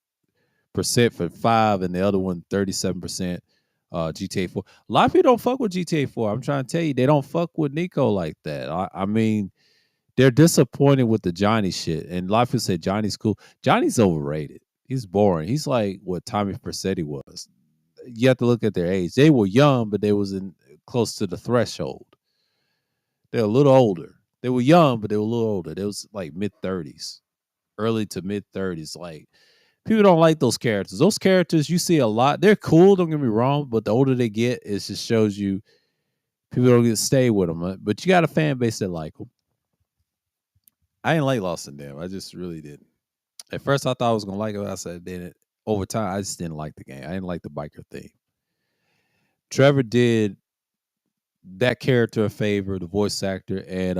Speaker 1: for 5 and the other one 37% GTA 4. A lot of people don't fuck with GTA 4. I'm trying to tell you, they don't fuck with Nico like that. I mean, they're disappointed with the Johnny shit. And a lot of people say Johnny's cool. Johnny's overrated. He's boring. He's like what Tommy Persetti was. You have to look at their age. They were young, but they was in close to the threshold. They're a little older. They were young, but they were a little older. They was like mid-30s, early to mid-30s. Like people don't like those characters. Those characters you see a lot. They're cool. Don't get me wrong, but the older they get, it just shows you people don't get to stay with them. But you got a fan base that like them. I didn't like Lost in Them. I just really didn't. At first, I thought I was gonna like it. I said, then over time, I just didn't like the game. I didn't like the biker theme. Trevor did that character a favor, the voice actor, and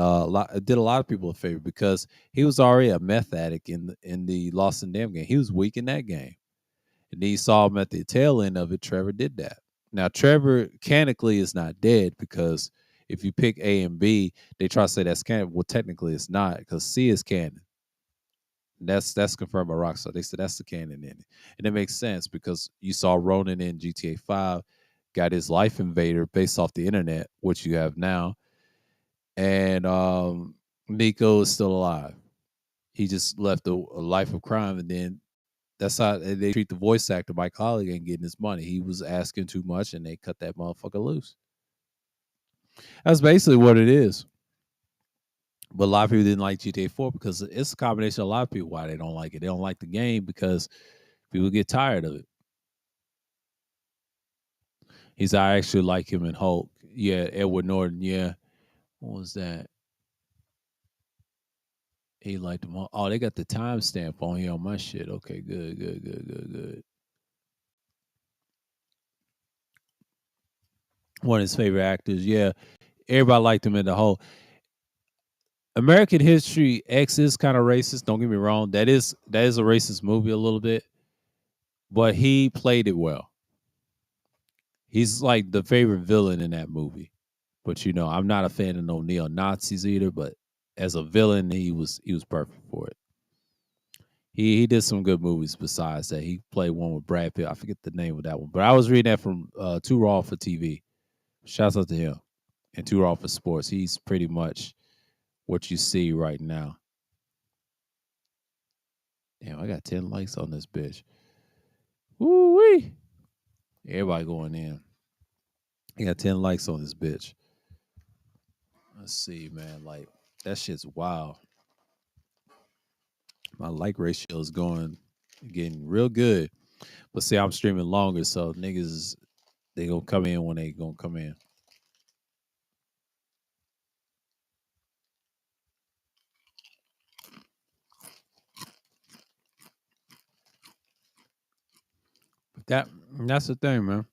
Speaker 1: did a lot of people a favor because he was already a meth addict in the Lost in Them game. He was weak in that game, and then you saw him at the tail end of it. Trevor did that. Now, Trevor canonically is not dead because if you pick A and B, they try to say that's canon. Well, technically, it's not because C is canon. That's confirmed by Rockstar. They said that's the canon in it, and it makes sense because you saw Ronan in GTA 5 got his life invader based off the internet, which you have now, and Nico is still alive. He just left a life of crime, and then that's how they treat the voice actor. Mike Holly ain't getting his money. He was asking too much, and they cut that motherfucker loose. That's basically what it is. But a lot of people didn't like GTA 4 because it's a combination of a lot of people why they don't like it. They don't like the game because people get tired of it. I actually like him in Hulk. Yeah, Edward Norton. Yeah. What was that? He liked him. Oh, they got the timestamp on here on my shit. Okay, good. One of his favorite actors. Yeah, everybody liked him in the Hulk. American History X is kind of racist. Don't get me wrong. That is a racist movie a little bit, but he played it well. He's like the favorite villain in that movie. But I'm not a fan of no neo Nazis either. But as a villain, he was perfect for it. He did some good movies besides that. He played one with Brad Pitt. I forget the name of that one, but I was reading that from Too Raw for TV. Shouts out to him and Too Raw for Sports. He's pretty much what you see right now. Damn, I got 10 likes on this bitch. Woo wee! Everybody going in. I got 10 likes on this bitch. Let's see, man. Like that shit's wild. My like ratio is getting real good. But see, I'm streaming longer, so niggas they gonna come in when they gonna come in. But that's the thing, man.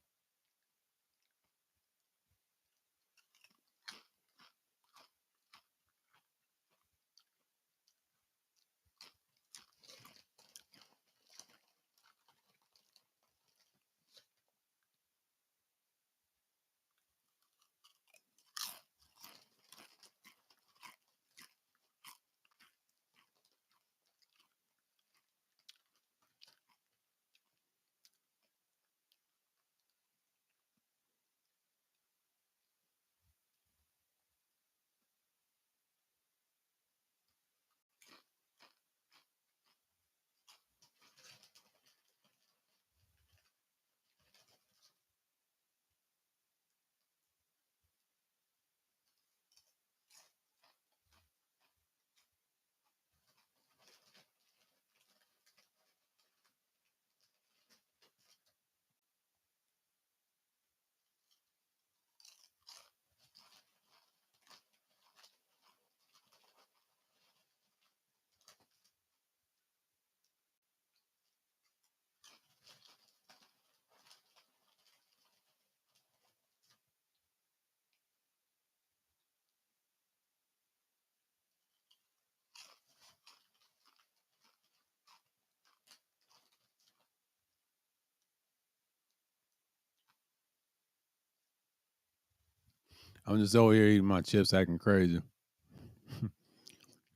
Speaker 1: I'm just over here eating my chips, acting crazy.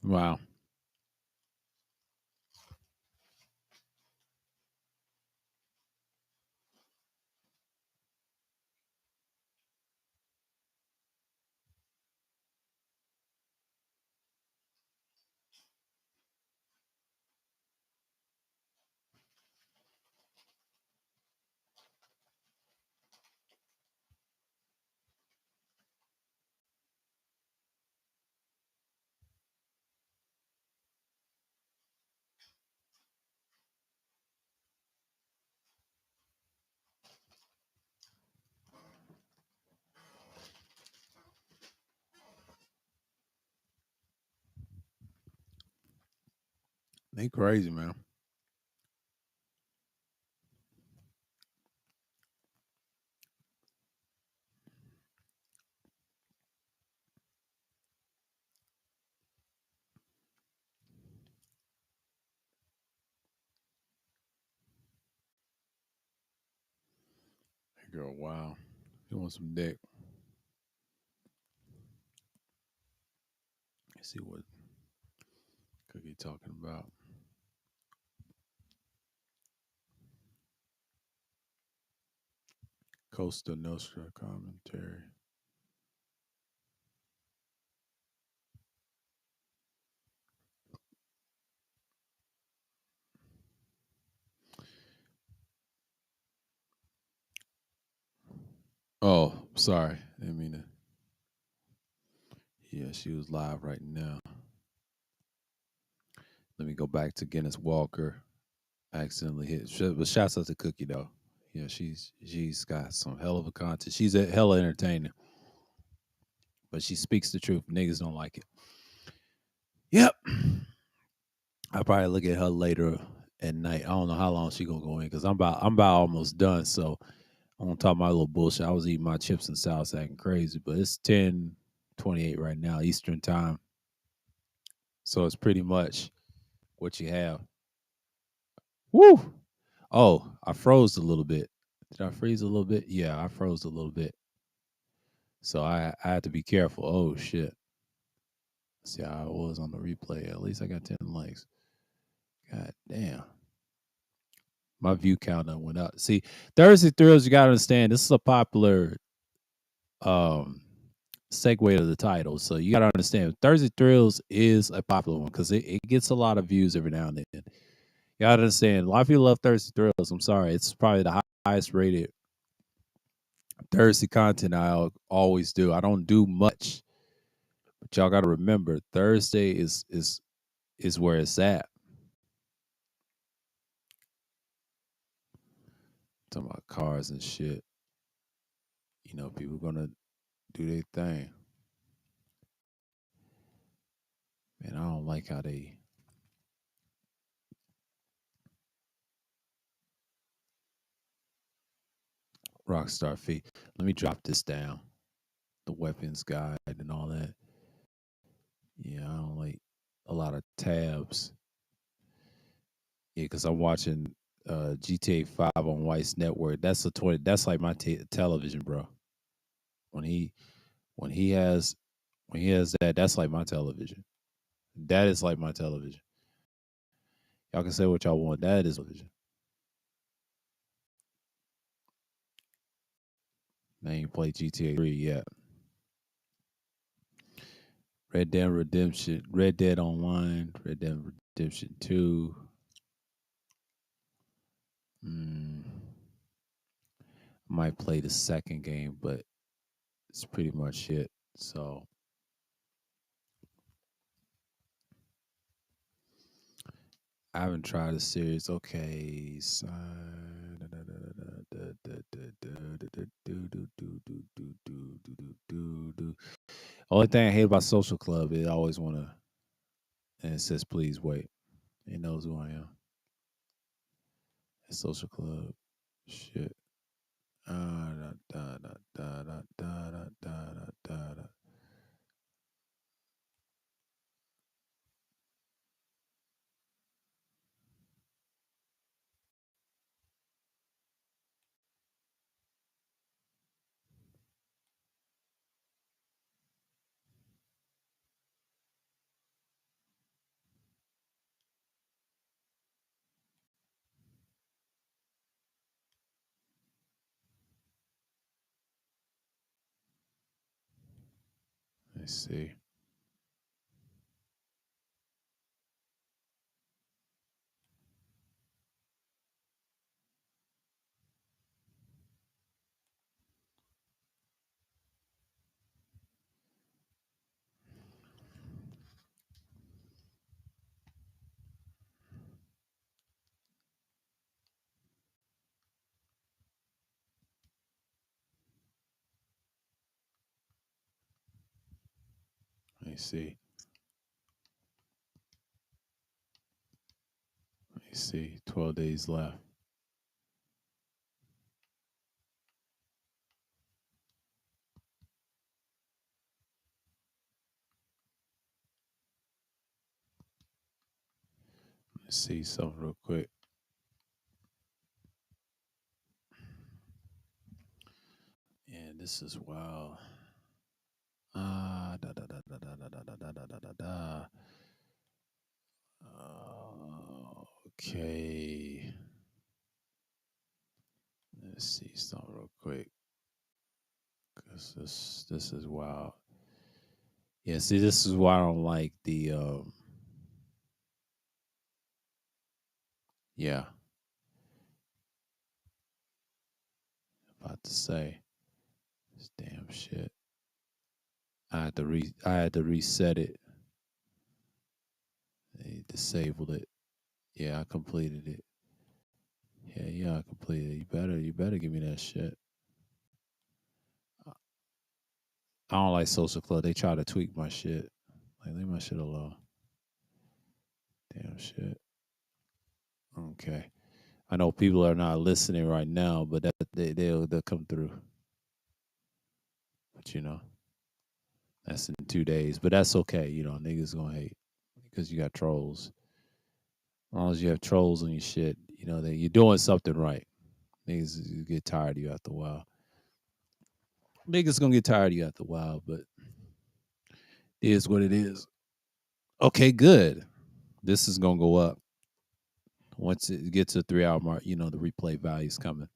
Speaker 1: Wow. They crazy, man. That girl, wow. You want some dick? Let's see what Cookie talking about. Costa Nostra commentary. Oh, sorry. Didn't mean to. Yeah, she was live right now. Let me go back to Guinness Walker. I accidentally hit. But shouts out to Cookie though. Yeah, she's got some hell of a content. She's a hella entertaining, but she speaks the truth. Niggas don't like it. Yep. I'll probably look at her later at night. I don't know how long she gonna go in because I'm about almost done. So I'm gonna talk my little bullshit. I was eating my chips and salsa acting crazy, but it's 10:28 right now, Eastern time. So it's pretty much what you have. Woo! Oh, I froze a little bit. Did I freeze a little bit? Yeah, I froze a little bit. So I had to be careful. Oh shit. See how I was on the replay. At least I got 10 likes. God damn. My view count done went up. See, Thursday Thrills, you gotta understand, this is a popular um segue to the title. So you gotta understand Thursday Thrills is a popular one because it gets a lot of views every now and then. You gotta understand, a lot of people love Thursday Thrills. I'm sorry, it's probably the highest rated Thursday content always do. I don't do much, but y'all gotta remember Thursday is where it's at. Talking about cars and shit. You know, people gonna do their thing. Man, I don't like how they Rockstar fee. Let me drop this down. The weapons guide and all that. Yeah, I don't like a lot of tabs. Yeah, because I'm watching GTA 5 on White's network. That's a 20. That's like my television, bro. When he when he has when he has that, that's like my television. That is like my television. Y'all can say what y'all want. That is television. I ain't played GTA 3 yet. Red Dead Redemption, Red Dead Online, Red Dead Redemption 2. Mm, might play the second game, but it's pretty much it. So I haven't tried a series. Okay, so only thing I hate about Social Club is I always want to, and it says please wait. It knows who I am. It's Social Club. Shit. Da, da, da, da, da, da, da, da, da, da. Let's see. Let's see. Let's see. 12 days left. Let's see something real quick. And this is wild. Da, da, da, da, da, da, da, da, da, da, da, da. Okay. Let's see something real quick. Cause this is wild. Yeah, see, this is why I don't like the yeah, about to say this damn shit. I had to reset it. They disabled it. Yeah, I completed it. Yeah, I completed it. You better give me that shit. I don't like Social Club. They try to tweak my shit. Like, leave my shit alone. Damn shit. Okay. I know people are not listening right now, but they'll come through. But you know, that's in 2 days. But that's okay. You know, niggas gonna hate. because you got trolls. As long as you have trolls on your shit, that you're doing something right. Niggas get tired of you after a while. Niggas gonna get tired of you after a while, but it is what it is. Okay, good. This is gonna go up once it gets to the 3 hour mark. The replay value is coming.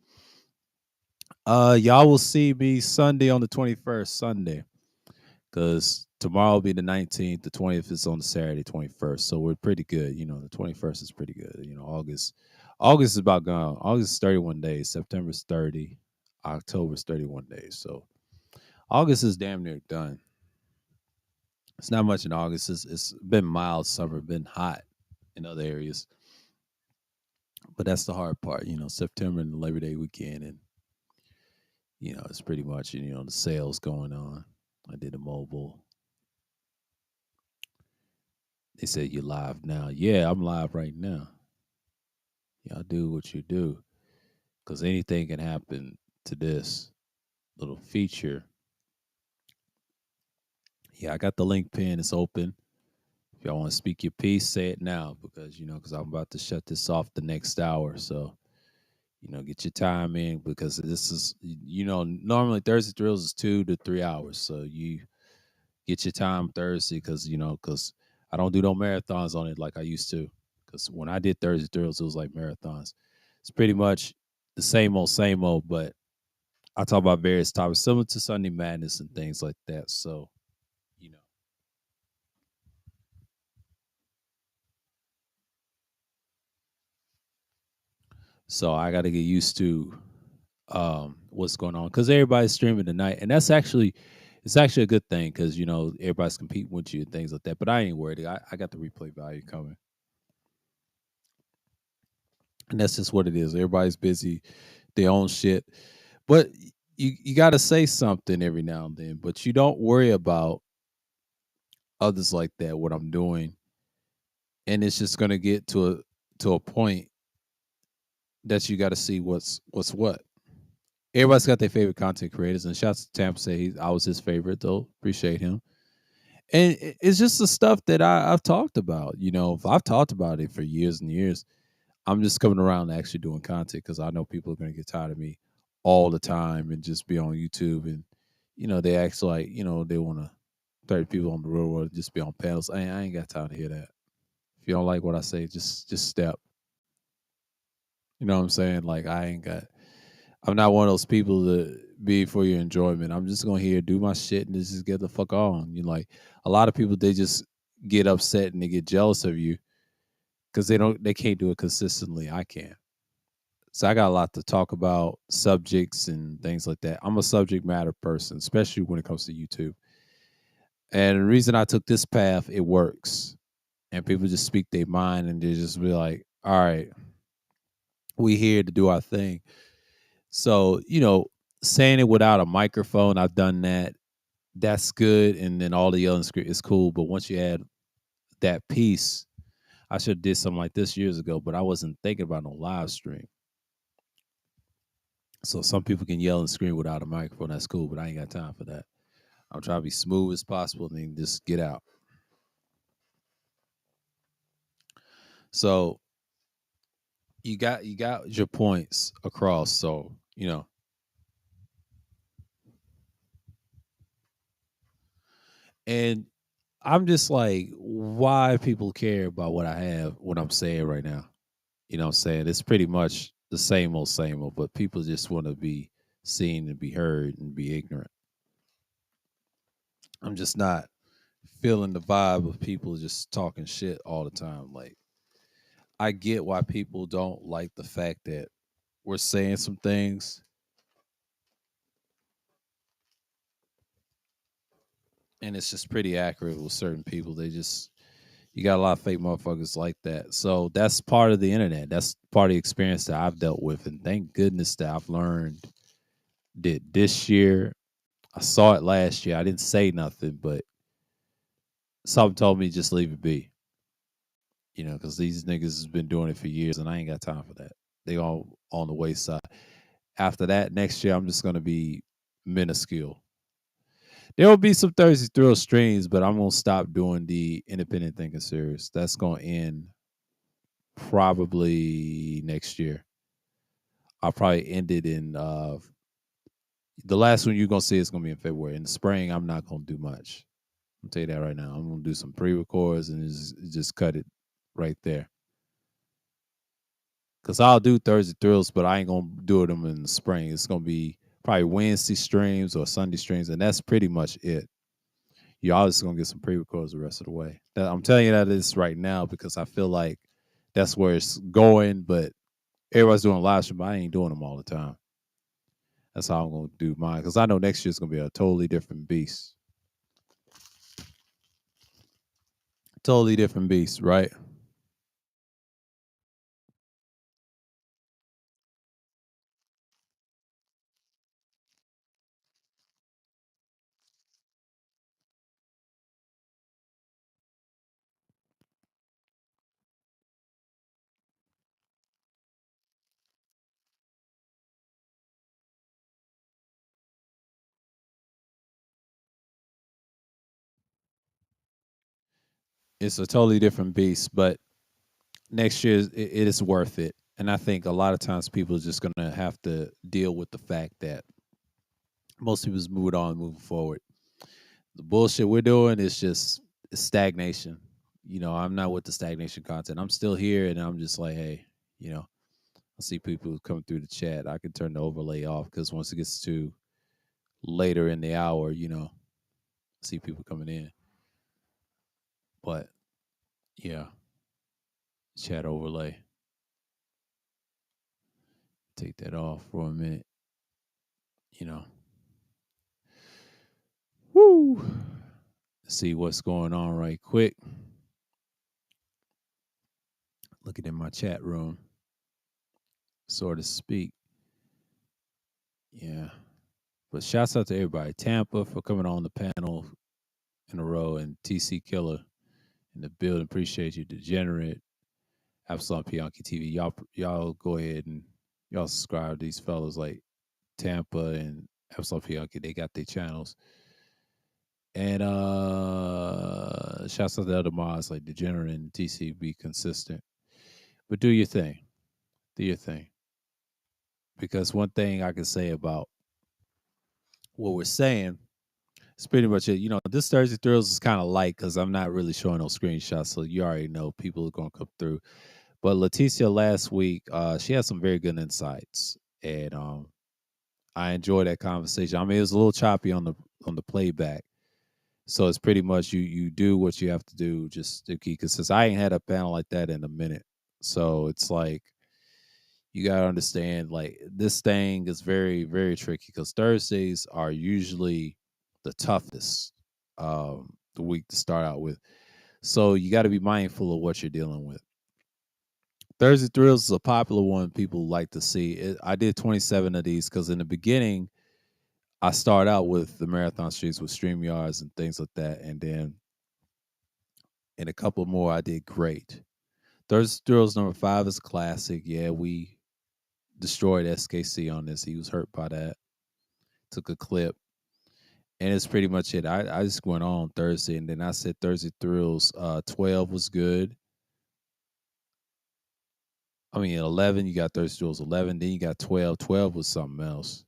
Speaker 1: Y'all will see me Sunday on the 21st, Sunday, because tomorrow will be the 19th. The 20th is on the Saturday, 21st. So we're pretty good. The 21st is pretty good. August is about gone. August is 31 days. September's 30. October's 31 days. So August is damn near done. It's not much in August. It's been mild summer, been hot in other areas. But that's the hard part, September and the Labor Day weekend. And, it's pretty much, the sales going on. I did a mobile. They said you're live now. Yeah, I'm live right now. Y'all do what you do. Because anything can happen to this little feature. Yeah, I got the link pin. It's open. If y'all want to speak your piece, say it now because I'm about to shut this off the next hour. So, get your time in because this is, normally Thursday Thrills is 2 to 3 hours. So you get your time Thursday because I don't do no marathons on it like I used to. Because when I did Thursday Thrills, it was like marathons. It's pretty much the same old, but I talk about various topics similar to Sunday Madness and things like that. So, you know. So I got to get used to what's going on because everybody's streaming tonight, and it's actually a good thing because everybody's competing with you and things like that. But I ain't worried. I got the replay value coming, and that's just what it is. Everybody's busy, their own shit, but you got to say something every now and then. But you don't worry about others like that. What I'm doing, and it's just gonna get to a point that you got to see what's what. Everybody's got their favorite content creators, and shouts to Tampa say I was his favorite though. Appreciate him. And it's just the stuff that I've talked about. If I've talked about it for years and years, I'm just coming around to actually doing content because I know people are going to get tired of me all the time and just be on YouTube and they act like they want to 30 people on the road or just be on panels. I ain't got time to hear that. If you don't like what I say, just step. You know what I'm saying? Like I'm not one of those people to be for your enjoyment. I'm just gonna hear do my shit and just get the fuck on. Like a lot of people, they just get upset and they get jealous of you because they can't do it consistently. I can. So I got a lot to talk about, subjects and things like that. I'm a subject matter person, especially when it comes to YouTube. And the reason I took this path, it works. And people just speak their mind and they just be like, all right, we here to do our thing. So, saying it without a microphone, I've done that. That's good. And then all the yelling script is cool. But once you add that piece, I should have did something like this years ago, but I wasn't thinking about no live stream. So some people can yell and scream without a microphone. That's cool, but I ain't got time for that. I'm trying to be smooth as possible and then just get out. So you got your points across. So, and I'm just like, why people care about what I have, what I'm saying right now. You know what I'm saying? It's pretty much the same old, but people just want to be seen and be heard and be ignorant. I'm just not feeling the vibe of people just talking shit all the time. Like, I get why people don't like the fact that we're saying some things. And it's just pretty accurate with certain people. You got a lot of fake motherfuckers like that. So that's part of the internet. That's part of the experience that I've dealt with. And thank goodness that I've learned that this year. I saw it last year. I didn't say nothing, but something told me just leave it be. Because these niggas has been doing it for years and I ain't got time for that. They all on the wayside. After that, next year, I'm just going to be minuscule. There will be some Thursday Thrill streams, but I'm gonna stop doing the independent thinking series. That's gonna end probably next year. I'll probably end it in the last one you're gonna see is gonna be in February. In the spring, I'm not gonna do much. I'll tell you that right now. I'm gonna do some pre-records and just cut it right there. Cause I'll do Thursday thrills, but I ain't gonna do them in the spring. It's gonna be probably Wednesday streams or Sunday streams, and that's pretty much it. You're always gonna get some pre-records the rest of the way. I'm telling you that this right now because I feel like that's where it's going. But everybody's doing live stream, but I ain't doing them all the time. That's how I'm gonna do mine because I know next year's gonna be a totally different beast. Totally different beast, right? It's a totally different beast, but next year it is worth it. And I think a lot of times people are just gonna have to deal with the fact that most people's moved on, moving forward. The bullshit we're doing is just stagnation. I'm not with the stagnation content. I'm still here, and I'm just like, hey, I see people coming through the chat. I can turn the overlay off because once it gets to later in the hour, I see people coming in. But yeah, chat overlay. Take that off for a minute. You know. Woo. See what's going on right quick. Looking in my chat room, so to speak. Yeah. But shouts out to everybody. Tampa for coming on the panel in a row, and TC Killer in the building. Appreciate you, Degenerate. Absalom Pianki TV. Y'all go ahead and y'all subscribe to these fellas like Tampa and Absalom Pianki. They got their channels. And shouts out to the other mods like Degenerate and TC. Be consistent. But do your thing. Do your thing. Because one thing I can say about what we're saying is pretty much it. This Thursday Thrills is kind of light because I'm not really showing no screenshots. So you already know people are going to come through. But Leticia last week, she had some very good insights. And I enjoyed that conversation. I mean, it was a little choppy on the playback. So it's pretty much you do what you have to do just to keep consistent. I ain't had a panel like that in a minute. So it's like you gotta understand like this thing is very, very tricky because Thursdays are usually the toughest the week to start out with. So you gotta be mindful of what you're dealing with. Thursday Thrills is a popular one people like to see. I did 27 of these because in the beginning I start out with the marathon streams with StreamYards and things like that. And then in a couple more, I did great. Thursday Thrills number 5 is classic. Yeah, we destroyed SKC on this. He was hurt by that. Took a clip. And it's pretty much it. I just went on Thursday and then I said Thursday Thrills 12 was good. I mean, 11, you got Thursday Thrills 11. Then you got 12. 12 was something else.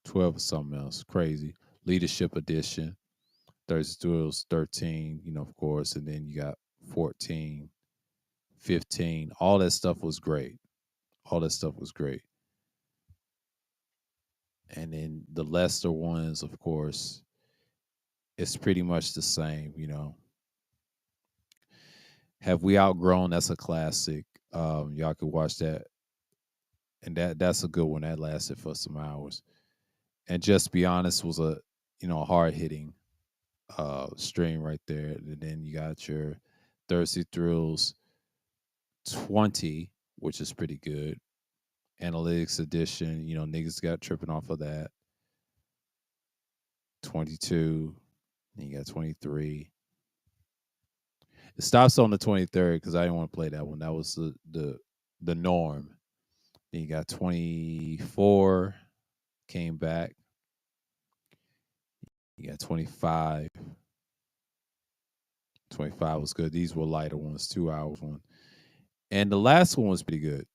Speaker 1: 12 was something else. Crazy. Leadership edition. Thursday Thrills 13, of course. And then you got 14, 15. All that stuff was great. All that stuff was great. And then the lesser ones, of course, it's pretty much the same. Have We Outgrown? That's a classic. Y'all could watch that. And that's a good one. That lasted for some hours. And Just Be Honest was a hard hitting stream right there. And then you got your Thursday Thrills 20, which is pretty good. Analytics edition, niggas got tripping off of that. 22, then you got 23. It stops on the 23rd because I didn't want to play that one. That was the norm. Then you got 24, came back. You got 25. 25 was good. These were lighter ones, 2 hours one. And the last one was pretty good.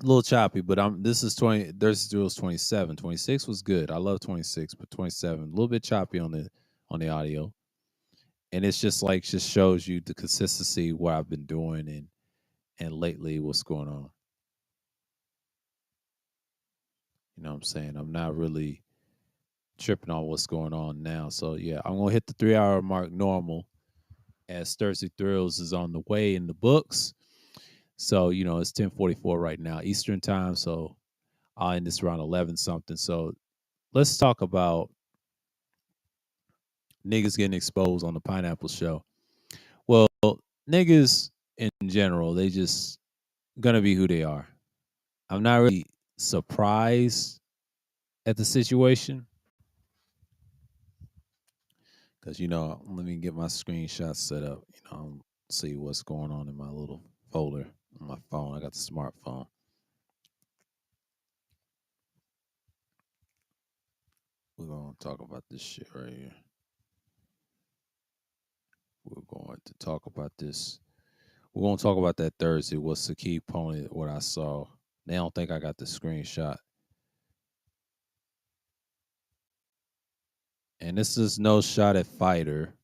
Speaker 1: A little choppy, but this is 20. There's was 27. 26 was good. I love 26, but 27 a little bit choppy on the audio. And it's just shows you the consistency what I've been doing and lately what's going on. You know what I'm saying? I'm not really tripping on what's going on now. So yeah, I'm gonna hit the 3 hour mark normal as Thursday Thrills is on the way in the books. So, it's 10:44 right now, Eastern time. So I'll end this around 11 something. So let's talk about niggas getting exposed on the Pineapple Show. Well, niggas in general, they just gonna be who they are. I'm not really surprised at the situation because let me get my screenshot set up. See what's going on in my little folder on my phone. I got the smartphone. We're gonna talk about this shit right here. We're going to talk about this. We're gonna talk about that Thursday. What's the key opponent? What I saw. They don't think I got the screenshot. And this is no shot at Fighter.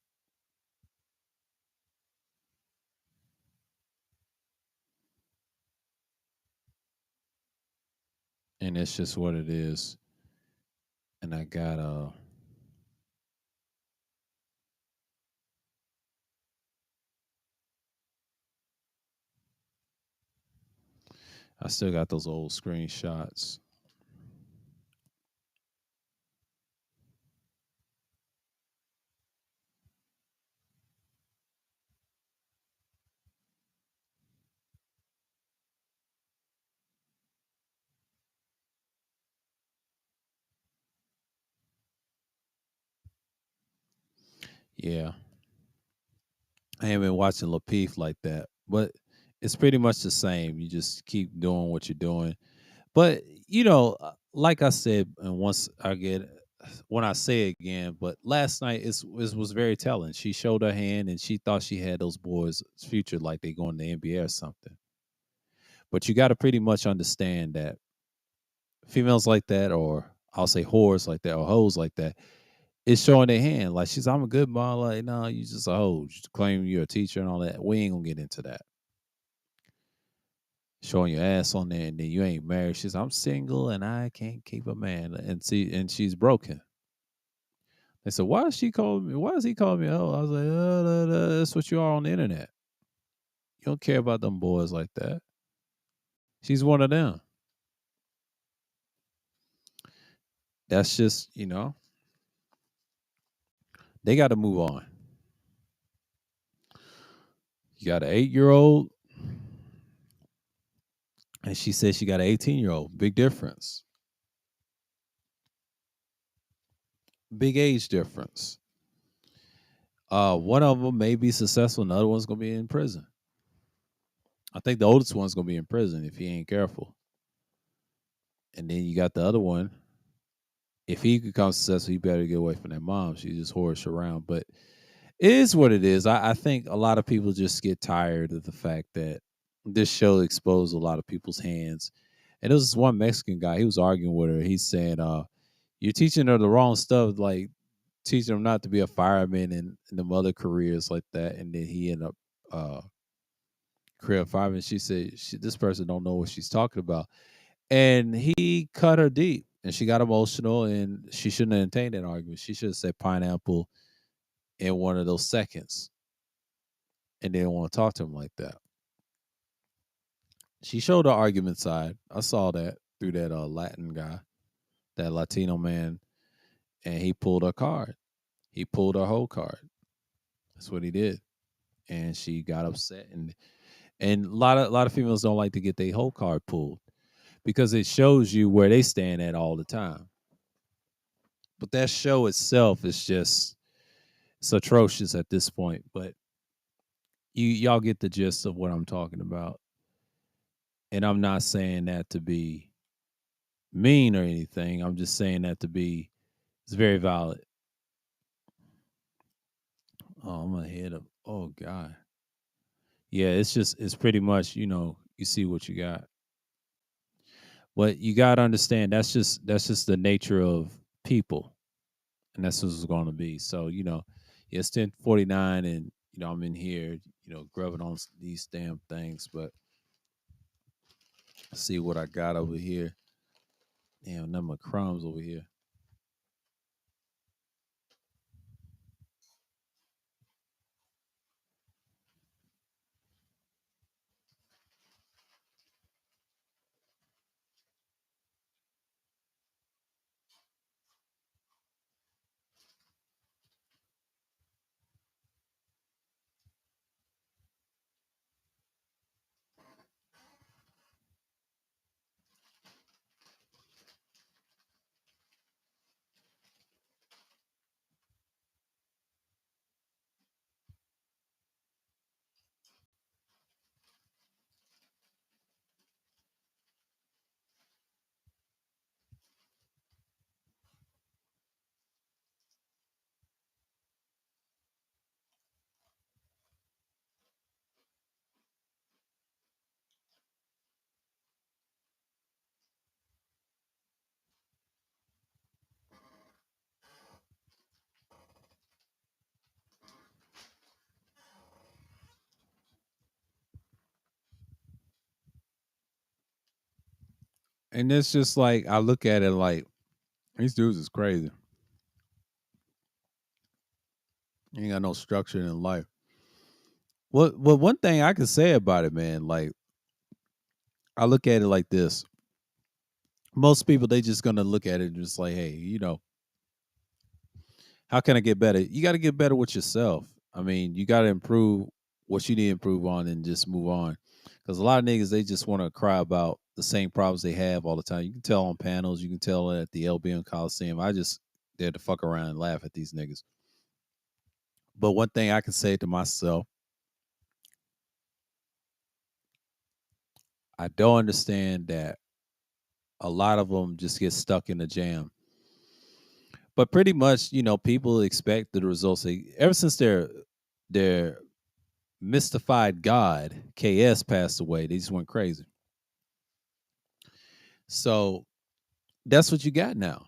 Speaker 1: And it's just what it is. And I got I still got those old screenshots. Yeah. I haven't been watching Lapeef like that. But it's pretty much the same. You just keep doing what you're doing. But like I said, and when I say it again, but last night it was very telling. She showed her hand and she thought she had those boys' future like they going to the NBA or something. But you got to pretty much understand that females like that, or I'll say whores like that, or hoes like that, is showing their hand. Like I'm a good mom. Like, no, you just a hoe. You claim you're a teacher and all that. We ain't gonna get into that. Showing your ass on there and then you ain't married. I'm single and I can't keep a man. And she's broken. They said, why is she calling me? Why does he call me a hoe? I was like, that's what you are on the internet. You don't care about them boys like that. She's one of them. That's just, they got to move on. You got an 8-year-old, and she said she got an 18-year-old. Big difference. Big age difference. One of them may be successful, another one's gonna be in prison. I think the oldest one's gonna be in prison if he ain't careful. And then you got the other one. If he becomes successful, he better get away from that mom. She just whorish around. But it is what it is. I think a lot of people just get tired of the fact that this show exposed a lot of people's hands. And there was this one Mexican guy, he was arguing with her. He's saying, you're teaching her the wrong stuff, like teaching them not to be a fireman and them other careers like that. And then he ended up career fireman. She said, this person don't know what she's talking about. And he cut her deep. And she got emotional, and she shouldn't have entertained that argument. She should have said pineapple in one of those seconds and didn't want to talk to him like that. She showed the argument side. I saw that through that Latin guy, that Latino man, and he pulled her card. He pulled her whole card. That's what he did. And she got upset, and a lot of females don't like to get their whole card pulled because it shows you where they stand at all the time. But that show itself is just it's atrocious at this point. But y'all get the gist of what I'm talking about. And I'm not saying that to be mean or anything. I'm just saying that to be It's very valid. Oh, I'm ahead of. Oh God. Yeah, it's pretty much you see what you got, but you got to understand that's just the nature of people, and that's what it's going to be. So yeah, it's 10:49, and I'm in here, grubbing on these damn things, but see what I got over here. Damn, number of crumbs over here. And it's just like I look at it like these dudes is crazy. You ain't got no structure in life. Well, one thing I can say about it, man, like I look at it like this. Most people they just gonna look at it and just like, hey, how can I get better? You got to get better with yourself. I mean, you got to improve what you need to improve on and just move on. Because a lot of niggas they just want to cry about the same problems they have all the time. You can tell on panels, you can tell at the LBM Coliseum. I just there to fuck around and laugh at these niggas. But one thing I can say to myself, I don't understand that a lot of them just get stuck in the jam. But pretty much, people expect the results. Ever since their mystified god KS passed away, they just went crazy. So that's what you got now.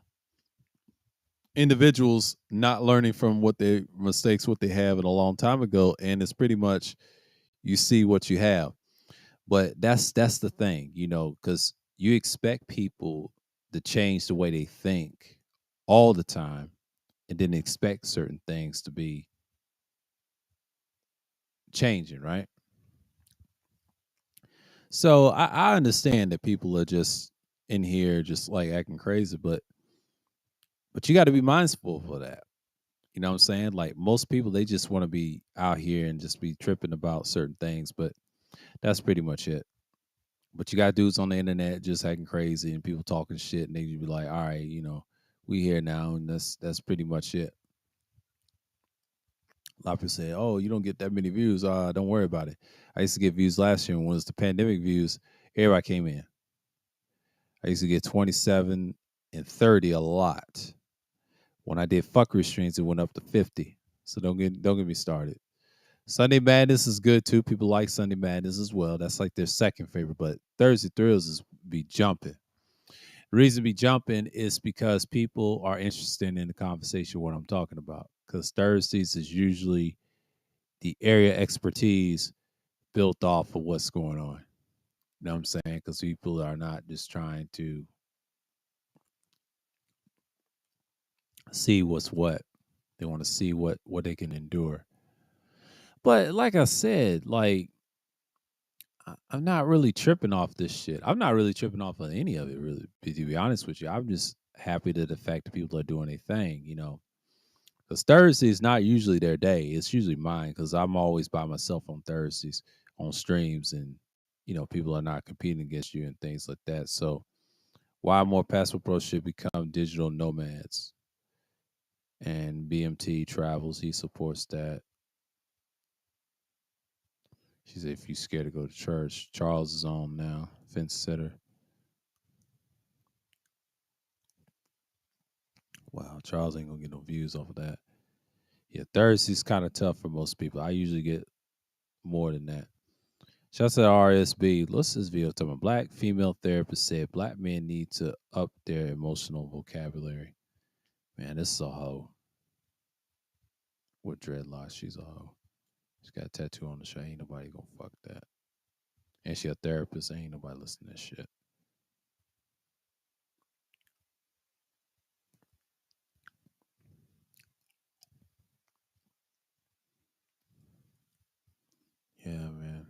Speaker 1: Individuals not learning from what their mistakes, what they have in a long time ago, and it's pretty much you see what you have. But that's the thing, because you expect people to change the way they think all the time, and then expect certain things to be changing, right? So I understand that people are just in here just like acting crazy, but you got to be mindful for that. You know what I'm saying? Like most people, they just want to be out here and just be tripping about certain things, but that's pretty much it. But you got dudes on the internet just acting crazy and people talking shit, and they just be like, "All right, we here now," and that's pretty much it. A lot of people say, "Oh, you don't get that many views. Don't worry about it." I used to get views last year, and when it was the pandemic views, everybody came in. I used to get 27 and 30 a lot. When I did fuckery streams, it went up to 50. So don't get me started. Sunday Madness is good too. People like Sunday Madness as well. That's like their second favorite. But Thursday Thrills is be jumping. The reason be jumping is because people are interested in the conversation what I'm talking about. Because Thursdays is usually the area expertise built off of what's going on. You know what I'm saying? Because people are not just trying to see what's what. They want to see what they can endure. But like I said, like I'm not really tripping off this shit. I'm not really tripping off of any of it, really. To be honest with you, I'm just happy to the fact that people are doing their thing. Because Thursday is not usually their day. It's usually mine because I'm always by myself on Thursdays on streams, and people are not competing against you and things like that. So why more Passport Pro should become digital nomads, and BMT travels. He supports that. She said, if you scared to go to church, Charles is on now. Fence sitter. Wow, Charles ain't gonna get no views off of that. Yeah, Thursday's kind of tough for most people. I usually get more than that. Shouts out to RSB. Let's this video talking about black female therapist said black men need to up their emotional vocabulary. Man, this is a hoe. With dreadlocks, she's a hoe. She's got a tattoo on the show. Ain't nobody gonna fuck that. And she a therapist. Ain't nobody listening to that shit. Yeah, man.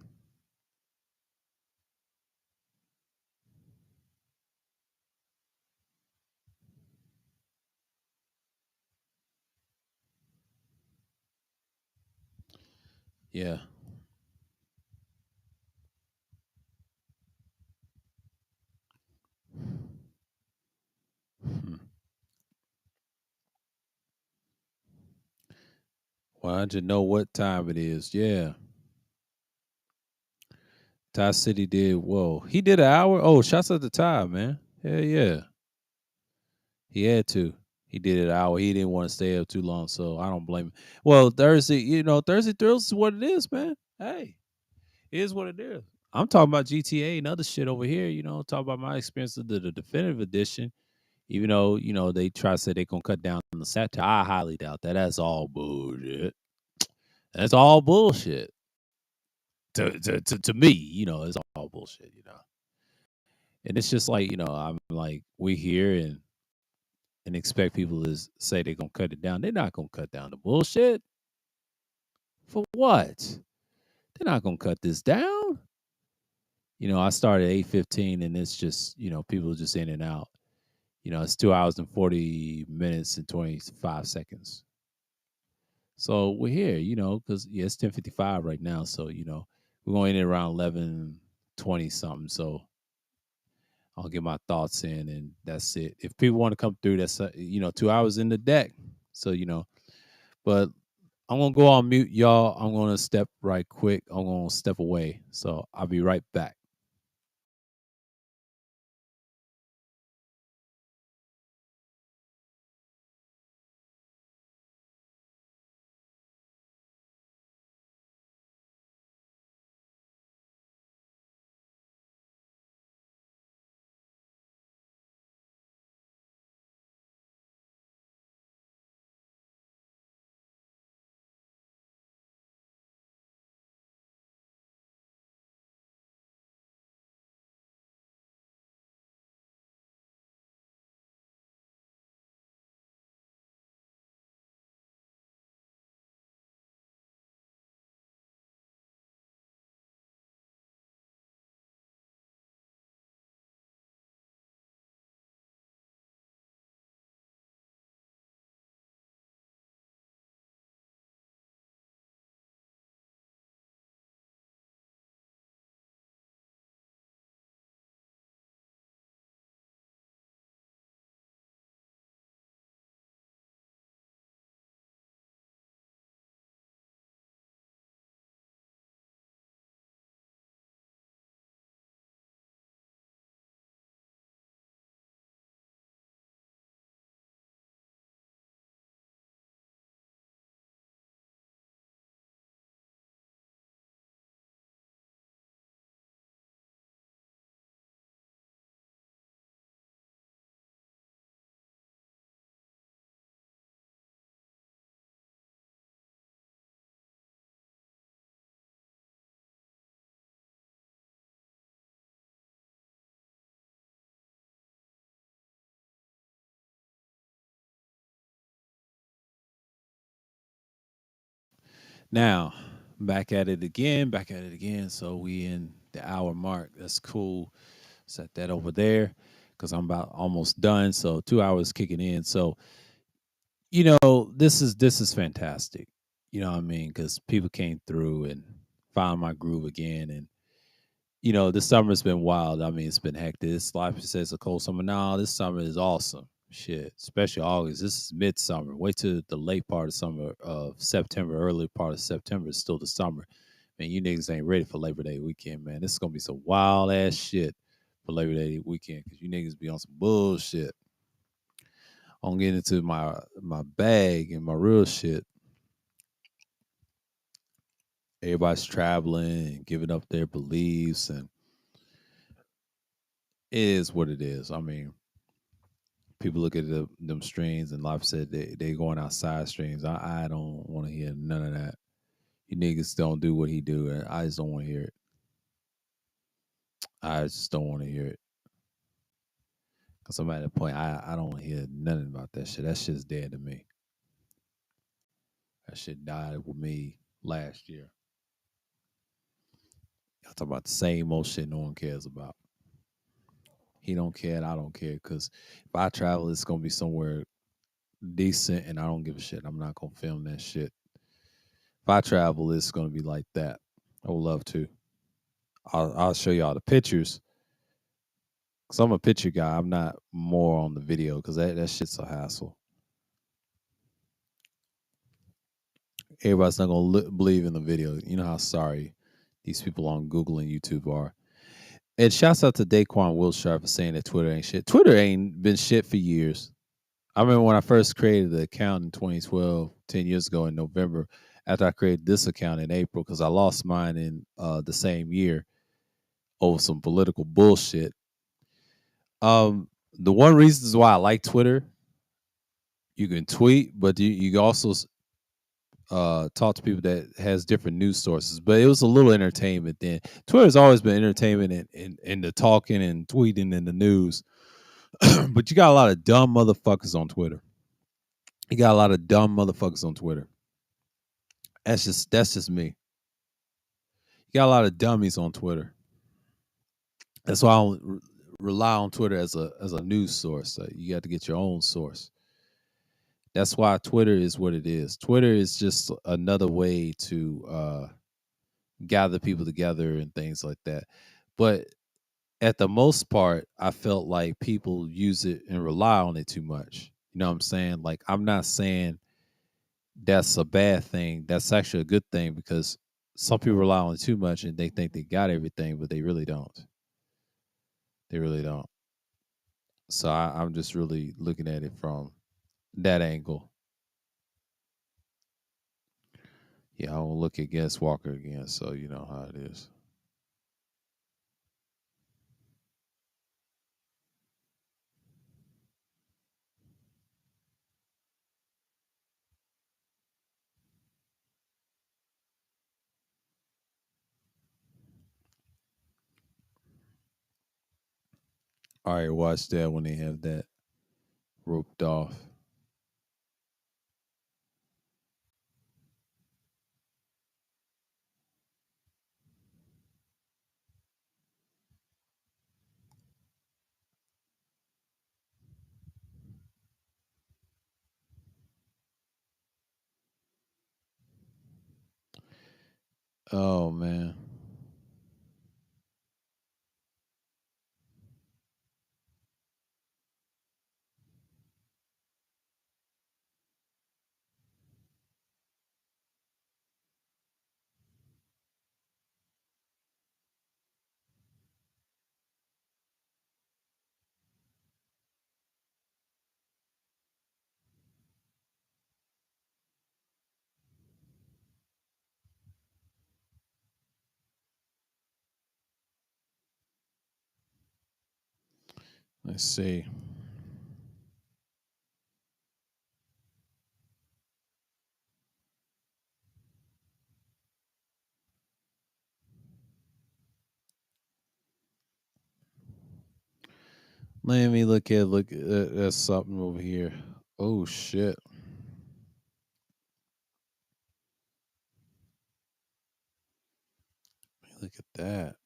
Speaker 1: Yeah. Hmm. Well, I just know what time it is. Yeah. Ty City did. Whoa. He did an hour. Oh, shouts out to Ty, man. Hell yeah. He had to. He did it an hour. He didn't want to stay up too long, so I don't blame him. Well, Thursday, Thursday Thrills is what it is, man. Hey, it is what it is. I'm talking about GTA and other shit over here, talk about my experience of the definitive edition. Even though, they try to say they're gonna cut down on the satire. I highly doubt that. That's all bullshit. That's all bullshit. To me, it's all bullshit. And it's just like, I'm like, we here and expect people to say they're gonna cut it down. They're not gonna cut down the bullshit. For what? They're not gonna cut this down. I started at 8:15 and it's just, people just in and out. It's 2 hours and 40 minutes and 25 seconds. So we're here, because it's 10:55 right now. So, we're going in around 11:20 something. So I'll get my thoughts in and that's it. If people want to come through, that's 2 hours in the deck. So, but I'm gonna go on mute, y'all. I'm gonna step right quick. I'm gonna step away. So I'll be right back. Now, back at it again, back at it again. So we in the hour mark. That's cool. Set that over there because I'm about almost done. So 2 hours kicking in. So, this is fantastic. You know what I mean? Because people came through and found my groove again. And this summer's been wild. I mean, it's been hectic. This life says a cold summer. No, this summer is awesome. Shit, especially August. This is midsummer. Wait till the late part of summer of September, early part of September is still the summer. Man, you niggas ain't ready for Labor Day weekend, man. This is gonna be some wild ass shit for Labor Day weekend because you niggas be on some bullshit. on getting into my bag and my real shit. Everybody's traveling and giving up their beliefs, and it is what it is. I mean, people look at them streams, and like I said, they going outside streams. I don't want to hear none of that. You niggas don't do what he do, and I just don't want to hear it. I just don't want to hear it. Cause I'm at the point I don't hear nothing about that shit. That shit's dead to me. That shit died with me last year. I talk about the same old shit no one cares about. He don't care and I don't care. Cause if I travel, it's gonna be somewhere decent and I don't give a shit. I'm not gonna film that shit. If I travel, it's gonna be like that. I would love to. I'll show y'all the pictures. Cause I'm a picture guy. I'm not more on the video because that shit's a hassle. Everybody's not gonna believe in the video. You know how sorry these people on Google and YouTube are. And shouts out to Daquan Wilshire for saying that Twitter ain't shit. Twitter ain't been shit for years. I remember when I first created the account in 2012, 10 years ago in November, after I created this account in April, because I lost mine in the same year over some political bullshit. The one reason is why I like Twitter, you can tweet, but you can also talk to people that has different news sources. But it was a little entertainment then. Twitter's always been entertainment in the talking and tweeting and the news. But you got a lot of dumb motherfuckers on Twitter. You got a lot of dumb motherfuckers on Twitter. That's just me. You got a lot of dummies on Twitter. That's why I don't rely on Twitter as a news source. You got to get your own source. That's why Twitter is what it is. Twitter is just another way to gather people together and things like that. But at the most part, I felt like people use it and rely on it too much. You know what I'm saying? Like, I'm not saying that's a bad thing. That's actually a good thing because some people rely on it too much and they think they got everything, but they really don't. They really don't. So I'm just really looking at it from that angle. Yeah, I will look at Guess Walker again, so you know how it is. All right, watch that when they have that roped off. Oh man. Let's see. Let me look at something over here. Oh shit. Look at that.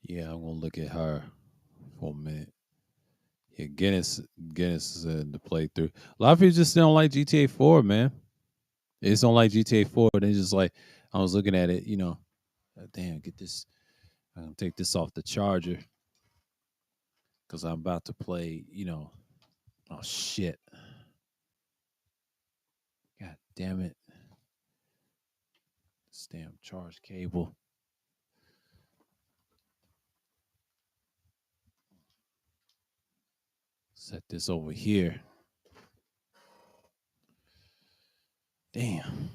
Speaker 1: Yeah, I'm gonna look at her for a minute. Yeah, Guinness is in the playthrough. A lot of people just don't like GTA 4, man. They just don't like GTA 4. They just like I was looking at it, damn, get this. I'm gonna take this off the charger because I'm about to play. Oh shit! God damn it! This damn charge cable. Set this over here. Damn.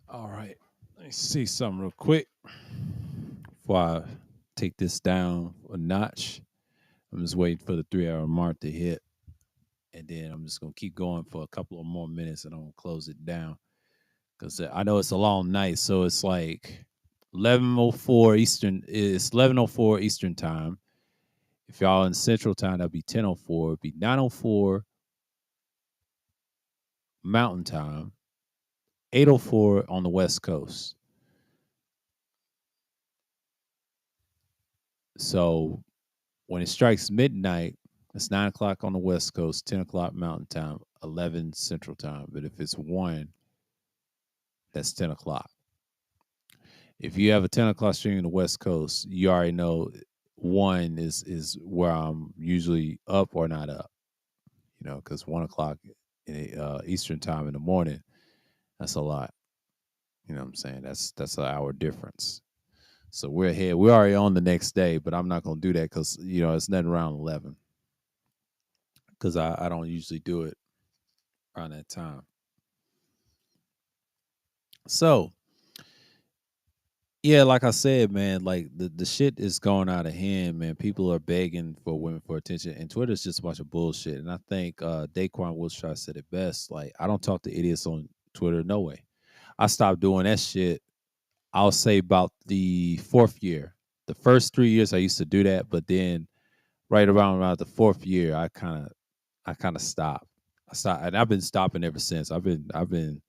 Speaker 1: All right. Let me see something real quick before I take this down a notch. I'm just waiting for the 3 hour mark to hit. And then I'm just gonna keep going for a couple of more minutes and I'm gonna close it down. Because I know it's a long night, so it's like 11:04 Eastern. It's 11:04 Eastern time. If y'all in Central time, that'd be 10:04. It'd be 9:04 Mountain time, 8:04 on the West Coast. So when it strikes midnight, it's 9 o'clock on the West Coast, 10 o'clock Mountain time, 11 Central time. But if it's 1, that's 10 o'clock. If you have a 10 o'clock stream in the West Coast, you already know 1 is where I'm usually up or not up. Because 1 o'clock Eastern time in the morning, that's a lot. You know what I'm saying? That's an hour difference. So we're ahead. We're already on the next day, but I'm not gonna do that because it's nothing around 11. Because I don't usually do it around that time. So yeah, like I said, man, like the shit is going out of hand, man. People are begging for women for attention, and Twitter's just a bunch of bullshit. And I think Daquan Wilshire said it best. Like, I don't talk to idiots on Twitter, no way. I stopped doing that shit. I'll say about the 4th year. The first 3 years I used to do that, but then right around the 4th year, I kind of stopped. I stopped, and I've been stopping ever since. I've been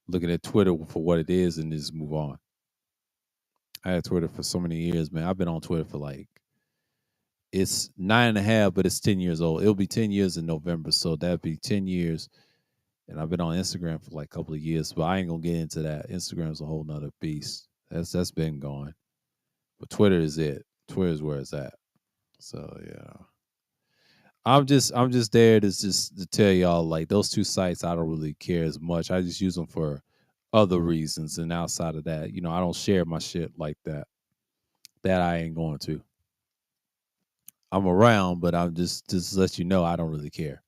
Speaker 1: looking at Twitter for what it is and just move on. I had Twitter for so many years, man. I've been on Twitter for like it's 9.5, but it's 10 years old. It'll be 10 years in November, so that'd be 10 years. And I've been on Instagram for like a couple of years, but I ain't gonna get into that. Instagram's a whole nother beast. That's been going, but Twitter is it. Twitter is where it's at. So yeah, I'm just there to tell y'all like those two sites. I don't really care as much. I just use them for other reasons, and outside of that, I don't share my shit like that. That I ain't going to. I'm around, but I'm just to let you know I don't really care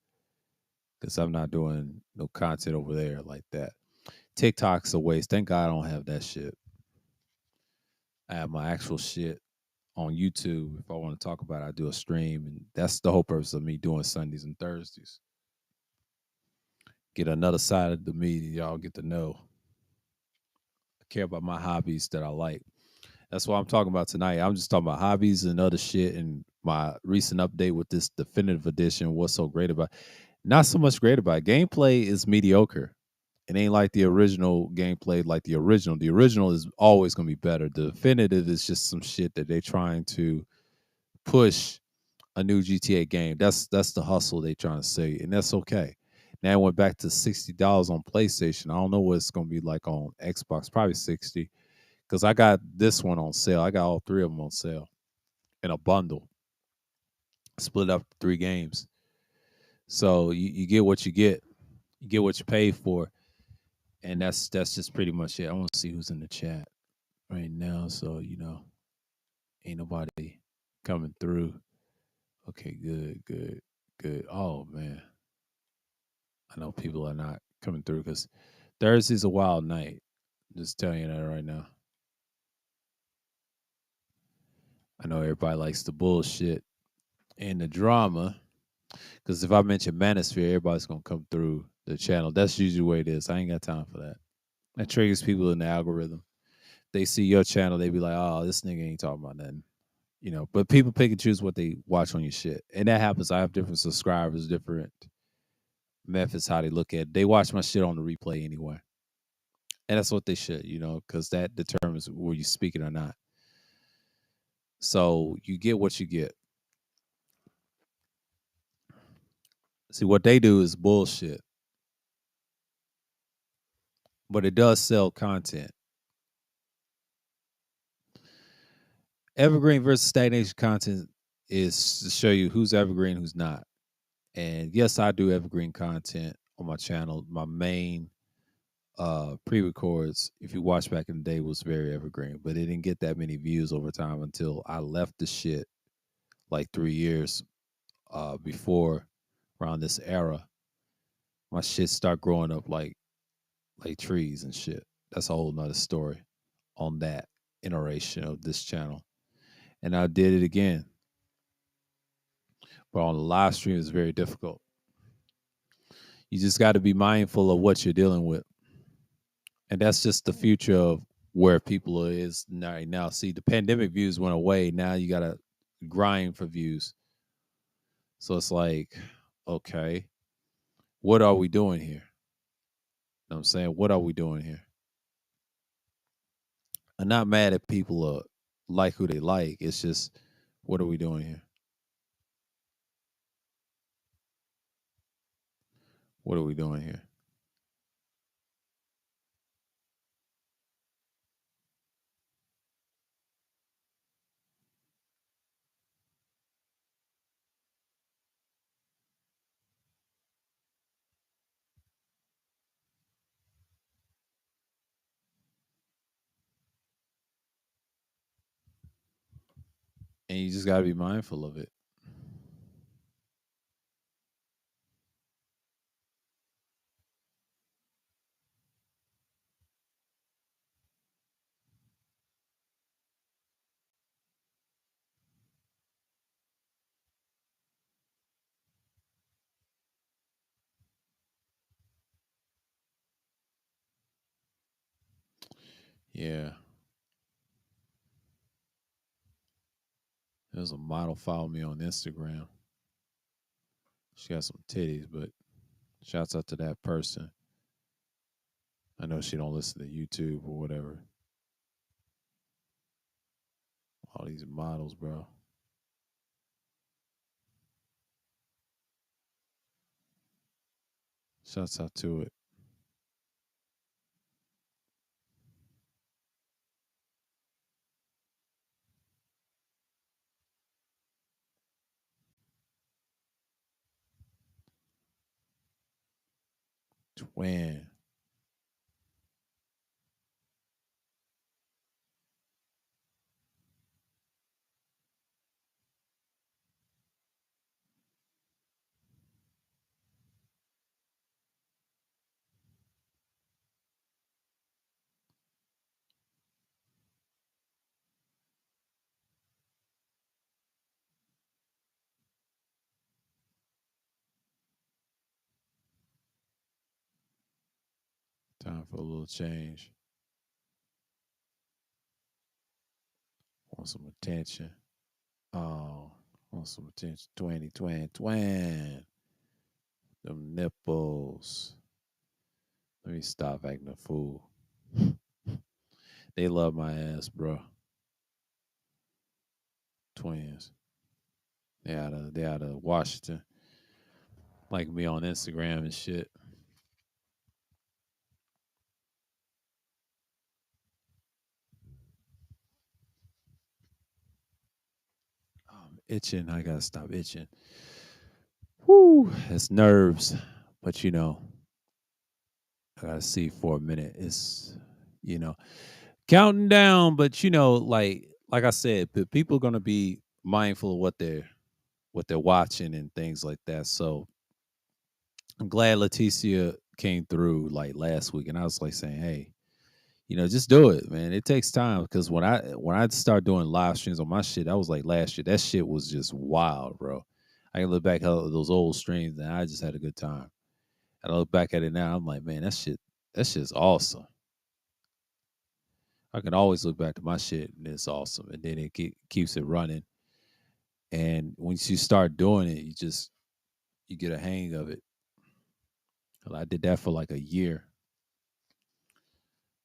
Speaker 1: because I'm not doing no content over there like that. TikTok's a waste. Thank God I don't have that shit. I have my actual shit on YouTube. If I want to talk about it, I do a stream, and that's the whole purpose of me doing Sundays and Thursdays. Get another side of the me that y'all get to know. I care about my hobbies that I like. That's what I'm talking about tonight. I'm just talking about hobbies and other shit and my recent update with this definitive edition. What's so great about not so much great about it. Gameplay is mediocre. It ain't like the original gameplay, like the original. The original is always gonna be better. The definitive is just some shit that they're trying to push a new GTA game. That's the hustle they trying to say, and that's okay. Now it went back to $60 on PlayStation. I don't know what it's gonna be like on Xbox. Probably 60 because I got this one on sale. I got all 3 of them on sale in a bundle, split up 3 games. So you get what you get. You get what you pay for, and that's just pretty much it. I want to see who's in the chat right now. So ain't nobody coming through. Okay, good, good, good. Oh man, I know people are not coming through because Thursday's a wild night. Just telling you that right now. I know everybody likes the bullshit and the drama. Because if I mention Manosphere, everybody's gonna come through the channel. That's usually the way it is. I ain't got time for that. That triggers people in the algorithm. They see your channel, they be like, "Oh, this nigga ain't talking about nothing." But people pick and choose what they watch on your shit, and that happens. I have different subscribers, different methods how they look at it. They watch my shit on the replay anyway. And that's what they should, because that determines were you speaking or not. So you get what you get. See, what they do is bullshit, but it does sell content. Evergreen versus stagnation content is to show you who's evergreen, who's not. And yes, I do evergreen content on my channel. My main pre-records, if you watch back in the day, was very evergreen, but it didn't get that many views over time until I left the shit like 3 years before around this era. My shit start growing up like trees and shit. That's a whole nother story on that iteration of this channel. And I did it again. But on the live stream it's very difficult. You just got to be mindful of what you're dealing with. And that's just the future of where people is right now. See, the pandemic views went away. Now you got to grind for views. So it's like, okay, what are we doing here? You know what I'm saying? What are we doing here? I'm not mad at people like who they like. It's just, what are we doing here? What are we doing here? And you just got to be mindful of it. Yeah. There's a model follow me on Instagram. She got some titties, but shouts out to that person. I know she don't listen to YouTube or whatever. All these models, bro. Shouts out to it. Twin. Time for a little change. Want some attention. Oh, want some attention. Twanny, twan, twan. Them nipples. Let me stop acting a fool. They love my ass, bro. Twins. They out of Washington. Like me on Instagram and shit. I'm itching. I gotta stop itching. Whoo, it's nerves. But I gotta see for a minute. It's you know, counting down, but like I said, people are gonna be mindful of what they're watching and things like that. So I'm glad Leticia came through like last week, and I was like saying, hey, just do it, man. It takes time because when I start doing live streams on my shit, I was like last year. That shit was just wild, bro. I can look back at those old streams, and I just had a good time. And I look back at it now, I'm like, man, that shit's awesome. I can always look back to my shit, and it's awesome. And then it keeps it running. And once you start doing it, you get a hang of it. I did that for like a year.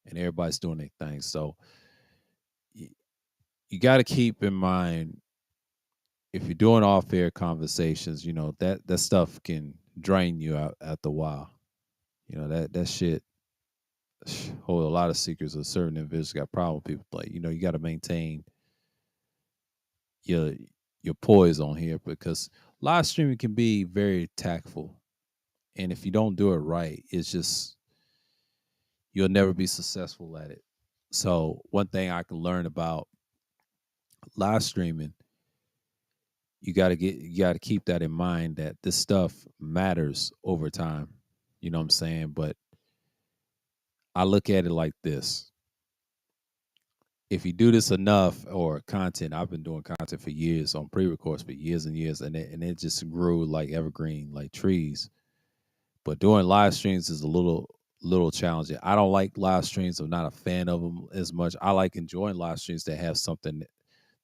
Speaker 1: and everybody's doing their thing. So y- you got to keep in mind if you're doing off air conversations, that stuff can drain you out after a while. That shit hold a lot of secrets of certain individuals got problem with people. Like, you got to maintain your your poise on here because live streaming can be very tactful. And if you don't do it right, it's just you'll never be successful at it. So one thing I can learn about live streaming, you gotta keep that in mind that this stuff matters over time. You know what I'm saying? But I look at it like this. If you do this enough or content, I've been doing content for years on pre-records for years and years, and it just grew like evergreen, like trees. But doing live streams is a little challenging. I don't like live streams. I'm not a fan of them as much. I like enjoying live streams that have something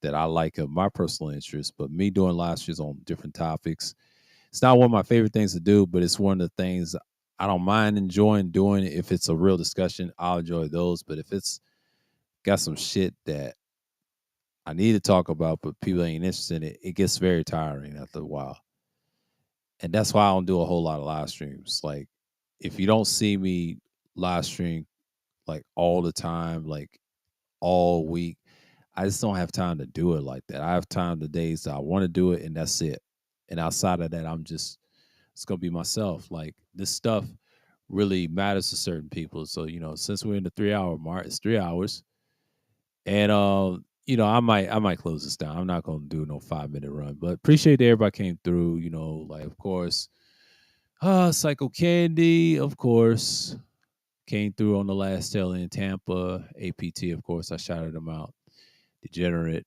Speaker 1: that I like of my personal interest. But me doing live streams on different topics, it's not one of my favorite things to do, but it's one of the things I don't mind enjoying doing. If it's a real discussion, I'll enjoy those. But if it's got some shit that I need to talk about, but people ain't interested in it, it gets very tiring after a while. And that's why I don't do a whole lot of live streams. Like, if you don't see me live stream like all the time, like all week, I just don't have time to do it like that. I have time the days that I want to do it, and that's it. And outside of that, it's gonna be myself. Like, this stuff really matters to certain people. So, since we're in the 3 hour mark, it's 3 hours. And I might close this down. I'm not gonna do no 5 minute run, but appreciate that everybody came through. Like, of course, Psycho Candy, of course, came through on the last tale in Tampa. APT, of course, I shouted them out. Degenerate,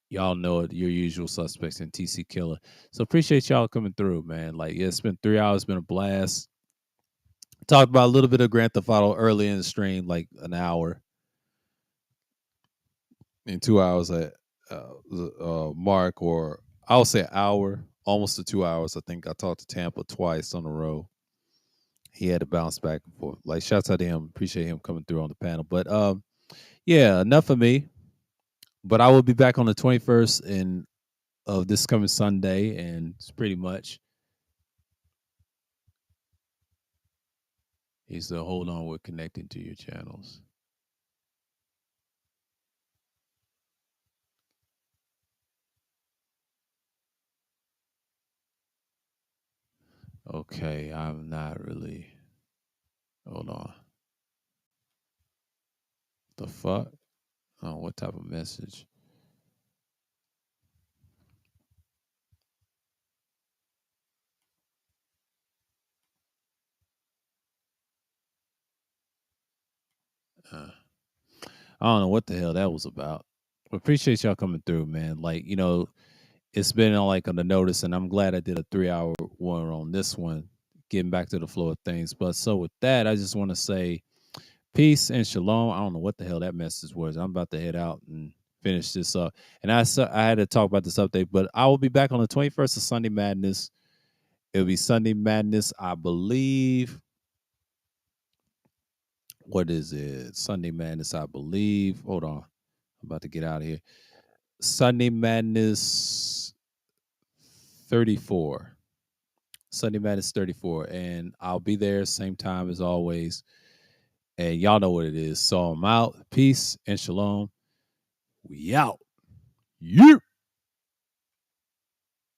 Speaker 1: y'all know it. Your usual suspects and TC Killer. So appreciate y'all coming through, man. Like, yeah, it's been 3 hours, been a blast. Talked about a little bit of Grand Theft Auto early in the stream, like an hour. In 2 hours at the mark, or I'll say hour, almost to 2 hours. I think I talked to Tampa twice on the road. He had to bounce back and forth. Like, shouts out to him. Appreciate him coming through on the panel. But yeah, enough of me. But I will be back on the 21st of this coming Sunday, and it's pretty much. He said, "Hold on, we're connecting to your channels." Okay, I'm not really. Hold on. The fuck? Oh, what type of message? Uh, I don't know what the hell that was about. But appreciate y'all coming through, man. Like, it's been on the notice, and I'm glad I did a 3 hour one on this one, getting back to the flow of things. But so with that, I just want to say peace and shalom. I don't know what the hell that message was. I'm about to head out and finish this up. And I had to talk about this update, but I will be back on the 21st of Sunday Madness. It'll be Sunday Madness, I believe. What is it? Sunday Madness, I believe. Hold on. I'm about to get out of here. Sunday Madness 34. Sunday Madness 34. And I'll be there same time as always. And y'all know what it is. So I'm out. Peace and shalom. We out. Yeah.